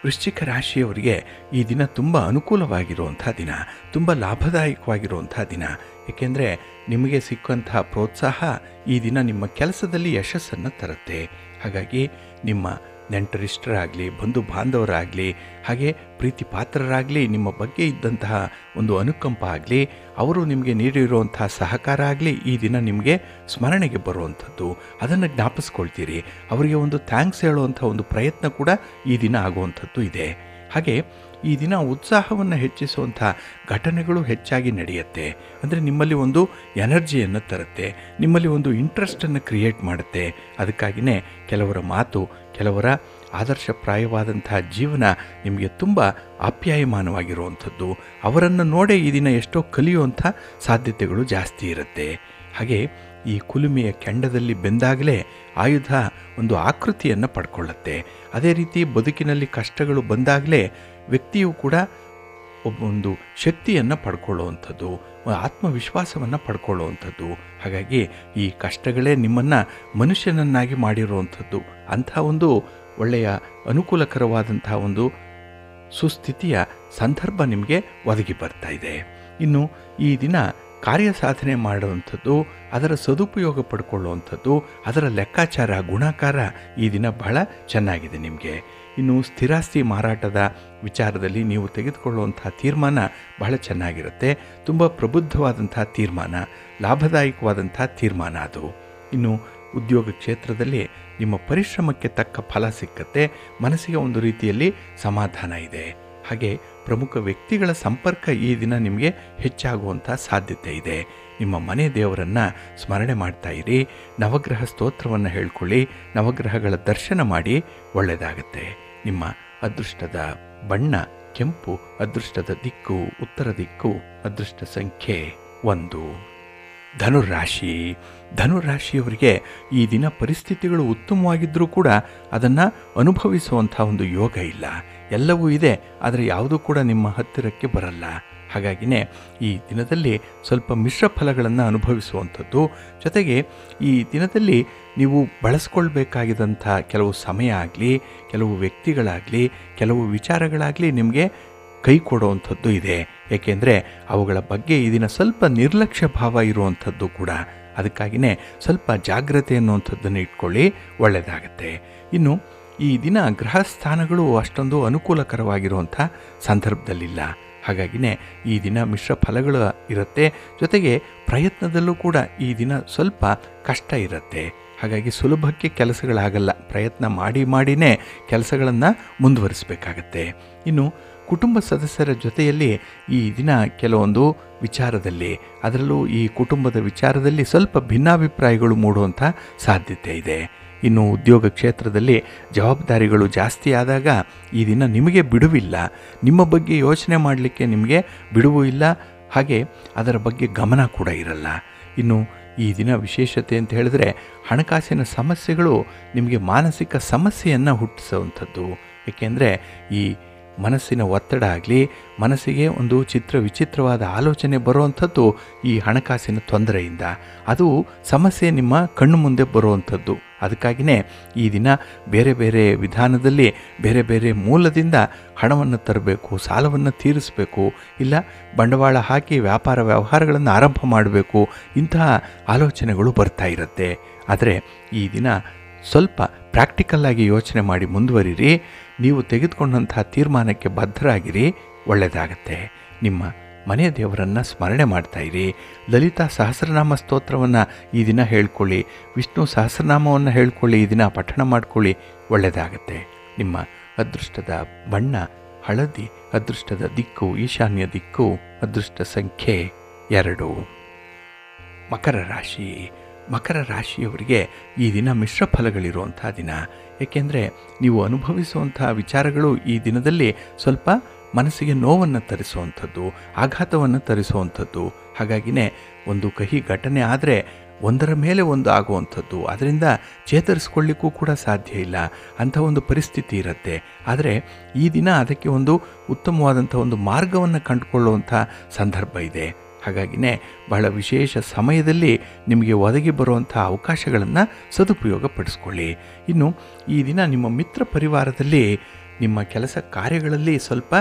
ವೃಶ್ಚಿಕ ರಾಶಿಯವರಿಗೆ ಈ ದಿನ ತುಂಬ ಅನುಕೂಲವಾಗಿರುವಂಥ ದಿನ, ತುಂಬ ಲಾಭದಾಯಕವಾಗಿರುವಂಥ ದಿನ. ಏಕೆಂದರೆ ನಿಮಗೆ ಸಿಕ್ಕಂತಹ ಪ್ರೋತ್ಸಾಹ ಈ ದಿನ ನಿಮ್ಮ ಕೆಲಸದಲ್ಲಿ ಯಶಸ್ಸನ್ನು ತರುತ್ತೆ. ಹಾಗಾಗಿ ನಿಮ್ಮ ನೆಂಟರಿಷ್ಟರಾಗಲಿ, ಬಂಧು ಬಾಂಧವರಾಗಲಿ, ಹಾಗೆ ಪ್ರೀತಿ ಪಾತ್ರರಾಗಲಿ ನಿಮ್ಮ ಬಗ್ಗೆ ಇದ್ದಂತಹ ಒಂದು ಅನುಕಂಪ ಆಗಲಿ, ಅವರು ನಿಮಗೆ ನೀಡಿರುವಂತಹ ಸಹಕಾರ ಆಗಲಿ ಈ ದಿನ ನಿಮಗೆ ಸ್ಮರಣೆಗೆ ಬರುವಂಥದ್ದು. ಅದನ್ನು ಜ್ಞಾಪಿಸ್ಕೊಳ್ತೀರಿ. ಅವರಿಗೆ ಒಂದು ಥ್ಯಾಂಕ್ಸ್ ಹೇಳುವಂಥ ಒಂದು ಪ್ರಯತ್ನ ಕೂಡ ಈ ದಿನ ಆಗುವಂಥದ್ದು ಇದೆ. ಹಾಗೆ ಈ ದಿನ ಉತ್ಸಾಹವನ್ನು ಹೆಚ್ಚಿಸುವಂಥ ಘಟನೆಗಳು ಹೆಚ್ಚಾಗಿ ನಡೆಯುತ್ತೆ. ಅಂದರೆ ನಿಮ್ಮಲ್ಲಿ ಒಂದು ಎನರ್ಜಿಯನ್ನು ತರುತ್ತೆ, ನಿಮ್ಮಲ್ಲಿ ಒಂದು ಇಂಟ್ರೆಸ್ಟನ್ನು ಕ್ರಿಯೇಟ್ ಮಾಡುತ್ತೆ. ಅದಕ್ಕಾಗಿಯೇ ಕೆಲವರ ಮಾತು, ಕೆಲವರ ಆದರ್ಶಪ್ರಾಯವಾದಂಥ ಜೀವನ ನಿಮಗೆ ತುಂಬ ಆಪ್ಯಾಯಮಾನವಾಗಿರುವಂಥದ್ದು. ಅವರನ್ನು ನೋಡೇ ಈ ದಿನ ಎಷ್ಟೋ ಕಲಿಯುವಂಥ ಸಾಧ್ಯತೆಗಳು ಜಾಸ್ತಿ ಇರುತ್ತೆ. ಹಾಗೆ ಈ ಕುಲುಮೆಯ ಕೆಂಡದಲ್ಲಿ ಬೆಂದಾಗಲೇ ಆಯುಧ ಒಂದು ಆಕೃತಿಯನ್ನು ಪಡ್ಕೊಳ್ಳುತ್ತೆ. ಅದೇ ರೀತಿ ಬದುಕಿನಲ್ಲಿ ಕಷ್ಟಗಳು ಬಂದಾಗಲೇ ವ್ಯಕ್ತಿಯು ಕೂಡ ಒಂದು ಶಕ್ತಿಯನ್ನು ಪಡ್ಕೊಳ್ಳುವಂಥದ್ದು, ಆತ್ಮವಿಶ್ವಾಸವನ್ನು ಪಡ್ಕೊಳ್ಳುವಂಥದ್ದು. ಹಾಗಾಗಿ ಈ ಕಷ್ಟಗಳೇ ನಿಮ್ಮನ್ನು ಮನುಷ್ಯನನ್ನಾಗಿ ಮಾಡಿರುವಂಥದ್ದು. ಅಂಥ ಒಂದು ಒಳ್ಳೆಯ ಅನುಕೂಲಕರವಾದಂಥ ಒಂದು ಸುಸ್ಥಿತಿಯ ಸಂದರ್ಭ ನಿಮಗೆ ಒದಗಿ ಬರ್ತಾ ಇದೆ. ಇನ್ನು ಈ ದಿನ ಕಾರ್ಯಸಾಧನೆ ಮಾಡುವಂಥದ್ದು, ಅದರ ಸದುಪಯೋಗ ಪಡ್ಕೊಳ್ಳುವಂಥದ್ದು, ಅದರ ಲೆಕ್ಕಾಚಾರ ಗುಣಾಕಾರ ಈ ದಿನ ಬಹಳ ಚೆನ್ನಾಗಿದೆ ನಿಮಗೆ. ಇನ್ನು ಸ್ಥಿರಾಸ್ತಿ ಮಾರಾಟದ ವಿಚಾರದಲ್ಲಿ ನೀವು ತೆಗೆದುಕೊಳ್ಳುವಂಥ ತೀರ್ಮಾನ ಬಹಳ ಚೆನ್ನಾಗಿರುತ್ತೆ. ತುಂಬ ಪ್ರಬುದ್ಧವಾದಂಥ ತೀರ್ಮಾನ, ಲಾಭದಾಯಕವಾದಂಥ ತೀರ್ಮಾನ ಅದು. ಇನ್ನು ಉದ್ಯೋಗ ಕ್ಷೇತ್ರದಲ್ಲಿ ನಿಮ್ಮ ಪರಿಶ್ರಮಕ್ಕೆ ತಕ್ಕ ಫಲ ಸಿಕ್ಕತ್ತೆ. ಮನಸ್ಸಿಗೆ ಒಂದು ರೀತಿಯಲ್ಲಿ ಸಮಾಧಾನ ಇದೆ. ಹಾಗೆ ಪ್ರಮುಖ ವ್ಯಕ್ತಿಗಳ ಸಂಪರ್ಕ ಈ ದಿನ ನಿಮಗೆ ಹೆಚ್ಚಾಗುವಂಥ ಸಾಧ್ಯತೆ ಇದೆ. ನಿಮ್ಮ ಮನೆ ದೇವರನ್ನು ಸ್ಮರಣೆ ಮಾಡ್ತಾ ಇರಿ. ನವಗ್ರಹ ಸ್ತೋತ್ರವನ್ನು ಹೇಳ್ಕೊಳ್ಳಿ. ನವಗ್ರಹಗಳ ದರ್ಶನ ಮಾಡಿ. ಒಳ್ಳೆಯದಾಗತ್ತೆ. ನಿಮ್ಮ ಅದೃಷ್ಟದ ಬಣ್ಣ ಕೆಂಪು. ಅದೃಷ್ಟದ ದಿಕ್ಕು ಉತ್ತರ ದಿಕ್ಕು. ಅದೃಷ್ಟ ಸಂಖ್ಯೆ 1. ಧನುರಾಶಿ. ಧನುರಾಶಿಯವರಿಗೆ ಈ ದಿನ ಪರಿಸ್ಥಿತಿಗಳು ಉತ್ತಮವಾಗಿದ್ದರೂ ಕೂಡ ಅದನ್ನು ಅನುಭವಿಸುವಂಥ ಒಂದು ಯೋಗ ಇಲ್ಲ. ಎಲ್ಲವೂ ಇದೆ, ಆದರೆ ಯಾವುದೂ ಕೂಡ ನಿಮ್ಮ ಹತ್ತಿರಕ್ಕೆ ಬರಲ್ಲ. ಹಾಗಾಗಿನೇ ಈ ದಿನದಲ್ಲಿ ಸ್ವಲ್ಪ ಮಿಶ್ರ ಫಲಗಳನ್ನು ಅನುಭವಿಸುವಂಥದ್ದು. ಜೊತೆಗೆ ಈ ದಿನದಲ್ಲಿ ನೀವು ಬಳಸ್ಕೊಳ್ಬೇಕಾಗಿದ್ದಂಥ ಕೆಲವು ಸಮಯ ಆಗಲಿ, ಕೆಲವು ವ್ಯಕ್ತಿಗಳಾಗಲಿ, ಕೆಲವು ವಿಚಾರಗಳಾಗಲಿ ನಿಮಗೆ ಕೈ ಕೊಡುವಂಥದ್ದು ಇದೆ. ಏಕೆಂದರೆ ಅವುಗಳ ಬಗ್ಗೆ ಈ ದಿನ ಸ್ವಲ್ಪ ನಿರ್ಲಕ್ಷ್ಯ ಭಾವ ಇರುವಂಥದ್ದು ಕೂಡ. ಅದಕ್ಕಾಗಿಯೇ ಸ್ವಲ್ಪ ಜಾಗ್ರತೆ ಅನ್ನುವಂಥದ್ದನ್ನು ಇಟ್ಕೊಳ್ಳಿ. ಒಳ್ಳೆಯದಾಗತ್ತೆ. ಇನ್ನು ಈ ದಿನ ಗ್ರಹ ಸ್ಥಾನಗಳು ಅಷ್ಟೊಂದು ಅನುಕೂಲಕರವಾಗಿರುವಂಥ ಸಂದರ್ಭದಲ್ಲಿಲ್ಲ. ಹಾಗಾಗಿನೇ ಈ ದಿನ ಮಿಶ್ರ ಫಲಗಳು ಇರುತ್ತೆ. ಜೊತೆಗೆ ಪ್ರಯತ್ನದಲ್ಲೂ ಕೂಡ ಈ ದಿನ ಸ್ವಲ್ಪ ಕಷ್ಟ ಇರುತ್ತೆ. ಹಾಗಾಗಿ ಸುಲಭಕ್ಕೆ ಕೆಲಸಗಳಾಗಲ್ಲ. ಪ್ರಯತ್ನ ಮಾಡಿನೇ ಕೆಲಸಗಳನ್ನು ಮುಂದುವರಿಸಬೇಕಾಗತ್ತೆ. ಇನ್ನು ಕುಟುಂಬ ಸದಸ್ಯರ ಜೊತೆಯಲ್ಲಿ ಈ ದಿನ ಕೆಲವೊಂದು ವಿಚಾರದಲ್ಲಿ, ಅದರಲ್ಲೂ ಈ ಕುಟುಂಬದ ವಿಚಾರದಲ್ಲಿ ಸ್ವಲ್ಪ ಭಿನ್ನಾಭಿಪ್ರಾಯಗಳು ಮೂಡುವಂಥ ಸಾಧ್ಯತೆ ಇದೆ. ಇನ್ನು ಉದ್ಯೋಗ ಕ್ಷೇತ್ರದಲ್ಲಿ ಜವಾಬ್ದಾರಿಗಳು ಜಾಸ್ತಿ ಆದಾಗ ಈ ದಿನ ನಿಮಗೆ ಬಿಡುವಿಲ್ಲ. ನಿಮ್ಮ ಬಗ್ಗೆ ಯೋಚನೆ ಮಾಡಲಿಕ್ಕೆ ನಿಮಗೆ ಬಿಡುವು ಇಲ್ಲ. ಹಾಗೆ ಅದರ ಬಗ್ಗೆ ಗಮನ ಕೂಡ ಇರಲ್ಲ. ಇನ್ನು ಈ ದಿನ ವಿಶೇಷತೆ ಅಂತ ಹೇಳಿದ್ರೆ ಹಣಕಾಸಿನ ಸಮಸ್ಯೆಗಳು ನಿಮಗೆ ಮಾನಸಿಕ ಸಮಸ್ಯೆಯನ್ನು ಹುಟ್ಟಿಸುವಂಥದ್ದು. ಏಕೆಂದರೆ ಈ ಮನಸ್ಸಿನ ಒತ್ತಡ ಆಗಲಿ, ಮನಸ್ಸಿಗೆ ಒಂದು ವಿಚಿತ್ರವಾದ ಆಲೋಚನೆ ಬರುವಂಥದ್ದು ಈ ಹಣಕಾಸಿನ ತೊಂದರೆಯಿಂದ. ಅದು ಸಮಸ್ಯೆ ನಿಮ್ಮ ಕಣ್ಣು ಮುಂದೆ ಬರುವಂಥದ್ದು. ಅದಕ್ಕಾಗಿಯೇ ಈ ದಿನ ಬೇರೆ ಬೇರೆ ವಿಧಾನದಲ್ಲಿ ಬೇರೆ ಬೇರೆ ಮೂಲದಿಂದ ಹಣವನ್ನು ತರಬೇಕು, ಸಾಲವನ್ನು ತೀರಿಸಬೇಕು, ಇಲ್ಲ ಬಂಡವಾಳ ಹಾಕಿ ವ್ಯಾಪಾರ ವ್ಯವಹಾರಗಳನ್ನು ಆರಂಭ ಮಾಡಬೇಕು, ಇಂತಹ ಆಲೋಚನೆಗಳು ಬರ್ತಾ ಇರುತ್ತೆ. ಆದರೆ ಈ ದಿನ ಸ್ವಲ್ಪ ಪ್ರಾಕ್ಟಿಕಲ್ಲಾಗಿ ಯೋಚನೆ ಮಾಡಿ ಮುಂದುವರಿರಿ. ನೀವು ತೆಗೆದುಕೊಂಡಂಥ ತೀರ್ಮಾನಕ್ಕೆ ಬದ್ಧರಾಗಿರಿ. ಒಳ್ಳೆಯದಾಗತ್ತೆ. ನಿಮ್ಮ ಮನೆ ದೇವರನ್ನು ಸ್ಮರಣೆ ಮಾಡ್ತಾ ಇರಿ. ಲಲಿತಾ ಸಹಸ್ರನಾಮ ಸ್ತೋತ್ರವನ್ನು ಈ ದಿನ ಹೇಳ್ಕೊಳ್ಳಿ. ವಿಷ್ಣು ಸಹಸ್ರನಾಮವನ್ನು ಹೇಳ್ಕೊಳ್ಳಿ. ಈ ದಿನ ಪಠಣ ಮಾಡ್ಕೊಳ್ಳಿ. ಒಳ್ಳೆಯದಾಗತ್ತೆ. ನಿಮ್ಮ ಅದೃಷ್ಟದ ಬಣ್ಣ ಹಳದಿ. ಅದೃಷ್ಟದ ದಿಕ್ಕು ಈಶಾನ್ಯ ದಿಕ್ಕು. ಅದೃಷ್ಟ ಸಂಖ್ಯೆ 2. ಮಕರ ರಾಶಿ. ಮಕರ ರಾಶಿಯವರಿಗೆ ಈ ದಿನ ಮಿಶ್ರ ಫಲಗಳಿರುವಂಥ ದಿನ. ಏಕೆಂದರೆ ನೀವು ಅನುಭವಿಸುವಂಥ ವಿಚಾರಗಳು ಈ ದಿನದಲ್ಲಿ ಸ್ವಲ್ಪ ಮನಸ್ಸಿಗೆ ನೋವನ್ನು ತರಿಸುವಂಥದ್ದು, ಆಘಾತವನ್ನು ತರಿಸುವಂಥದ್ದು. ಹಾಗಾಗಿನೇ ಒಂದು ಕಹಿ ಘಟನೆ ಆದರೆ ಒಂದರ ಮೇಲೆ ಒಂದು ಆಗುವಂಥದ್ದು, ಅದರಿಂದ ಚೇತರಿಸ್ಕೊಳ್ಳಿಕ್ಕೂ ಕೂಡ ಸಾಧ್ಯ ಇಲ್ಲ. ಅಂಥ ಒಂದು ಪರಿಸ್ಥಿತಿ ಇರುತ್ತೆ. ಆದರೆ ಈ ದಿನ ಅದಕ್ಕೆ ಒಂದು ಉತ್ತಮವಾದಂಥ ಒಂದು ಮಾರ್ಗವನ್ನು ಕಂಡುಕೊಳ್ಳುವಂಥ ಸಂದರ್ಭ ಇದೆ. ಹಾಗಾಗಿನೇ ಬಹಳ ವಿಶೇಷ ಸಮಯದಲ್ಲಿ ನಿಮಗೆ ಒದಗಿ ಬರುವಂಥ ಅವಕಾಶಗಳನ್ನು ಸದುಪಯೋಗ ಪಡಿಸ್ಕೊಳ್ಳಿ. ಇನ್ನು ಈ ದಿನ ನಿಮ್ಮ ಮಿತ್ರ ಪರಿವಾರದಲ್ಲಿ ನಿಮ್ಮ ಕೆಲಸ ಕಾರ್ಯಗಳಲ್ಲಿ ಸ್ವಲ್ಪ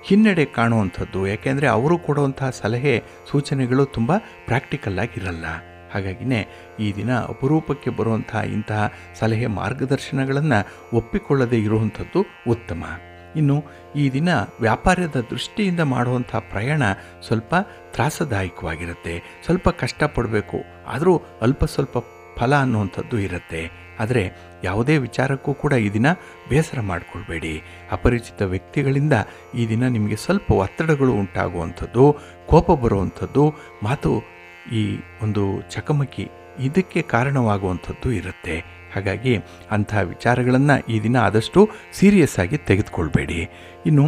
ಹಿನ್ನಡೆ ಕಾಣುವಂಥದ್ದು. ಯಾಕೆಂದರೆ ಅವರು ಕೊಡುವಂತಹ ಸಲಹೆ ಸೂಚನೆಗಳು ತುಂಬ ಪ್ರಾಕ್ಟಿಕಲ್ಲಾಗಿರಲ್ಲ. ಹಾಗಾಗಿನೇ ಈ ದಿನ ಅಪರೂಪಕ್ಕೆ ಬರುವಂಥ ಇಂತಹ ಸಲಹೆ ಮಾರ್ಗದರ್ಶನಗಳನ್ನು ಒಪ್ಪಿಕೊಳ್ಳದೇ ಇರುವಂಥದ್ದು ಉತ್ತಮ. ಇನ್ನು ಈ ದಿನ ವ್ಯಾಪಾರದ ದೃಷ್ಟಿಯಿಂದ ಮಾಡುವಂಥ ಪ್ರಯಾಣ ಸ್ವಲ್ಪ ತ್ರಾಸದಾಯಕವಾಗಿರುತ್ತೆ. ಸ್ವಲ್ಪ ಕಷ್ಟಪಡಬೇಕು, ಆದರೂ ಅಲ್ಪ ಸ್ವಲ್ಪ ಫಲ ಅನ್ನುವಂಥದ್ದು ಇರುತ್ತೆ. ಆದರೆ ಯಾವುದೇ ವಿಚಾರಕ್ಕೂ ಕೂಡ ಈ ದಿನ ಬೇಸರ ಮಾಡಿಕೊಳ್ಬೇಡಿ. ಅಪರಿಚಿತ ವ್ಯಕ್ತಿಗಳಿಂದ ಈ ದಿನ ನಿಮಗೆ ಸ್ವಲ್ಪ ಒತ್ತಡಗಳು ಉಂಟಾಗುವಂಥದ್ದು, ಕೋಪ ಬರುವಂಥದ್ದು, ಮಾತು ಈ ಒಂದು ಚಕಮಕಿ ಇದಕ್ಕೆ ಕಾರಣವಾಗುವಂಥದ್ದು ಇರುತ್ತೆ. ಹಾಗಾಗಿ ಅಂಥ ವಿಚಾರಗಳನ್ನು ಈ ದಿನ ಆದಷ್ಟು ಸೀರಿಯಸ್ ಆಗಿ ತೆಗೆದುಕೊಳ್ಬೇಡಿ. ಇನ್ನು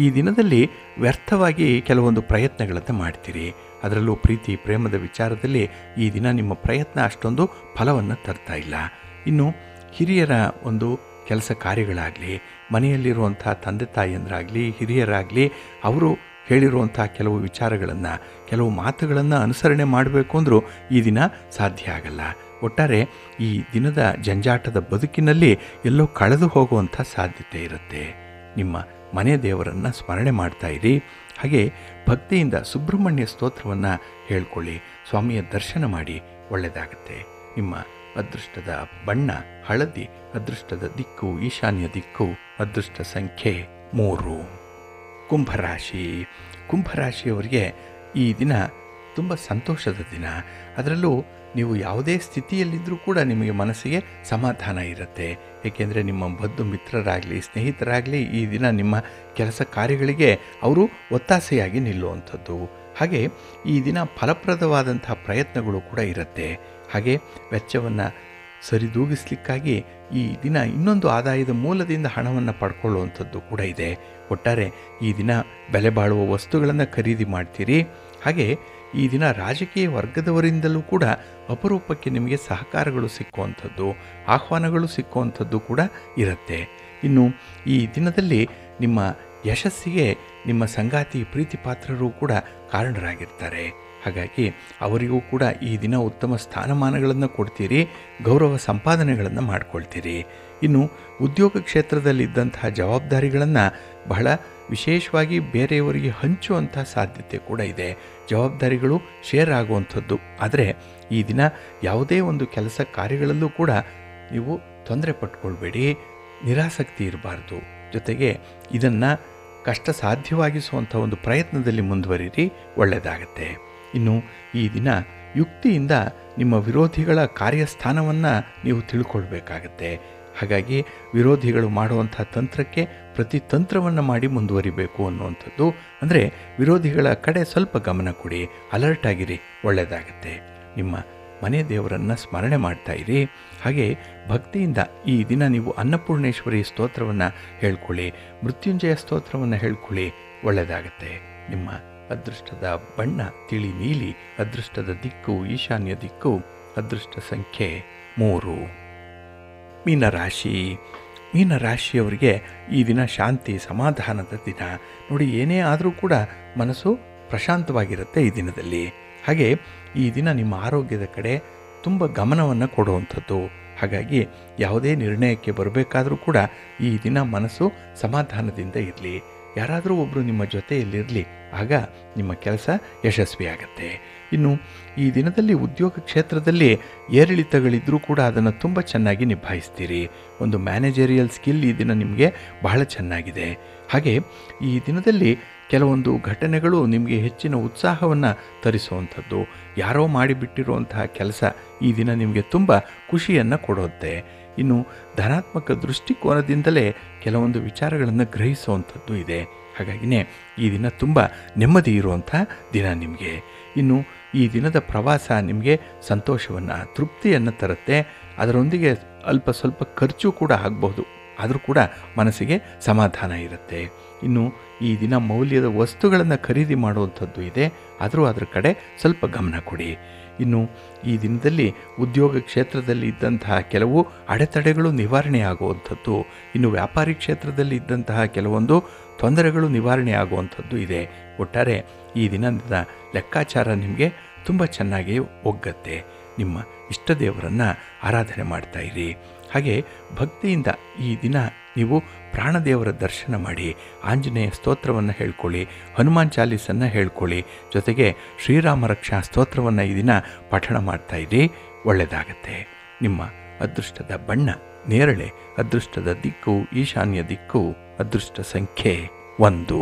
ಈ ದಿನದಲ್ಲಿ ವ್ಯರ್ಥವಾಗಿ ಕೆಲವೊಂದು ಪ್ರಯತ್ನಗಳನ್ನು ಮಾಡ್ತೀರಿ. ಅದರಲ್ಲೂ ಪ್ರೀತಿ ಪ್ರೇಮದ ವಿಚಾರದಲ್ಲಿ ಈ ದಿನ ನಿಮ್ಮ ಪ್ರಯತ್ನ ಅಷ್ಟೊಂದು ಫಲವನ್ನು ತರ್ತಾ ಇಲ್ಲ. ಇನ್ನು ಹಿರಿಯರ ಒಂದು ಕೆಲಸ ಕಾರ್ಯಗಳಾಗಲಿ, ಮನೆಯಲ್ಲಿರುವಂಥ ತಂದೆ ತಾಯಿಯಂದರಾಗಲಿ, ಹಿರಿಯರಾಗಲಿ, ಅವರು ಹೇಳಿರುವಂಥ ಕೆಲವು ವಿಚಾರಗಳನ್ನು, ಕೆಲವು ಮಾತುಗಳನ್ನು ಅನುಸರಣೆ ಮಾಡಬೇಕು ಅಂದರೂ ಈ ದಿನ ಸಾಧ್ಯ ಆಗಲ್ಲ. ಒಟ್ಟಾರೆ ಈ ದಿನದ ಜಂಜಾಟದ ಬದುಕಿನಲ್ಲಿ ಎಲ್ಲೋ ಕಳೆದು ಹೋಗುವಂಥ ಸಾಧ್ಯತೆ ಇರುತ್ತೆ. ನಿಮ್ಮ ಮನೆ ದೇವರನ್ನು ಸ್ಮರಣೆ ಮಾಡ್ತಾ ಇರಿ. ಹಾಗೆ ಭಕ್ತಿಯಿಂದ ಸುಬ್ರಹ್ಮಣ್ಯ ಸ್ತೋತ್ರವನ್ನು ಹೇಳ್ಕೊಳ್ಳಿ. ಸ್ವಾಮಿಯ ದರ್ಶನ ಮಾಡಿ. ಒಳ್ಳೆಯದಾಗುತ್ತೆ. ನಿಮ್ಮ ಅದೃಷ್ಟದ ಬಣ್ಣ ಹಳದಿ. ಅದೃಷ್ಟದ ದಿಕ್ಕು ಈಶಾನ್ಯ ದಿಕ್ಕು. ಅದೃಷ್ಟ ಸಂಖ್ಯೆ 3. ಕುಂಭರಾಶಿ. ಕುಂಭರಾಶಿಯವರಿಗೆ ಈ ದಿನ ತುಂಬ ಸಂತೋಷದ ದಿನ. ಅದರಲ್ಲೂ ನೀವು ಯಾವುದೇ ಸ್ಥಿತಿಯಲ್ಲಿದ್ದರೂ ಕೂಡ ನಿಮಗೆ ಮನಸ್ಸಿಗೆ ಸಮಾಧಾನ ಇರುತ್ತೆ. ಏಕೆಂದರೆ ನಿಮ್ಮ ಬಂಧು ಮಿತ್ರರಾಗಲಿ ಸ್ನೇಹಿತರಾಗಲಿ ಈ ದಿನ ನಿಮ್ಮ ಕೆಲಸ ಕಾರ್ಯಗಳಿಗೆ ಅವರು ಒತ್ತಾಸೆಯಾಗಿ ನಿಲ್ಲುವಂಥದ್ದು. ಹಾಗೆ ಈ ದಿನ ಫಲಪ್ರದವಾದಂಥ ಪ್ರಯತ್ನಗಳು ಕೂಡ ಇರುತ್ತೆ. ಹಾಗೆ ವೆಚ್ಚವನ್ನು ಸರಿದೂಗಿಸ್ಲಿಕ್ಕಾಗಿ ಈ ದಿನ ಇನ್ನೊಂದು ಆದಾಯದ ಮೂಲದಿಂದ ಹಣವನ್ನು ಪಡ್ಕೊಳ್ಳುವಂಥದ್ದು ಕೂಡ ಇದೆ. ಒಟ್ಟಾರೆ ಈ ದಿನ ಬೆಲೆ ಬಾಳುವ ವಸ್ತುಗಳನ್ನು ಖರೀದಿ ಮಾಡ್ತೀರಿ. ಹಾಗೆ ಈ ದಿನ ರಾಜಕೀಯ ವರ್ಗದವರಿಂದಲೂ ಕೂಡ ಅಪರೂಪಕ್ಕೆ ನಿಮಗೆ ಸಹಕಾರಗಳು ಸಿಕ್ಕುವಂಥದ್ದು, ಆಹ್ವಾನಗಳು ಸಿಕ್ಕುವಂಥದ್ದು ಕೂಡ ಇರುತ್ತೆ. ಇನ್ನು ಈ ದಿನದಲ್ಲಿ ನಿಮ್ಮ ಯಶಸ್ಸಿಗೆ ನಿಮ್ಮ ಸಂಗಾತಿ ಪ್ರೀತಿ ಪಾತ್ರರು ಕೂಡ ಕಾರಣರಾಗಿರ್ತಾರೆ. ಹಾಗಾಗಿ ಅವರಿಗೂ ಕೂಡ ಈ ದಿನ ಉತ್ತಮ ಸ್ಥಾನಮಾನಗಳನ್ನು ಕೊಡ್ತೀರಿ, ಗೌರವ ಸಂಪಾದನೆಗಳನ್ನು ಮಾಡ್ಕೊಳ್ತೀರಿ. ಇನ್ನು ಉದ್ಯೋಗ ಕ್ಷೇತ್ರದಲ್ಲಿದ್ದಂತಹ ಜವಾಬ್ದಾರಿಗಳನ್ನು ಬಹಳ ವಿಶೇಷವಾಗಿ ಬೇರೆಯವರಿಗೆ ಹಂಚುವಂಥ ಸಾಧ್ಯತೆ ಕೂಡ ಇದೆ. ಜವಾಬ್ದಾರಿಗಳು ಶೇರ್ ಆಗುವಂಥದ್ದು. ಆದರೆ ಈ ದಿನ ಯಾವುದೇ ಒಂದು ಕೆಲಸ ಕಾರ್ಯಗಳಲ್ಲೂ ಕೂಡ ನೀವು ತೊಂದರೆ ಪಟ್ಕೊಳ್ಬೇಡಿ, ನಿರಾಸಕ್ತಿ ಇರಬಾರ್ದು. ಜೊತೆಗೆ ಇದನ್ನು ಕಷ್ಟ ಸಾಧ್ಯವಾಗಿಸುವಂಥ ಒಂದು ಪ್ರಯತ್ನದಲ್ಲಿ ಮುಂದುವರಿರಿ, ಒಳ್ಳೆಯದಾಗತ್ತೆ. ಇನ್ನು ಈ ದಿನ ಯುಕ್ತಿಯಿಂದ ನಿಮ್ಮ ವಿರೋಧಿಗಳ ಕಾರ್ಯಸ್ಥಾನವನ್ನು ನೀವು ತಿಳ್ಕೊಳ್ಬೇಕಾಗತ್ತೆ. ಹಾಗಾಗಿ ವಿರೋಧಿಗಳು ಮಾಡುವಂಥ ತಂತ್ರಕ್ಕೆ ಪ್ರತಿ ತಂತ್ರವನ್ನು ಮಾಡಿ ಮುಂದುವರಿಬೇಕು ಅನ್ನುವಂಥದ್ದು. ಅಂದರೆ ವಿರೋಧಿಗಳ ಕಡೆ ಸ್ವಲ್ಪ ಗಮನ ಕೊಡಿ, ಅಲರ್ಟ್ ಆಗಿರಿ, ಒಳ್ಳೆಯದಾಗತ್ತೆ. ನಿಮ್ಮ ಮನೆ ದೇವರನ್ನು ಸ್ಮರಣೆ ಮಾಡ್ತಾ ಇರಿ. ಹಾಗೆ ಭಕ್ತಿಯಿಂದ ಈ ದಿನ ನೀವು ಅನ್ನಪೂರ್ಣೇಶ್ವರಿ ಸ್ತೋತ್ರವನ್ನು ಹೇಳ್ಕೊಳ್ಳಿ, ಮೃತ್ಯುಂಜಯ ಸ್ತೋತ್ರವನ್ನು ಹೇಳ್ಕೊಳ್ಳಿ, ಒಳ್ಳೆಯದಾಗತ್ತೆ. ನಿಮ್ಮ ಅದೃಷ್ಟದ ಬಣ್ಣ ತಿಳಿ ನೀಲಿ, ಅದೃಷ್ಟದ ದಿಕ್ಕು ಈಶಾನ್ಯ ದಿಕ್ಕು, ಅದೃಷ್ಟ ಸಂಖ್ಯೆ 3. ಮೀನರಾಶಿಯವರಿಗೆ ಈ ದಿನ ಶಾಂತಿ ಸಮಾಧಾನದ ದಿನ. ನೋಡಿ, ಏನೇ ಆದರೂ ಕೂಡ ಮನಸ್ಸು ಪ್ರಶಾಂತವಾಗಿರುತ್ತೆ ಈ ದಿನದಲ್ಲಿ. ಹಾಗೆ ಈ ದಿನ ನಿಮ್ಮ ಆರೋಗ್ಯದ ಕಡೆ ತುಂಬ ಗಮನವನ್ನು ಕೊಡುವಂಥದ್ದು. ಹಾಗಾಗಿ ಯಾವುದೇ ನಿರ್ಣಯಕ್ಕೆ ಬರಬೇಕಾದರೂ ಕೂಡ ಈ ದಿನ ಮನಸ್ಸು ಸಮಾಧಾನದಿಂದ ಇರಲಿ. ಯಾರಾದರೂ ಒಬ್ಬರು ನಿಮ್ಮ ಜೊತೆಯಲ್ಲಿರಲಿ, ಆಗ ನಿಮ್ಮ ಕೆಲಸ ಯಶಸ್ವಿಯಾಗತ್ತೆ. ಇನ್ನು ಈ ದಿನದಲ್ಲಿ ಉದ್ಯೋಗ ಕ್ಷೇತ್ರದಲ್ಲಿ ಏರಿಳಿತಗಳಿದ್ದರೂ ಕೂಡ ಅದನ್ನು ತುಂಬ ಚೆನ್ನಾಗಿ ನಿಭಾಯಿಸ್ತೀರಿ. ಒಂದು ಮ್ಯಾನೇಜರಿಯಲ್ ಸ್ಕಿಲ್ ಈ ದಿನ ನಿಮಗೆ ಬಹಳ ಚೆನ್ನಾಗಿದೆ. ಹಾಗೆ ಈ ದಿನದಲ್ಲಿ ಕೆಲವೊಂದು ಘಟನೆಗಳು ನಿಮಗೆ ಹೆಚ್ಚಿನ ಉತ್ಸಾಹವನ್ನು ತರಿಸುವಂಥದ್ದು. ಯಾರೋ ಮಾಡಿಬಿಟ್ಟಿರುವಂತಹ ಕೆಲಸ ಈ ದಿನ ನಿಮಗೆ ತುಂಬ ಖುಷಿಯನ್ನು ಕೊಡುತ್ತೆ. ಇನ್ನು ಧನಾತ್ಮಕ ದೃಷ್ಟಿಕೋನದಿಂದಲೇ ಕೆಲವೊಂದು ವಿಚಾರಗಳನ್ನು ಗ್ರಹಿಸುವಂಥದ್ದು ಇದೆ. ಹಾಗಾಗಿನೇ ಈ ದಿನ ತುಂಬ ನೆಮ್ಮದಿ ಇರುವಂಥ ದಿನ ನಿಮಗೆ. ಇನ್ನು ಈ ದಿನದ ಪ್ರವಾಸ ನಿಮಗೆ ಸಂತೋಷವನ್ನು ತೃಪ್ತಿಯನ್ನು ತರುತ್ತೆ. ಅದರೊಂದಿಗೆ ಅಲ್ಪ ಸ್ವಲ್ಪ ಖರ್ಚು ಕೂಡ ಆಗಬಹುದು, ಆದರೂ ಕೂಡ ಮನಸ್ಸಿಗೆ ಸಮಾಧಾನ ಇರುತ್ತೆ. ಇನ್ನು ಈ ದಿನ ಮೌಲ್ಯದ ವಸ್ತುಗಳನ್ನು ಖರೀದಿ ಮಾಡುವಂಥದ್ದು ಇದೆ, ಆದರೂ ಅದರ ಕಡೆ ಸ್ವಲ್ಪ ಗಮನ ಕೊಡಿ. ಇನ್ನು ಈ ದಿನದಲ್ಲಿ ಉದ್ಯೋಗ ಕ್ಷೇತ್ರದಲ್ಲಿ ಇದ್ದಂತಹ ಕೆಲವು ಅಡೆತಡೆಗಳು ನಿವಾರಣೆ ಆಗುವಂಥದ್ದು, ಇನ್ನು ವ್ಯಾಪಾರಿ ಕ್ಷೇತ್ರದಲ್ಲಿ ಇದ್ದಂತಹ ಕೆಲವೊಂದು ತೊಂದರೆಗಳು ನಿವಾರಣೆ ಆಗುವಂಥದ್ದು ಇದೆ. ಒಟ್ಟಾರೆ ಈ ದಿನದ ಲೆಕ್ಕಾಚಾರ ನಿಮಗೆ ತುಂಬ ಚೆನ್ನಾಗಿ ಒಗ್ಗತ್ತೆ. ನಿಮ್ಮ ಇಷ್ಟ ದೇವರನ್ನು ಆರಾಧನೆ ಮಾಡ್ತಾ ಇರಿ. ಹಾಗೆ ಭಕ್ತಿಯಿಂದ ಈ ದಿನ ನೀವು ಪ್ರಾಣದೇವರ ದರ್ಶನ ಮಾಡಿ, ಆಂಜನೇಯ ಸ್ತೋತ್ರವನ್ನು ಹೇಳ್ಕೊಳ್ಳಿ, ಹನುಮಾನ್ ಚಾಲೀಸನ್ನು ಹೇಳ್ಕೊಳ್ಳಿ, ಜೊತೆಗೆ ಶ್ರೀರಾಮ ರಕ್ಷಾ ಸ್ತೋತ್ರವನ್ನು ಈ ದಿನ ಪಠಣ ಮಾಡ್ತಾ ಇರಿ, ಒಳ್ಳೆಯದಾಗತ್ತೆ. ನಿಮ್ಮ ಅದೃಷ್ಟದ ಬಣ್ಣ ನೇರಳೆ, ಅದೃಷ್ಟದ ದಿಕ್ಕು ಈಶಾನ್ಯ ದಿಕ್ಕು, ಅದೃಷ್ಟ ಸಂಖ್ಯೆ 1.